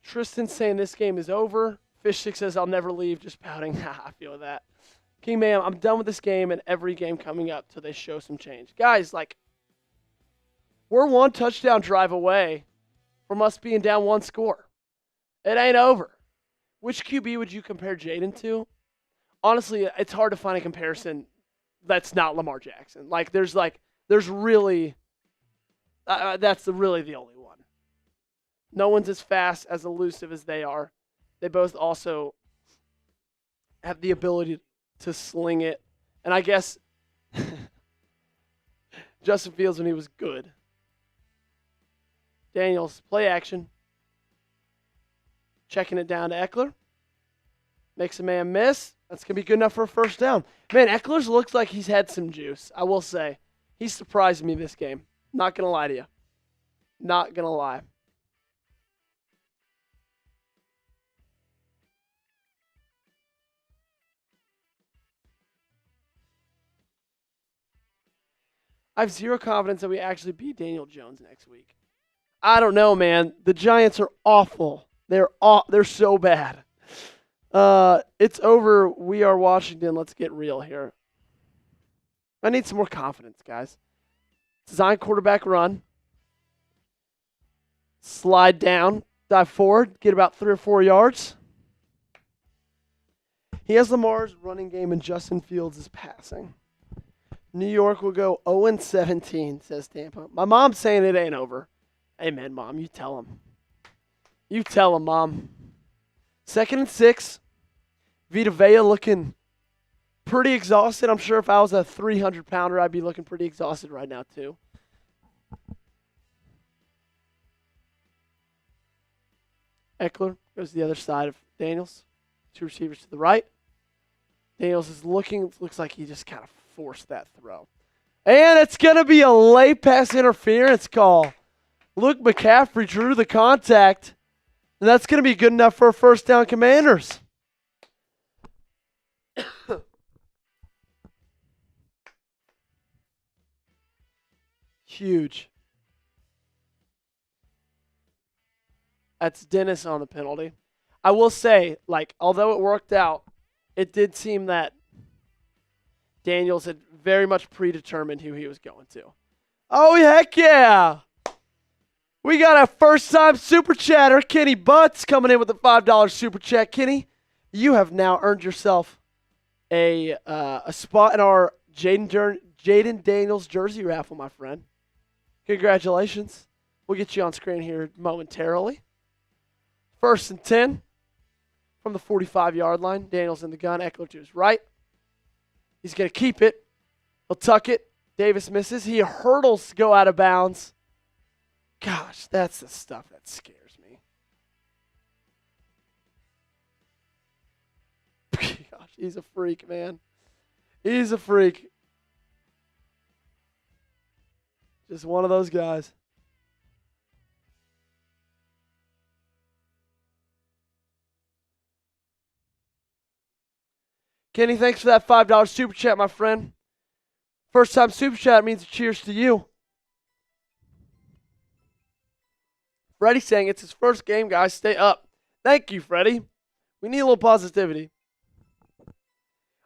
Tristan saying this game is over. Fishstick says I'll never leave, just pouting. I feel that. King Ma'am, I'm done with this game and every game coming up till they show some change. Guys, we're one touchdown drive away from us being down one score. It ain't over. Which QB would you compare Jaden to? Honestly, it's hard to find a comparison that's not Lamar Jackson. There's really, that's really the only one. No one's as fast, as elusive as they are. They both also have the ability to sling it. And I guess Justin Fields when he was good. Daniels, play action. Checking it down to Eckler. Makes a man miss. That's going to be good enough for a first down. Man, Eckler's looks like he's had some juice, I will say. He surprised me this game. Not going to lie to you. Not going to lie. I have zero confidence that we actually beat Daniel Jones next week. I don't know, man. The Giants are awful. They're so bad. It's over. We are Washington. Let's get real here. I need some more confidence, guys. Design quarterback run. Slide down. Dive forward. Get about 3 or 4 yards. He has Lamar's running game and Justin Fields is passing. New York will go 0-17, says Tampa. My mom's saying it ain't over. Amen, Mom. You tell him. You tell him, Mom. 2nd and 6. Vita Vea looking pretty exhausted. I'm sure if I was a 300-pounder, I'd be looking pretty exhausted right now, too. Eckler goes to the other side of Daniels. 2 receivers to the right. Daniels is looks like he just kind of forced that throw. And it's going to be a late pass interference call. Luke McCaffrey drew the contact. And that's going to be good enough for a first down, Commanders. Huge. That's Dennis on the penalty. I will say, although it worked out, it did seem that Daniels had very much predetermined who he was going to. Oh, heck yeah. We got a first-time super chatter, Kenny Butts, coming in with a $5 super chat. Kenny, you have now earned yourself a spot in our Jaden Daniels jersey raffle, my friend. Congratulations. We'll get you on screen here momentarily. 1st and 10 from the 45-yard line. Daniels in the gun. Eckler to his right. He's going to keep it. He'll tuck it. Davis misses. He hurdles to go out of bounds. Gosh, that's the stuff that scares me. Gosh, he's a freak, man. He's a freak. Just one of those guys. Kenny, thanks for that $5 super chat, my friend. First time super chat means cheers to you. Freddie saying it's his first game, guys. Stay up. Thank you, Freddie. We need a little positivity.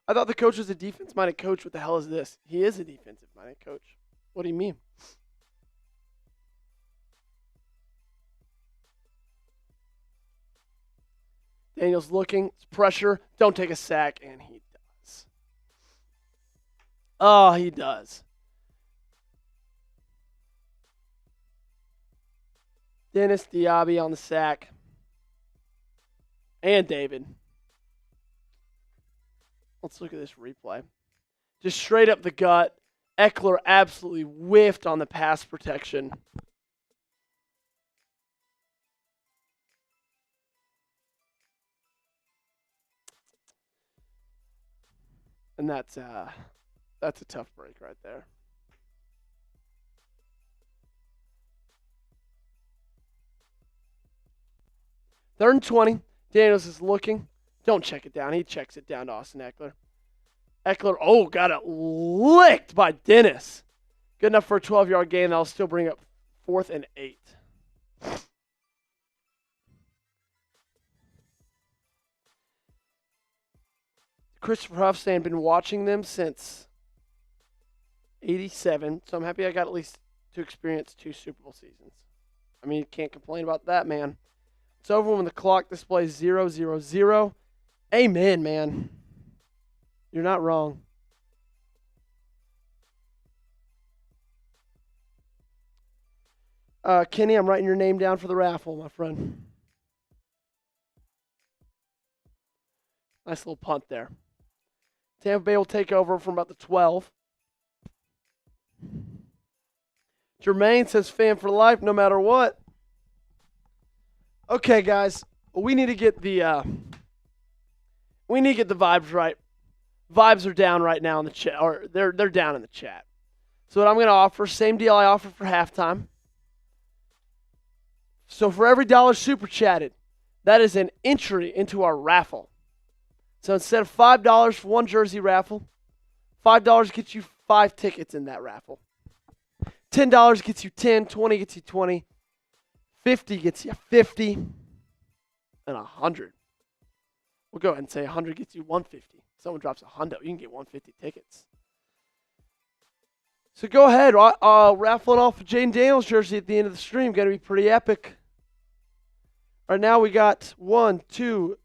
I thought the coach was a defense-minded coach. What the hell is this? He is a defensive-minded coach. What do you mean? Daniels looking. It's pressure. Don't take a sack. And he does. Oh, he does. Dennis Diaby on the sack. And David. Let's look at this replay. Just straight up the gut. Eckler absolutely whiffed on the pass protection. And that's a tough break right there. Third and 20. Daniels is looking. Don't check it down. He checks it down to Austin Eckler. Eckler, got it licked by Dennis. Good enough for a 12-yard gain. That'll still bring up 4th and 8. Christopher Huff saying, been watching them since 87, so I'm happy I got at least to experience 2 Super Bowl seasons. I mean, you can't complain about that, man. It's over when the clock displays 0-0-0. Amen, man. You're not wrong. Kenny, I'm writing your name down for the raffle, my friend. Nice little punt there. Tampa Bay will take over from about the 12. Jermaine says fan for life no matter what. Okay, guys. We need to get the vibes right. Vibes are down right now in the chat, or they're down in the chat. So what I'm going to offer, same deal I offered for halftime. So for every $1 super chatted, that is an entry into our raffle. So instead of $5 for one jersey raffle, $5 gets you 5 tickets in that raffle. $10 gets you 10, 20 gets you 20, 50 gets you 50, and 100. We'll go ahead and say 100 gets you 150. Someone drops a hundo, you can get 150 tickets. So go ahead, raffling off a Jaden Daniels jersey at the end of the stream. Going to be pretty epic. Right now we got 1, 2,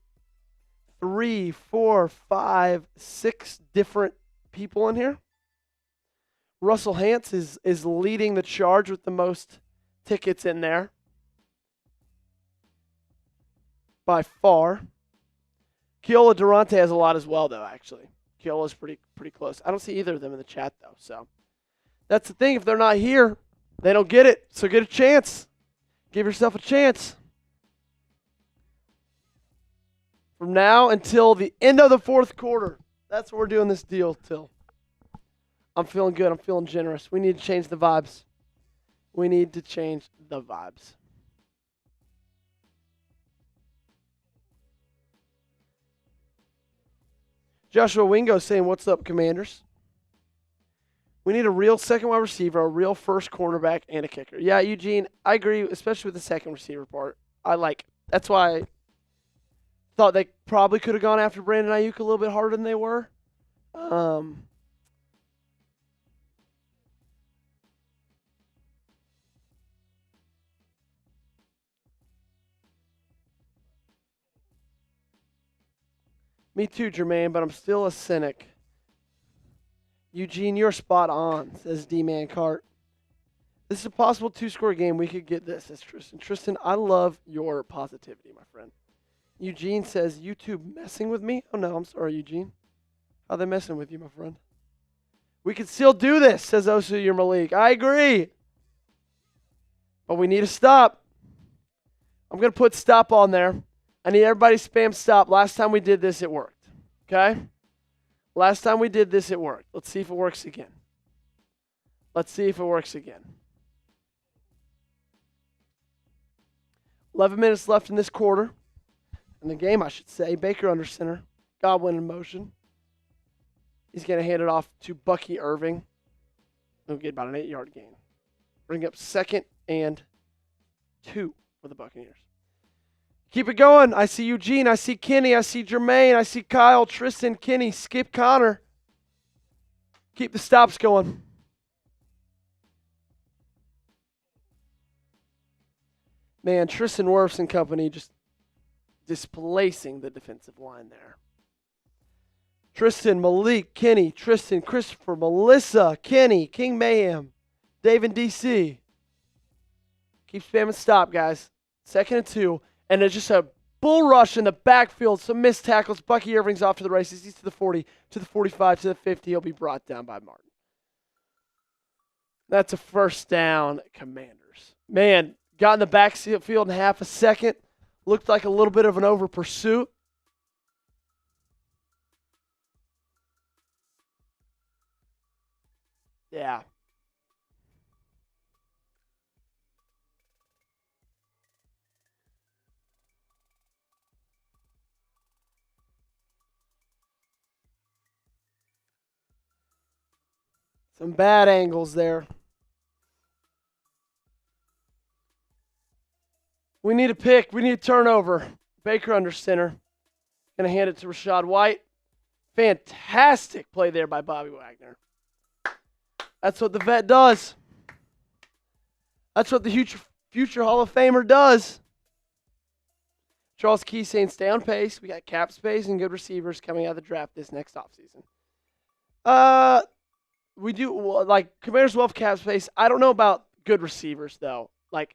3, 4, 5, 6 different people in here. Russell Hance is leading the charge with the most tickets in there by far. Keola Durante has a lot as well, though, actually. Keola's pretty close. I don't see either of them in the chat, though. So that's the thing. If they're not here, they don't get it. So get a chance. Give yourself a chance. From now until the end of the 4th quarter. That's what we're doing this deal till. I'm feeling good. I'm feeling generous. We need to change the vibes. We need to change the vibes. Joshua Wingo saying, what's up, Commanders? We need a real second wide receiver, a real first cornerback, and a kicker. Yeah, Eugene, I agree, especially with the second receiver part. That's why I thought they probably could have gone after Brandon Ayuk a little bit harder than they were. Me too, Jermaine, but I'm still a cynic. Eugene, you're spot on, says D-Man Cart. This is a possible 2-score game. We could get this, says Tristan. Tristan, I love your positivity, my friend. Eugene says, YouTube messing with me? Oh, no, I'm sorry, Eugene. How are they messing with you, my friend? We can still do this, says Osu Malik. I agree. But we need a stop. I'm going to put stop on there. I need everybody to spam stop. Last time we did this, it worked. Okay? Last time we did this, it worked. Let's see if it works again. Let's see if it works again. 11 minutes left in this quarter. In the game, I should say. Baker under center. Godwin in motion. He's going to hand it off to Bucky Irving. He'll get about an 8-yard gain. Bring up 2nd and 2 for the Buccaneers. Keep it going. I see Eugene. I see Kenny. I see Jermaine. I see Kyle, Tristan, Kenny, Skip, Connor. Keep the stops going. Man, Tristan Wirfs and company just displacing the defensive line there. Tristan, Malik, Kenny, Tristan, Christopher, Melissa, Kenny, King Mayhem, Dave and DC. Keep spamming stop, guys. 2nd and 2. And it's just a bull rush in the backfield. Some missed tackles. Bucky Irving's off to the races. He's to the 40, to the 45, to the 50. He'll be brought down by Martin. That's a first down, Commanders. Man, got in the backfield in half a second. Looked like a little bit of an over pursuit. Yeah. Some bad angles there. We need a pick. We need a turnover. Baker under center. Going to hand it to Rachaad White. Fantastic play there by Bobby Wagner. That's what the vet does. That's what the future Hall of Famer does. Charles Key saying stay on pace. We got cap space and good receivers coming out of the draft this next offseason. We do, like, Commanders will have cap space. I don't know about good receivers, though. Like,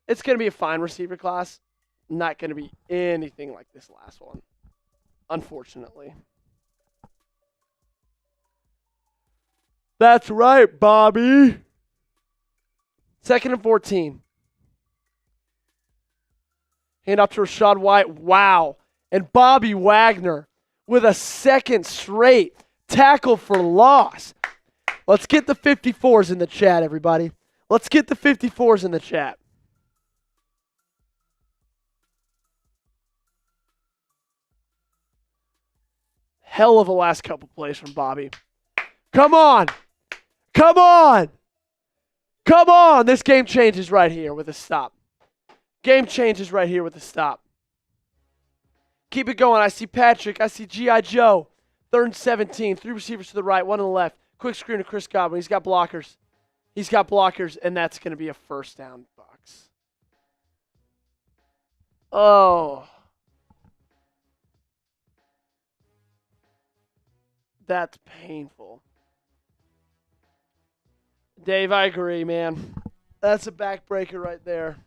it's going to be a fine receiver class. Not going to be anything like this last one, unfortunately. That's right, Bobby. 2nd and 14. Hand off to Rachaad White. Wow. And Bobby Wagner with a second straight tackle for loss. Let's get the 54s in the chat, everybody. Let's get the 54s in the chat. Hell of a last couple plays from Bobby. Come on. Come on. Come on. This game changes right here with a stop. Game changes right here with a stop. Keep it going. I see Patrick. I see G.I. Joe. 3rd and 17. 3 receivers to the right, 1 on the left. Quick screen to Chris Godwin. He's got blockers. He's got blockers, and that's going to be a first down, Bucs. Oh. That's painful. Dave, I agree, man. That's a backbreaker right there.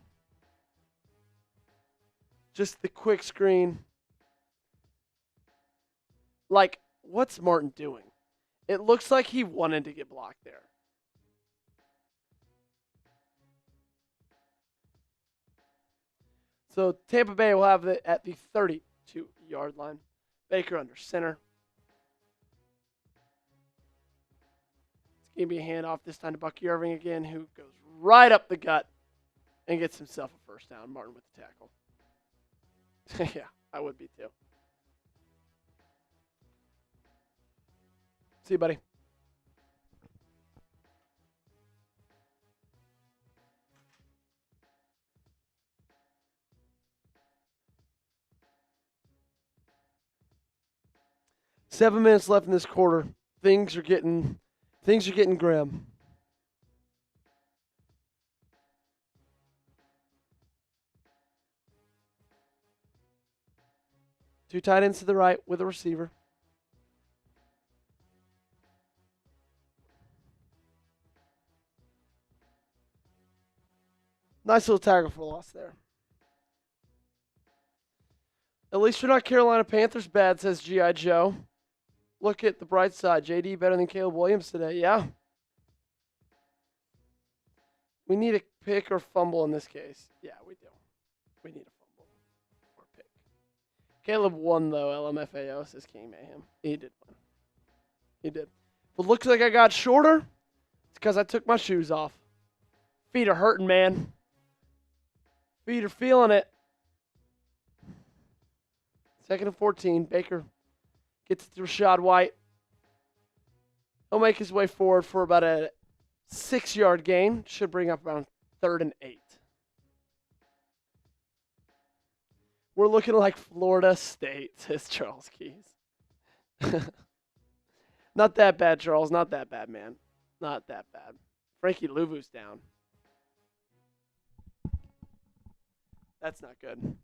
Just the quick screen. Like, what's Martin doing? It looks like he wanted to get blocked there. So Tampa Bay will have it at the 32-yard line. Baker under center. It's going to be a handoff this time to Bucky Irving again, who goes right up the gut and gets himself a first down. Martin with the tackle. Yeah, I would be too. See you, buddy. Seven minutes left in this quarter. Things are getting grim. Two tight ends to the right with a receiver. Nice little tackle for loss there. At least you're not Carolina Panthers bad, says G.I. Joe. Look at the bright side. JD better than Caleb Williams today. Yeah. We need a pick or fumble in this case. Yeah, we do. We need a fumble or pick. Caleb won, though, LMFAO, says King Mayhem. He did win. He did. But looks like I got shorter. It's because I took my shoes off. Feet are hurting, man. Feet are feeling it. 2nd and 14. Baker gets it to Rachaad White. He'll make his way forward for about a 6-yard gain. Should bring up around 3rd and 8. We're looking like Florida State, says Charles Keys. Not that bad, Charles. Not that bad, man. Not that bad. Frankie Louvu's down. That's not good.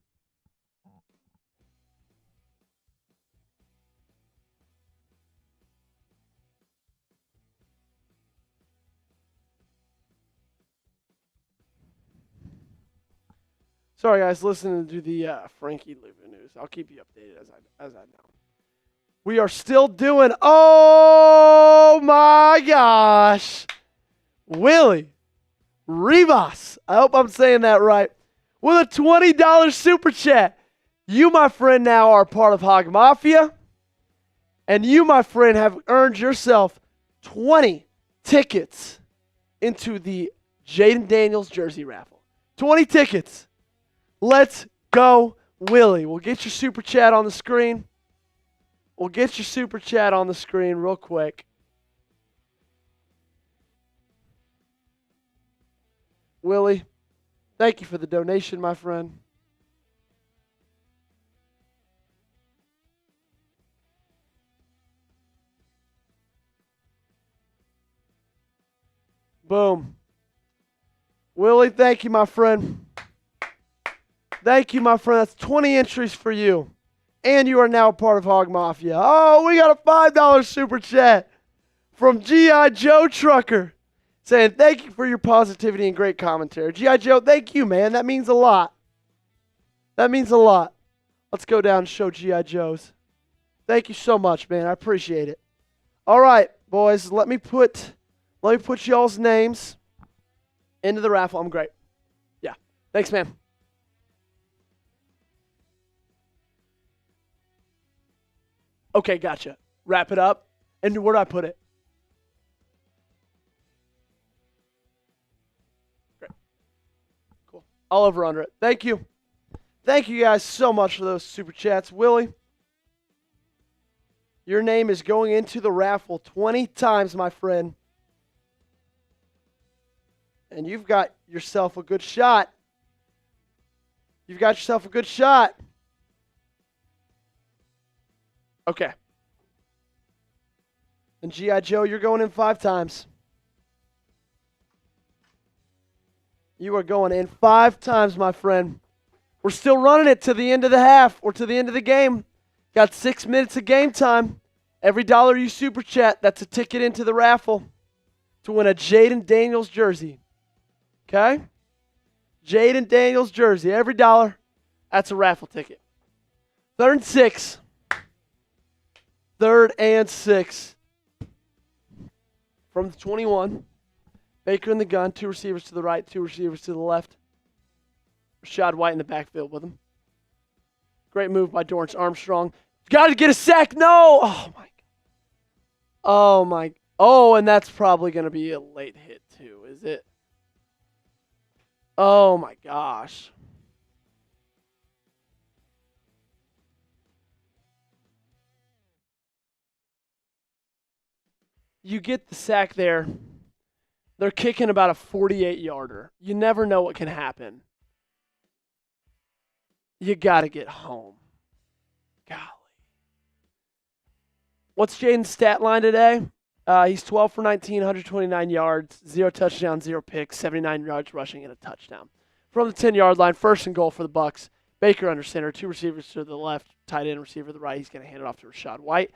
Sorry, guys, listening to the Frankie Louvu news. I'll keep you updated as I know. We are still doing, oh my gosh, Willie Rivas. I hope I'm saying that right. With a $20 super chat. You, my friend, now are part of Hog Mafia. And you, my friend, have earned yourself 20 tickets into the Jaden Daniels jersey raffle. 20 tickets. Let's go, Willie. We'll get your super chat on the screen. We'll get your super chat on the screen real quick. Willie, thank you for the donation, my friend. Boom. Willie, thank you, my friend. Thank you, my friend. That's 20 entries for you. And you are now a part of Hog Mafia. Oh, we got a $5 super chat from G.I. Joe Trucker saying, thank you for your positivity and great commentary. G.I. Joe, thank you, man. That means a lot. That means a lot. Let's go down and show G.I. Joe's. Thank you so much, man. I appreciate it. All right, boys, let me put y'all's names into the raffle. I'm great. Yeah. Thanks, man. Okay, gotcha. Wrap it up. And where do I put it? Great. Cool. All over under it. Thank you. Thank you guys so much for those super chats. Willie, your name is going into the raffle 20 times, my friend. And you've got yourself a good shot. You've got yourself a good shot. Okay. And G.I. Joe, you're going in 5 times. You are going in 5 times, my friend. We're still running it to the end of the half or to the end of the game. Got 6 minutes of game time. Every dollar you super chat, that's a ticket into the raffle to win a Jaden Daniels jersey. Okay? Jaden Daniels jersey. Every dollar, that's a raffle ticket. 3rd and 6. 3rd and 6. From the 21. Baker in the gun. 2 receivers to the right. 2 receivers to the left. Rashad White in the backfield with him. Great move by Dorrance Armstrong. Got to get a sack. No. Oh, my. Oh, my. Oh, and that's probably going to be a late hit, too, is it? Oh, my gosh. You get the sack there. They're kicking about a 48-yarder. You never know what can happen. You got to get home. Golly. What's Jaden's stat line today? He's 12 for 19, 129 yards, 0 touchdowns, 0 picks, 79 yards rushing, and a touchdown. From the 10-yard line, 1st and goal for the Bucs. Baker under center, 2 receivers to the left, tight end receiver to the right. He's going to hand it off to Rashad White.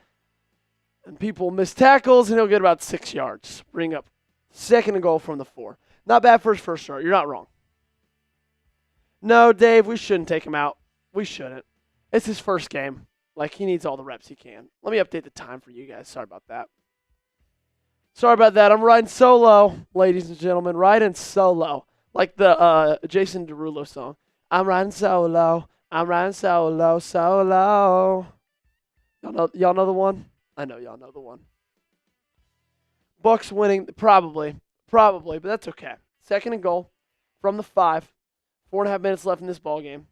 And people miss tackles, and he'll get about 6 yards. Bring up 2nd and goal from the 4. Not bad for his first start. You're not wrong. No, Dave, we shouldn't take him out. We shouldn't. It's his first game. Like, he needs all the reps he can. Let me update the time for you guys. Sorry about that. Sorry about that. I'm riding solo, ladies and gentlemen. Riding solo. Like the Jason Derulo song. I'm riding solo. I'm riding solo, solo. Y'all know the one? I know y'all know the one. Bucs winning, probably, but that's okay. 2nd and goal from the 5. 4.5 minutes left in this ball game.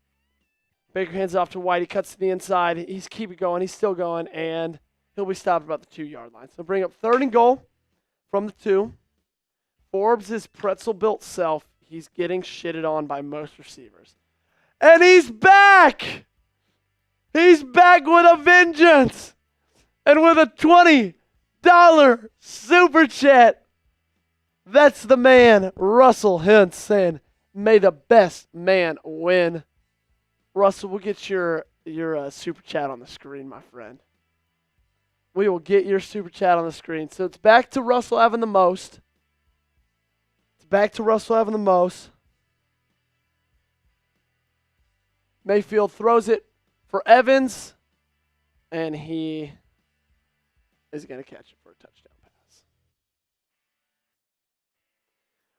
Baker hands it off to White. He cuts to the inside. He's keeping going. He's still going, and he'll be stopped about the 2-yard line. So bring up 3rd and goal from the 2. Forbes' pretzel-built self. He's getting shitted on by most receivers. And he's back! He's back with a vengeance! And with a $20 super chat. That's the man, Russell Hintz, saying, may the best man win. Russell, we'll get your super chat on the screen, my friend. We will get your super chat on the screen. So it's back to Russell having the most. It's back to Russell having the most. Mayfield throws it for Evans, and he is going to catch it for a touchdown pass.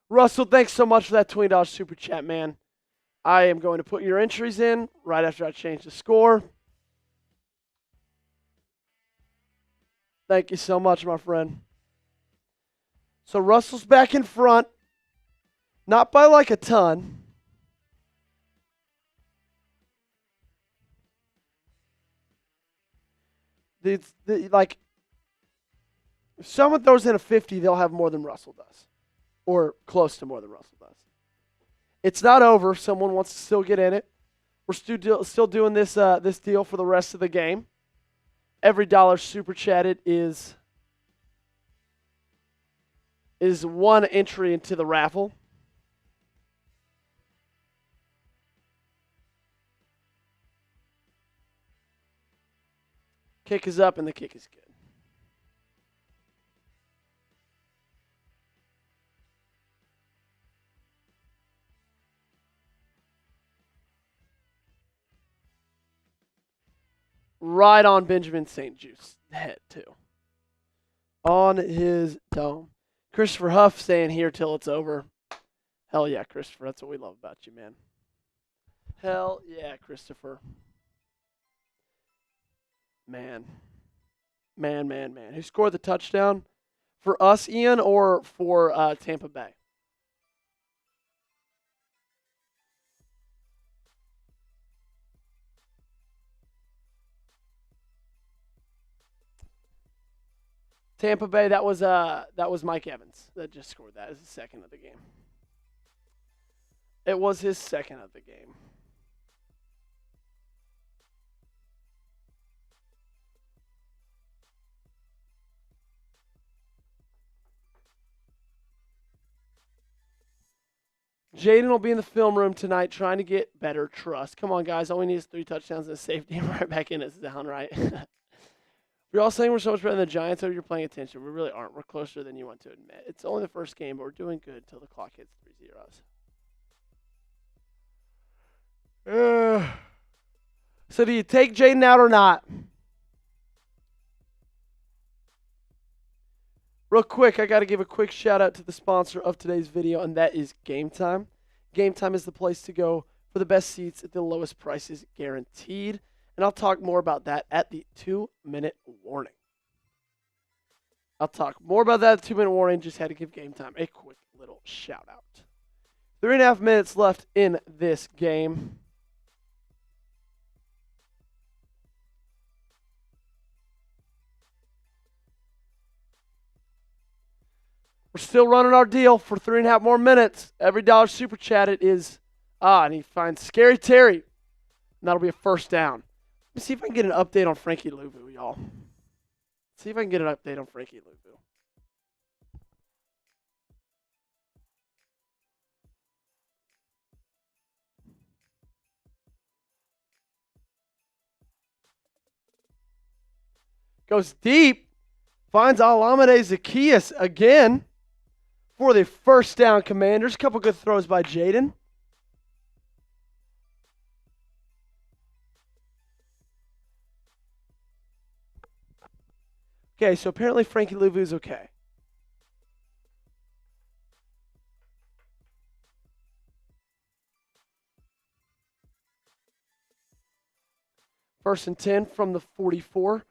Russell, thanks so much for that $20 super chat, man. I am going to put your entries in right after I change the score. Thank you so much, my friend. So Russell's back in front. Not by like a ton. Like, if someone throws in a 50, they'll have more than Russell does. Or close to more than Russell does. It's not over if someone wants to still get in it. We're still doing this this deal for the rest of the game. Every dollar super chatted is one entry into the raffle. Kick is up and the kick is good. Right on Benjamin St. Juice's head, too. On his dome. Christopher Huff staying here till it's over. Hell yeah, Christopher. That's what we love about you, man. Hell yeah, Christopher. Man. Who scored the touchdown? For us, Ian, or for Tampa Bay? Tampa Bay, that was Mike Evans that just scored that as the second of the game. It was his second of the game. Jaden will be in the film room tonight trying to get better trust. Come on, guys. All we need is 3 touchdowns and a safety. Right back in. It's down, right? You're all saying we're so much better than the Giants. So you're paying attention. We really aren't. We're closer than you want to admit. It's only the first game, but we're doing good until the clock hits 3-0. So do you take Jaden out or not? Real quick, I got to give a quick shout out to the sponsor of today's video, and that is Game Time. Game Time is the place to go for the best seats at the lowest prices guaranteed. And I'll talk more about that at the 2-minute warning. I'll talk more about that at the 2-minute warning. Just had to give Game Time a quick little shout out. 3.5 minutes left in this game. We're still running our deal for 3.5 more minutes. Every dollar super chat it is. And he finds Scary Terry. And that'll be a first down. Let me see if I can get an update on Frankie Louvu, y'all. See if I can get an update on Frankie Louvu. Goes deep. Finds Alameda Zacchaeus again for the first down, Commanders. A couple good throws by Jaden. Okay, so apparently Frankie Louvu is okay. First and 10 from the 44.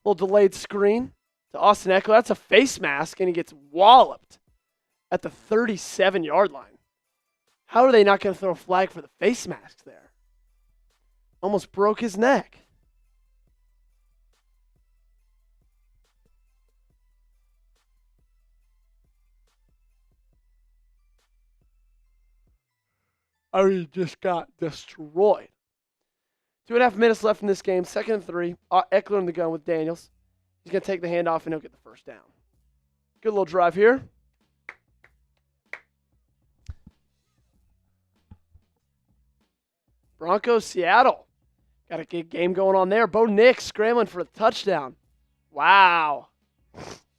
Little delayed screen to Austin Eckler. That's a face mask, and he gets walloped at the 37-yard line. How are they not going to throw a flag for the face mask there? Almost broke his neck. Oh, he just got destroyed. 2.5 minutes left in this game. 2nd and 3. Eckler in the gun with Daniels. He's going to take the handoff, and he'll get the first down. Good little drive here. Broncos, Seattle. Got a good game going on there. Bo Nix scrambling for a touchdown. Wow.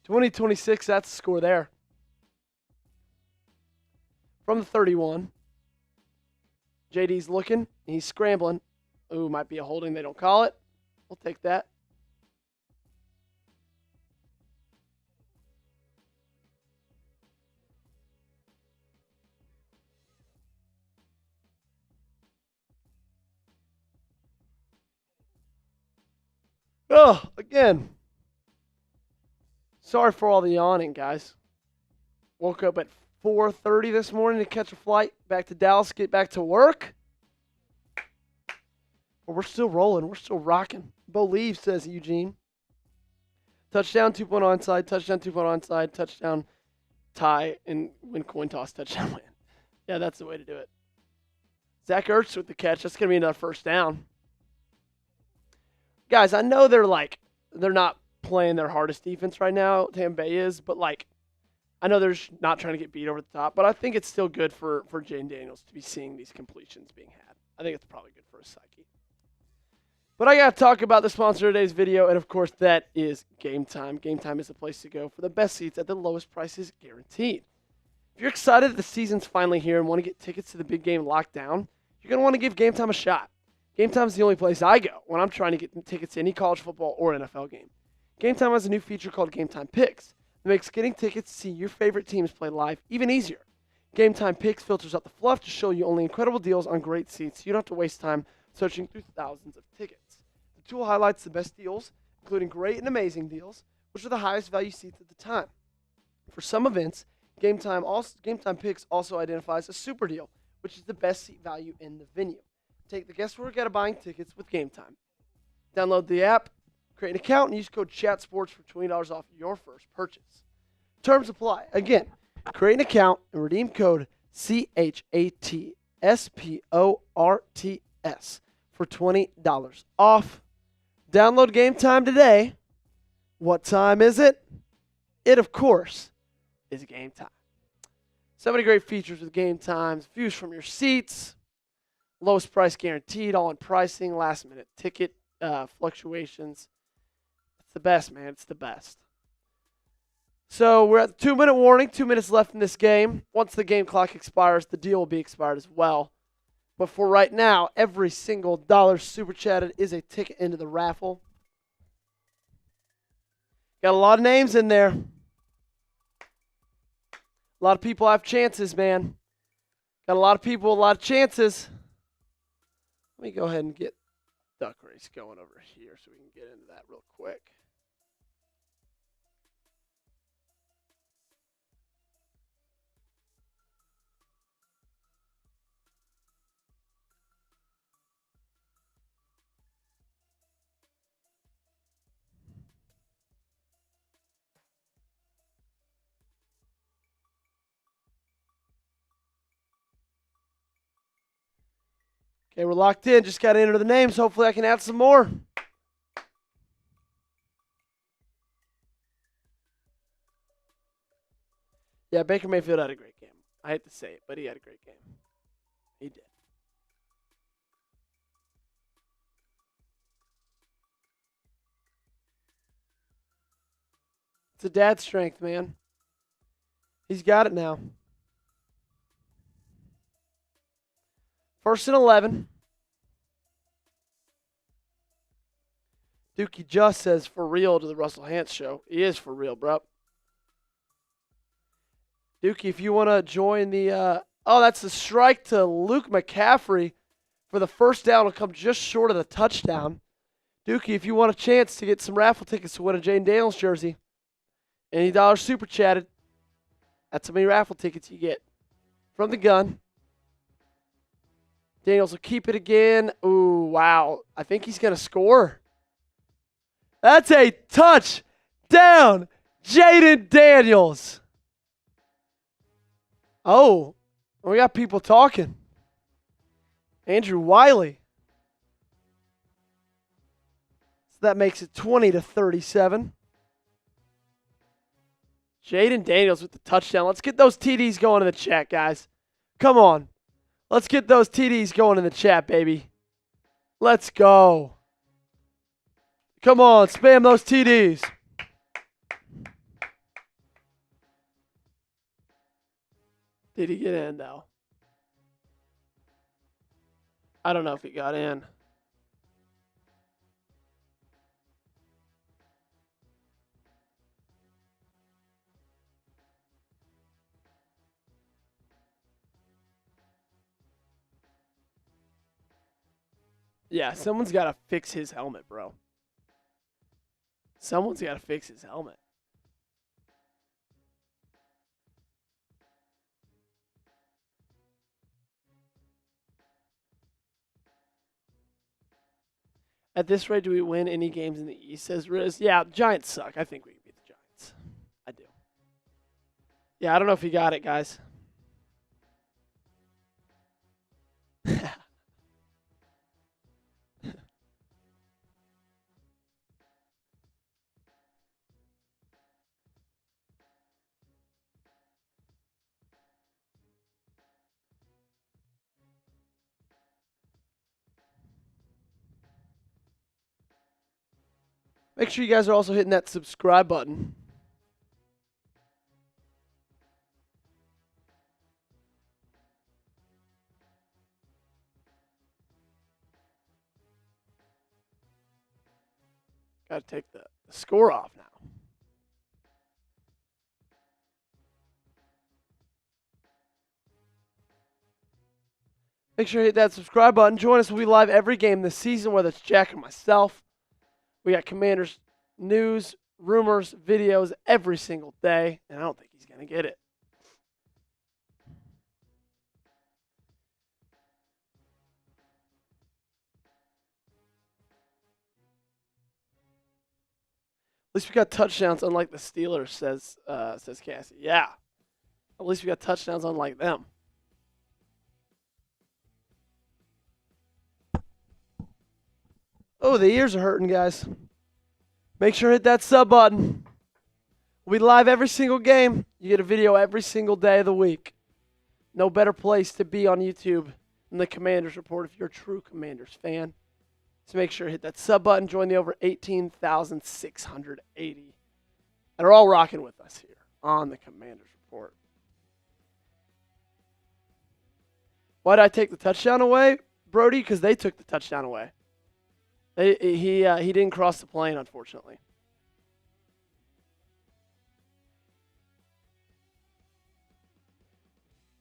20-26, that's the score there. From the 31. JD's looking. He's scrambling. Ooh, might be a holding. They don't call it. We'll take that. Oh, again. Sorry for all the yawning, guys. Woke up at 4:30 this morning to catch a flight back to Dallas, get back to work. But we're still rolling. We're still rocking. Believe, says Eugene. Touchdown, 2-point onside. Touchdown, 2-point onside. Touchdown, tie, and win coin toss. Touchdown, win. Yeah, that's the way to do it. Zach Ertz with the catch. That's going to be another first down. Guys, I know they're not playing their hardest defense right now. Tampa Bay is, but I know they're not trying to get beat over the top, but I think it's still good for Jaden Daniels to be seeing these completions being had. I think it's probably good for his psyche. But I got to talk about the sponsor of today's video, and of course that is Game Time. Game Time is the place to go for the best seats at the lowest prices guaranteed. If you're excited that the season's finally here and want to get tickets to the big game locked down, you're going to want to give Game Time a shot. Game Time is the only place I go when I'm trying to get tickets to any college football or NFL game. Game Time has a new feature called Game Time Picks that makes getting tickets to see your favorite teams play live even easier. Game Time Picks filters out the fluff to show you only incredible deals on great seats, so you don't have to waste time searching through thousands of tickets. The tool highlights the best deals, including great and amazing deals, which are the highest value seats at the time. For some events, Game Time Picks also identifies a super deal, which is the best seat value in the venue. Take the guesswork out of buying tickets with Game Time. Download the app, create an account, and use code CHATSPORTS for $20 off your first purchase. Terms apply. Again, create an account and redeem code CHATSPORTS for $20 off. Download Game Time today. What time is it? It, of course, is Game Time. So many great features with Game Times. Views from your seats. Lowest price guaranteed, all-in pricing, last-minute ticket fluctuations. It's the best, man. It's the best. So we're at the 2-minute warning. 2 minutes left in this game. Once the game clock expires, the deal will be expired as well. But for right now, every single dollar super chatted is a ticket into the raffle. Got a lot of names in there. A lot of people have chances, man. Got a lot of people, a lot of chances. Let me go ahead and get Duck Race going over here so we can get into that real quick. Okay, we're locked in. Just got to enter the names. Hopefully I can add some more. Yeah, Baker Mayfield had a great game. I hate to say it, but he had a great game. He did. It's a dad strength, man. He's got it now. 1st and 11. Dookie just says for real to the Russell Hantz show. He is for real, bro. Dookie, if you want to join the that's the strike to Luke McCaffrey for the first down. Will come just short of the touchdown. Dookie, if you want a chance to get some raffle tickets to win a Jaden Daniels jersey, any dollar super chatted. That's how many raffle tickets you get from the gun. Daniels will keep it again. Ooh, wow. I think he's going to score. That's a touchdown, Jaden Daniels. Oh, we got people talking. Andrew Wiley. So that makes it 20-37. Jaden Daniels with the touchdown. Let's get those TDs going in the chat, guys. Come on. Let's get those TDs going in the chat, baby. Let's go. Come on, spam those TDs. Did he get in, though? I don't know if he got in. Yeah, someone's got to fix his helmet, bro. Someone's got to fix his helmet. At this rate, do we win any games in the East, says Riz? Yeah, Giants suck. I think we can beat the Giants. I do. Yeah, I don't know if you got it, guys. Make sure you guys are also hitting that subscribe button. Got to take the score off now. Make sure you hit that subscribe button. Join us. We'll be live every game this season, whether it's Jack or myself. We got Commanders news, rumors, videos every single day, and I don't think he's going to get it. At least we got touchdowns, unlike the Steelers, says Cassie. Yeah, at least we got touchdowns, unlike them. Oh, the ears are hurting, guys. Make sure to hit that sub button. We'll be live every single game. You get a video every single day of the week. No better place to be on YouTube than the Commanders Report if you're a true Commanders fan. So make sure to hit that sub button. Join the over 18,680 that are all rocking with us here on the Commanders Report. Why did I take the touchdown away, Brody? Because they took the touchdown away. He didn't cross the plane, unfortunately.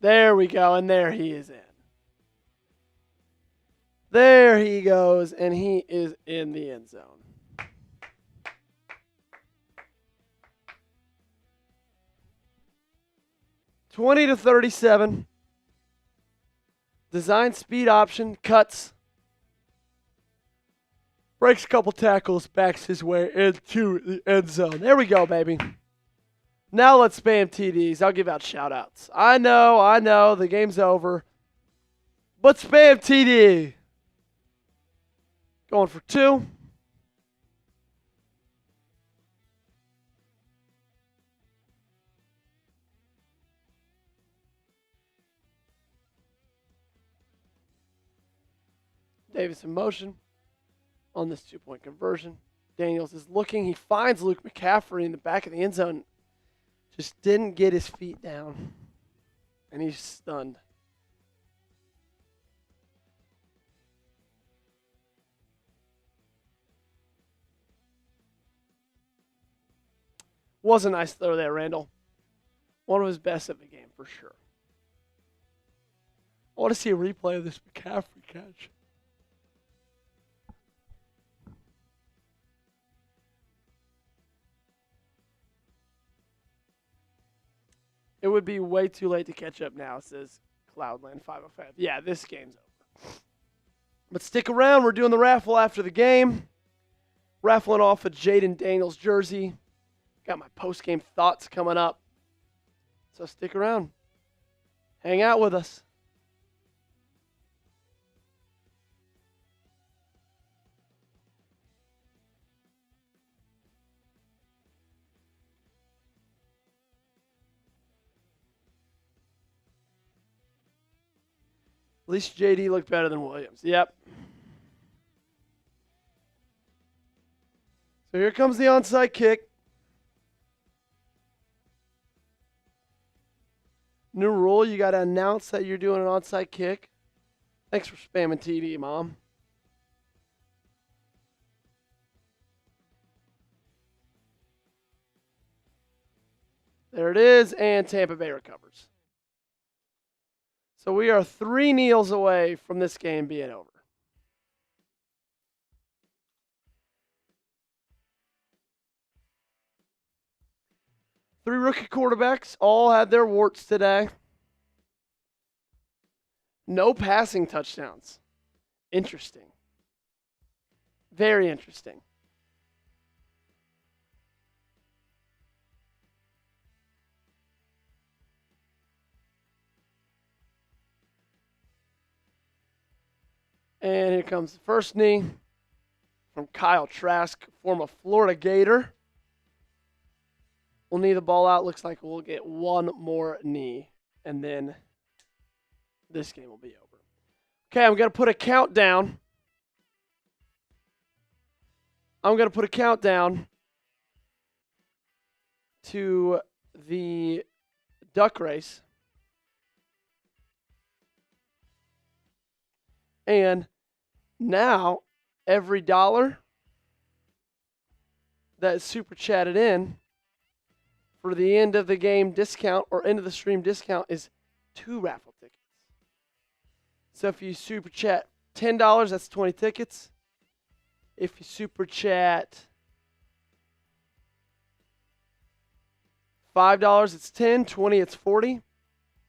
There we go, and there he is in. There he goes, and he is in the end zone. (20-37). Design speed option, cuts. Breaks a couple tackles, backs his way into the end zone. There we go, baby. Now let's spam TDs. I'll give out shout-outs. I know, the game's over. But spam TD. Going for 2. Davis in motion on this 2-point conversion. Daniels is looking. He finds Luke McCaffrey in the back of the end zone. Just didn't get his feet down. And he's stunned. Was a nice throw there, Randall. One of his best of the game, for sure. I want to see a replay of this McCaffrey catch. It would be way too late to catch up now, says Cloudland 505. Yeah, this game's over. But stick around. We're doing the raffle after the game. Raffling off a Jaden Daniels jersey. Got my post-game thoughts coming up. So stick around. Hang out with us. At least JD looked better than Williams. Yep. So here comes the onside kick. New rule, you got to announce that you're doing an onside kick. Thanks for spamming TD, Mom. There it is, and Tampa Bay recovers. So we are 3 kneels away from this game being over. 3 rookie quarterbacks all had their warts today. No passing touchdowns. Interesting. Very interesting. And here comes the first knee from Kyle Trask, former Florida Gator. We'll knee the ball out. Looks like we'll get one more knee, and then this game will be over. Okay, I'm going to put a countdown. To the duck race. And now, every dollar that is super chatted in for the end of the game discount or end of the stream discount is 2 raffle tickets. So if you super chat $10, that's 20 tickets. If you super chat $5, it's 10, 20, it's 40,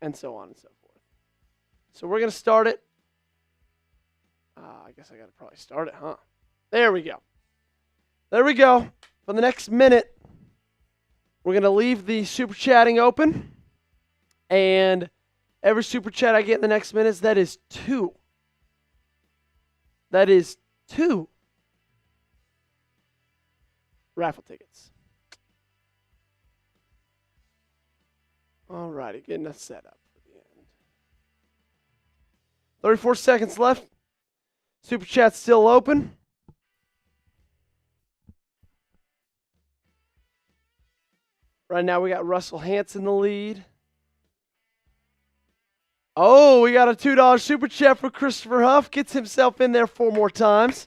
and so on and so forth. So we're going to start it. I guess I got to probably start it, huh? There we go. For the next minute, we're going to leave the super chatting open. And every super chat I get in the next minutes, that is 2. That is 2 raffle tickets. All righty, getting us set up for the end. 34 seconds left. Super chat's still open. Right now we got Russell Hanson in the lead. Oh, we got a $2 super chat for Christopher Huff. Gets himself in there 4 more times.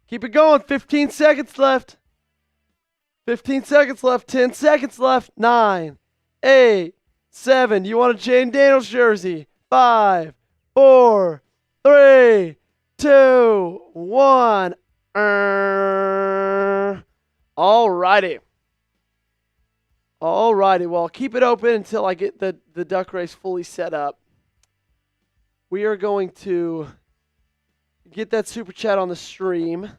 Keep it going. 15 seconds left. 15 seconds left. 10 seconds left. 9, 8, 7. You want a Jaden Daniels jersey? 5, 4, 3, 2, 1. All righty. Well, keep it open until I get the duck race fully set up. We are going to get that super chat on the stream.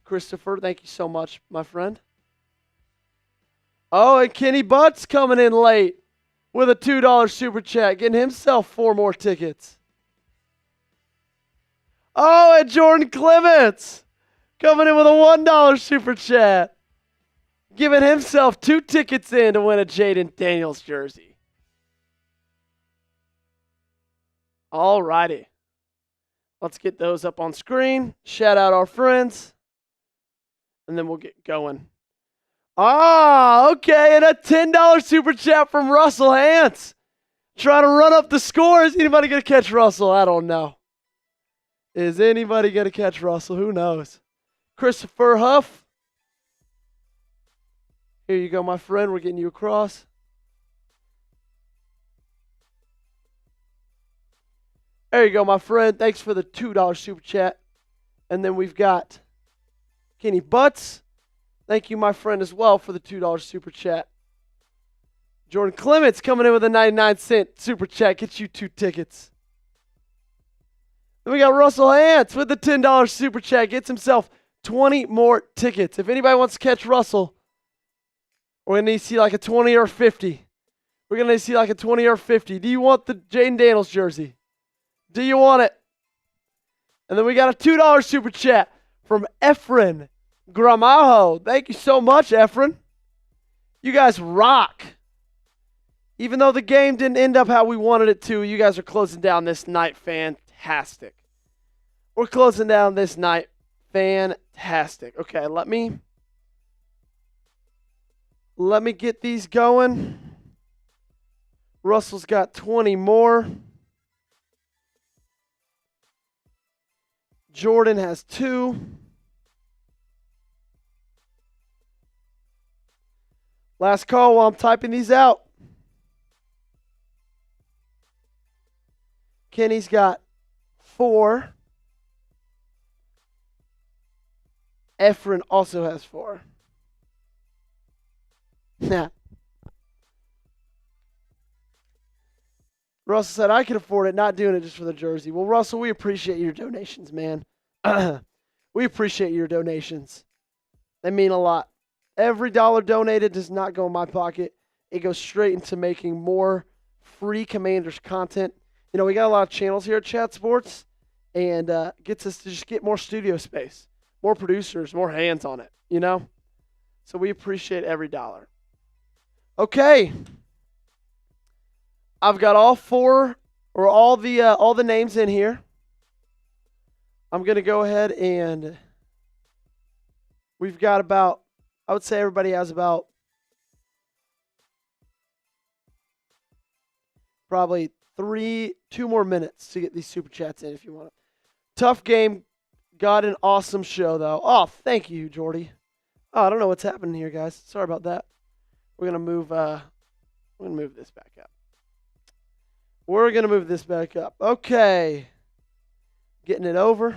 Christopher, thank you so much, my friend. Oh, and Kenny Butts coming in late with a $2 super chat, getting himself 4 more tickets. Oh, and Jordan Clements coming in with a $1 super chat, giving himself 2 tickets in to win a Jaden Daniels jersey. All righty. Let's get those up on screen. Shout out our friends. And then we'll get going. Okay. And a $10 super chat from Russell Hance. Trying to run up the score. Is anybody going to catch Russell? I don't know. Is anybody going to catch Russell? Who knows? Christopher Huff. Here you go, my friend. We're getting you across. There you go, my friend. Thanks for the $2 super chat. And then we've got Kenny Butts. Thank you, my friend, as well for the $2 super chat. Jordan Clements coming in with a 99-cent super chat. Gets you 2 tickets. Then we got Russell Hance with the $10 super chat. Gets himself 20 more tickets. If anybody wants to catch Russell, we're going to need to see like a 20 or 50. We're going to need to see like a 20 or 50. Do you want the Jaden Daniels jersey? Do you want it? And then we got a $2 super chat from Efren Gramajo. Thank you so much, Efren. You guys rock. Even though the game didn't end up how we wanted it to, you guys are closing down this night fantastic. We're closing down this night fantastic. Okay, let me get these going. Russell's got 20 more. Jordan has 2. Last call while I'm typing these out. Kenny's got 4. Efren also has 4. Nah. Russell said, I can afford it, not doing it just for the jersey. Well, Russell, we appreciate your donations, man. We appreciate your donations. They mean a lot. Every dollar donated does not go in my pocket. It goes straight into making more free Commanders content. You know, we got a lot of channels here at Chat Sports, and gets us to just get more studio space, more producers, more hands on it, you know? So we appreciate every dollar. Okay. I've got all the names in here. I'm going to go ahead and we've got about, I would say everybody has about probably 2 more minutes to get these super chats in if you want it. Tough game. Got an awesome show though. Oh, thank you, Jordy. Oh, I don't know what's happening here, guys. Sorry about that. We're going to move this back up. We're going to move this back up. Okay. Getting it over.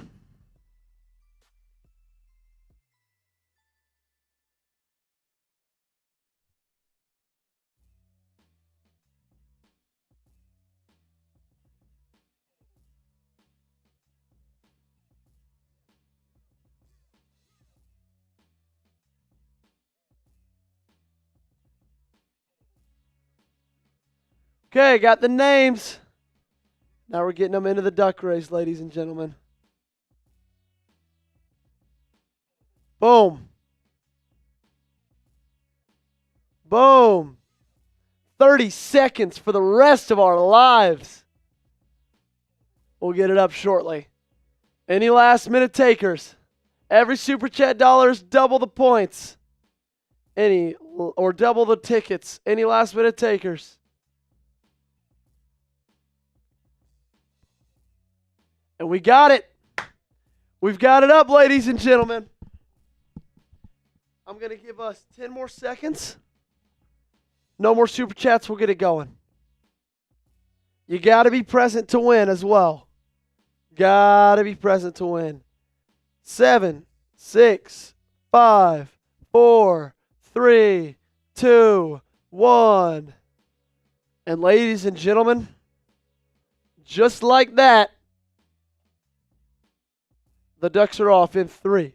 Okay, got the names. Now we're getting them into the duck race, ladies and gentlemen. Boom. Boom. 30 seconds for the rest of our lives. We'll get it up shortly. Any last minute takers? Every super chat dollar is double the points. Or double the tickets. Any last minute takers? And we got it. We've got it up, ladies and gentlemen. I'm going to give us 10 more seconds. No more super chats. We'll get it going. You got to be present to win as well. Got to be present to win. 7, 6, 5, 4, 3, 2, 1. And ladies and gentlemen, just like that, the Ducks are off in 3.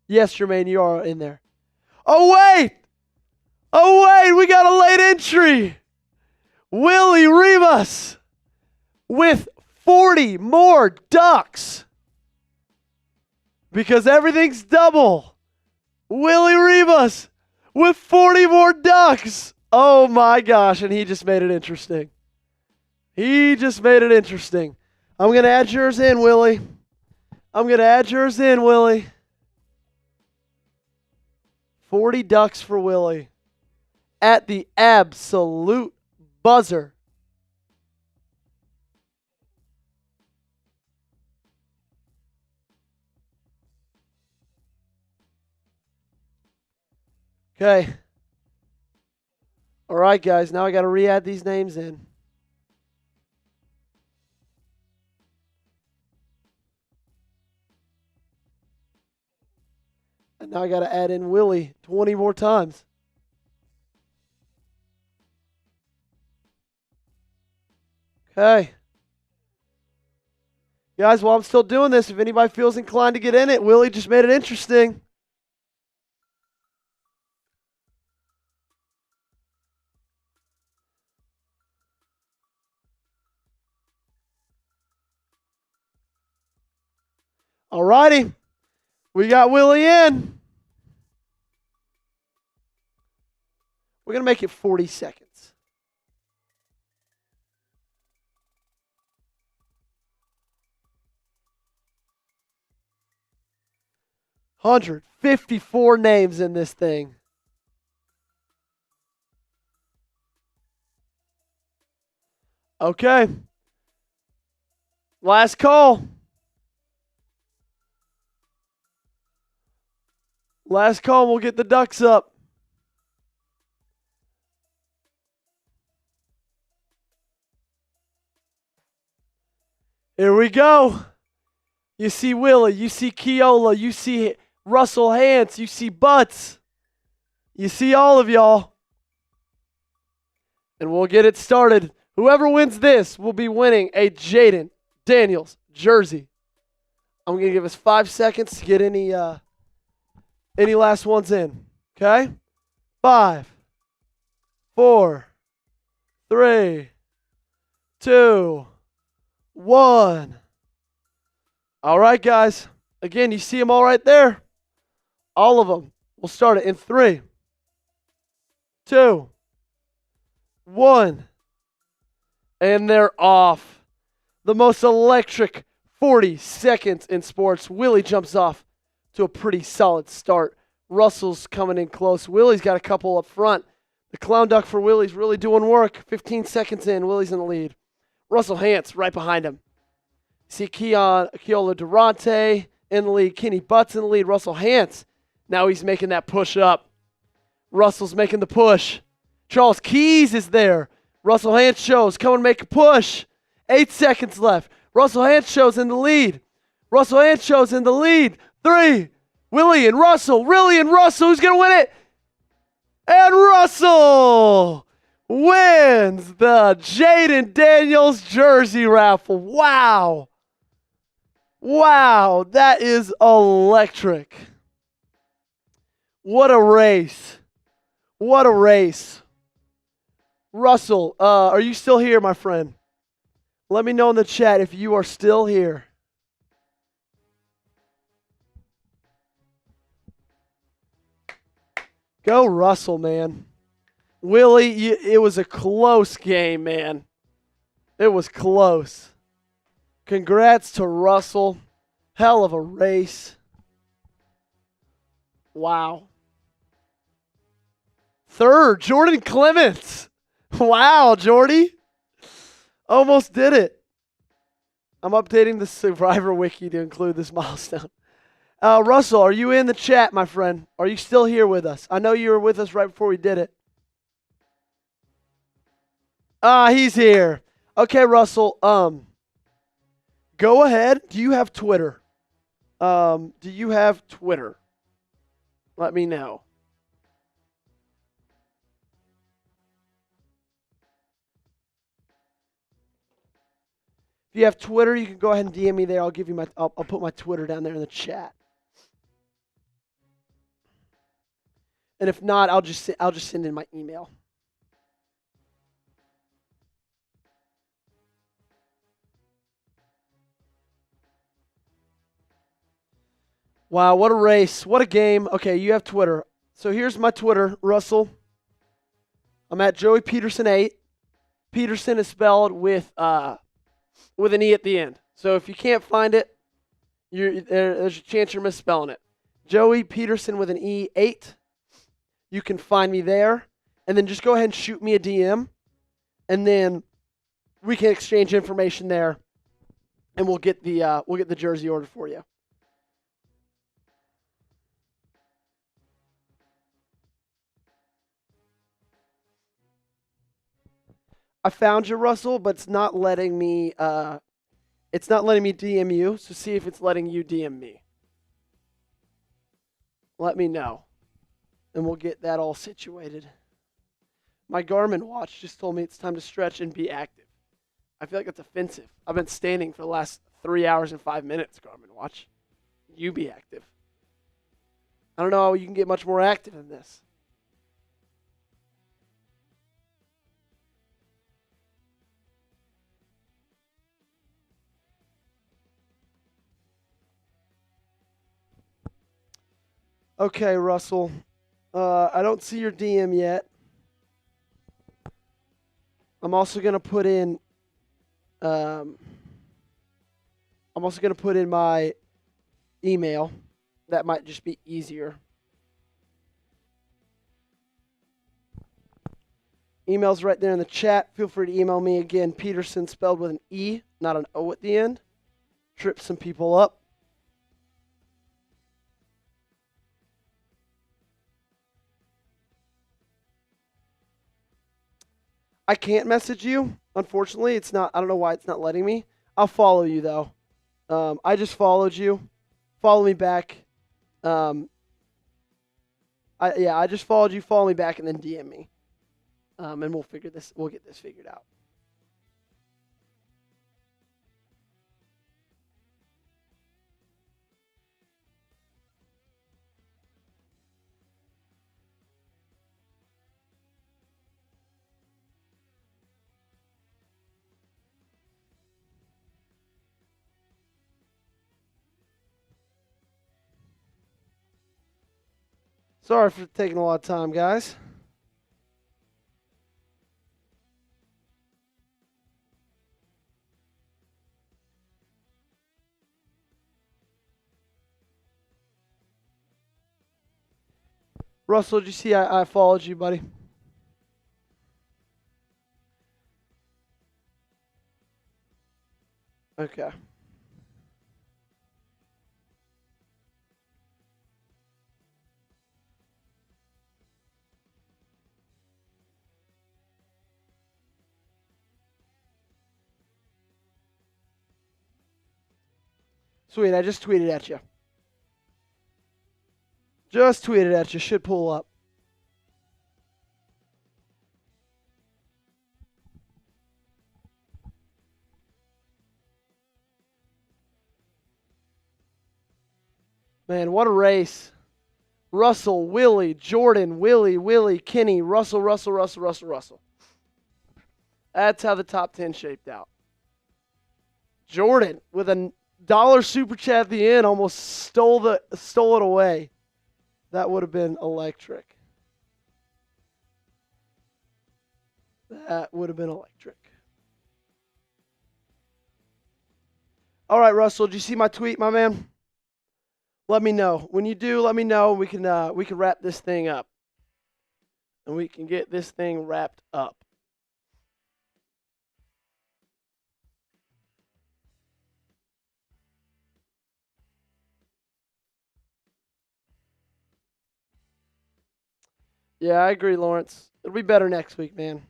Yes, Jermaine, you are in there. Oh, wait! We got a late entry. Willie Rivas with 40 more Ducks. Because everything's double. Willie Rivas with 40 more Ducks. Oh, my gosh, and he just made it interesting. I'm going to add yours in, Willie. 40 Ducks for Willie at the absolute buzzer. Okay. All right, guys. Now I got to re-add these names in. And now I got to add in Willie 20 more times. Okay. Guys, while I'm still doing this, if anybody feels inclined to get in it, Willie just made it interesting. All righty. We got Willie in. We're going to make it 40 seconds. $154 names in this thing. Okay. Last call. Last call, we'll get the Ducks up. Here we go. You see Willie, you see Keola, you see Russell Hance, you see Butts. You see all of y'all. And we'll get it started Whoever wins this will be winning a Jaden Daniels jersey. I'm going to give us 5 seconds to get any last ones in. Okay? 5, 4, 3, 2, 1. All right, guys. Again, you see them all right there. All of them. We'll start it in 3, 2, 1. And they're off. The most electric 40 seconds in sports. Willie jumps off to a pretty solid start. Russell's coming in close. Willie's got a couple up front. The clown duck for Willie's really doing work. 15 seconds in, Willie's in the lead. Russell Hance right behind him. See Keola Durante in the lead. Kenny Butts in the lead. Russell Hance. Now he's making that push up. Russell's making the push. Charles Keys is there. Russell Hance shows. Come and make a push. 8 seconds left. Russell Hance shows in the lead. Russell Hance shows in the lead. 3. Willie and Russell. Willie and Russell. Who's going to win it? And Russell wins the Jaden Daniels jersey raffle. Wow. Wow. That is electric. What a race. What a race. Russell, are you still here, my friend? Let me know in the chat if you are still here. Go Russell, man. Willie, it was a close game, man. It was close. Congrats to Russell. Hell of a race. Wow. 3rd, Jordan Clements. Wow, Jordy. Almost did it. I'm updating the Survivor Wiki to include this milestone. Russell, are you in the chat, my friend? Are you still here with us? I know you were with us right before we did it. He's here. Okay, Russell. Go ahead. Do you have Twitter? Do you have Twitter? Let me know. If you have Twitter, you can go ahead and DM me there. I'll give you I'll put my Twitter down there in the chat. And if not, I'll just send in my email. Wow, what a race. What a game. Okay, you have Twitter. So here's my Twitter, Russell. I'm at Joey Petersen 8. Petersen is spelled with an E at the end. So if you can't find it, there's a chance you're misspelling it. Joey Petersen with an E, 8. You can find me there. And then just go ahead and shoot me a DM. And then we can exchange information there. And we'll get the jersey ordered for you. I found you, Russell, but it's not letting me DM you. So see if it's letting you DM me. Let me know. And we'll get that all situated. My Garmin watch just told me it's time to stretch and be active. I feel like that's offensive. I've been standing for the last 3 hours and 5 minutes, Garmin watch. You be active. I don't know how you can get much more active than this. Okay, Russell. I don't see your DM yet. I'm also gonna put in my email. That might just be easier. Email's right there in the chat. Feel free to email me again. Petersen spelled with an E, not an O at the end. Trip some people up. I can't message you. Unfortunately, it's not. I don't know why it's not letting me. I'll follow you though. I just followed you. Follow me back. I just followed you. Follow me back and then DM me. And we'll get this figured out. Sorry for taking a lot of time, guys. Russell, did you see I followed you, buddy? Okay. Sweet, I just tweeted at you. Just tweeted at you. Should pull up. Man, what a race. Russell, Willie, Jordan, Willie, Kenny, Russell. That's how the top 10 shaped out. Jordan, with a dollar super chat at the end, almost stole it away. That would have been electric. All right, Russell, did you see my tweet, my man? Let me know. When you do, let me know. We can wrap this thing up. And we can get this thing wrapped up. Yeah, I agree, Lawrence. It'll be better next week, man.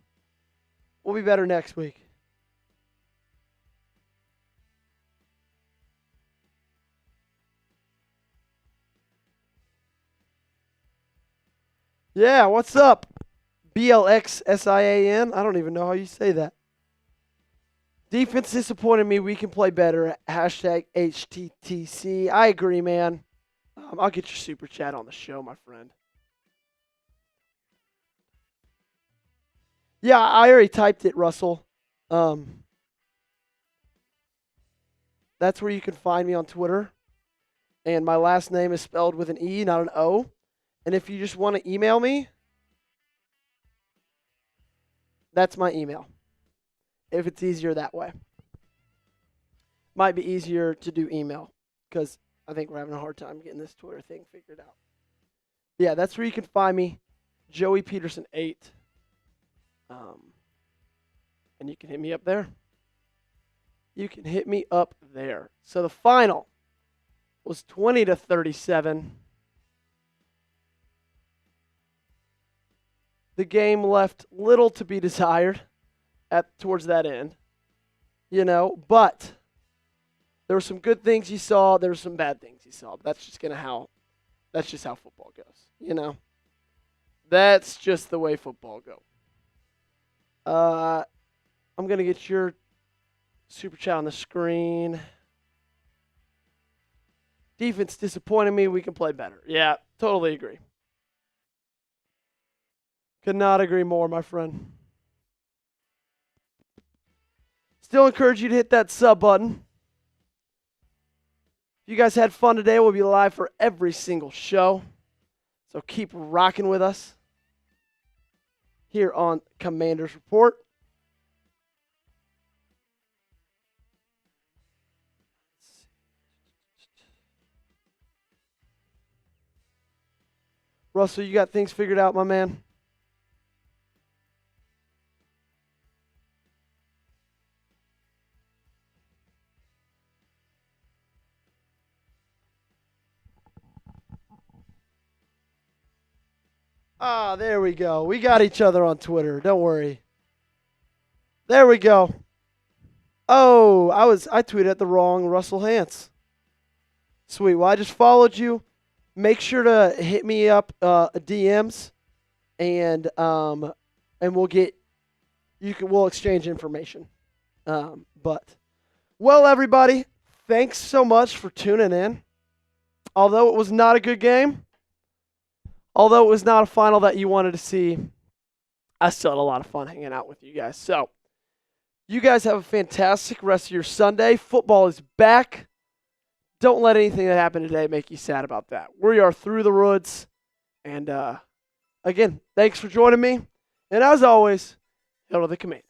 We'll be better next week. Yeah, what's up? BLXSIAN. I don't even know how you say that. Defense disappointed me. We can play better. Hashtag HTTC. I agree, man. I'll get your super chat on the show, my friend. Yeah, I already typed it, Russell. That's where you can find me on Twitter. And my last name is spelled with an E, not an O. And if you just want to email me, that's my email. If it's easier that way. Might be easier to do email because I think we're having a hard time getting this Twitter thing figured out. Yeah, that's where you can find me, Joey Petersen 8. And you can hit me up there. So the final was 20-37. The game left little to be desired towards that end, but there were some good things you saw. There were some bad things you saw. That's just how football goes, That's just the way football goes. I'm going to get your super chat on the screen. Defense disappointed me. We can play better. Yeah, totally agree. Could not agree more, my friend. Still encourage you to hit that sub button. If you guys had fun today, we'll be live for every single show. So keep rocking with us here on Commander's Report. Russell, you got things figured out, my man? Ah, there we go. We got each other on Twitter. Don't worry. There we go. Oh, I tweeted at the wrong Russell Hance. Sweet. Well, I just followed you. Make sure to hit me up DMs, and we'll exchange information. Well, everybody, thanks so much for tuning in. Although it was not a good game, although it was not a final that you wanted to see, I still had a lot of fun hanging out with you guys. So, you guys have a fantastic rest of your Sunday. Football is back. Don't let anything that happened today make you sad about that. We are through the woods, And again, thanks for joining me. And as always, hail to the Commanders.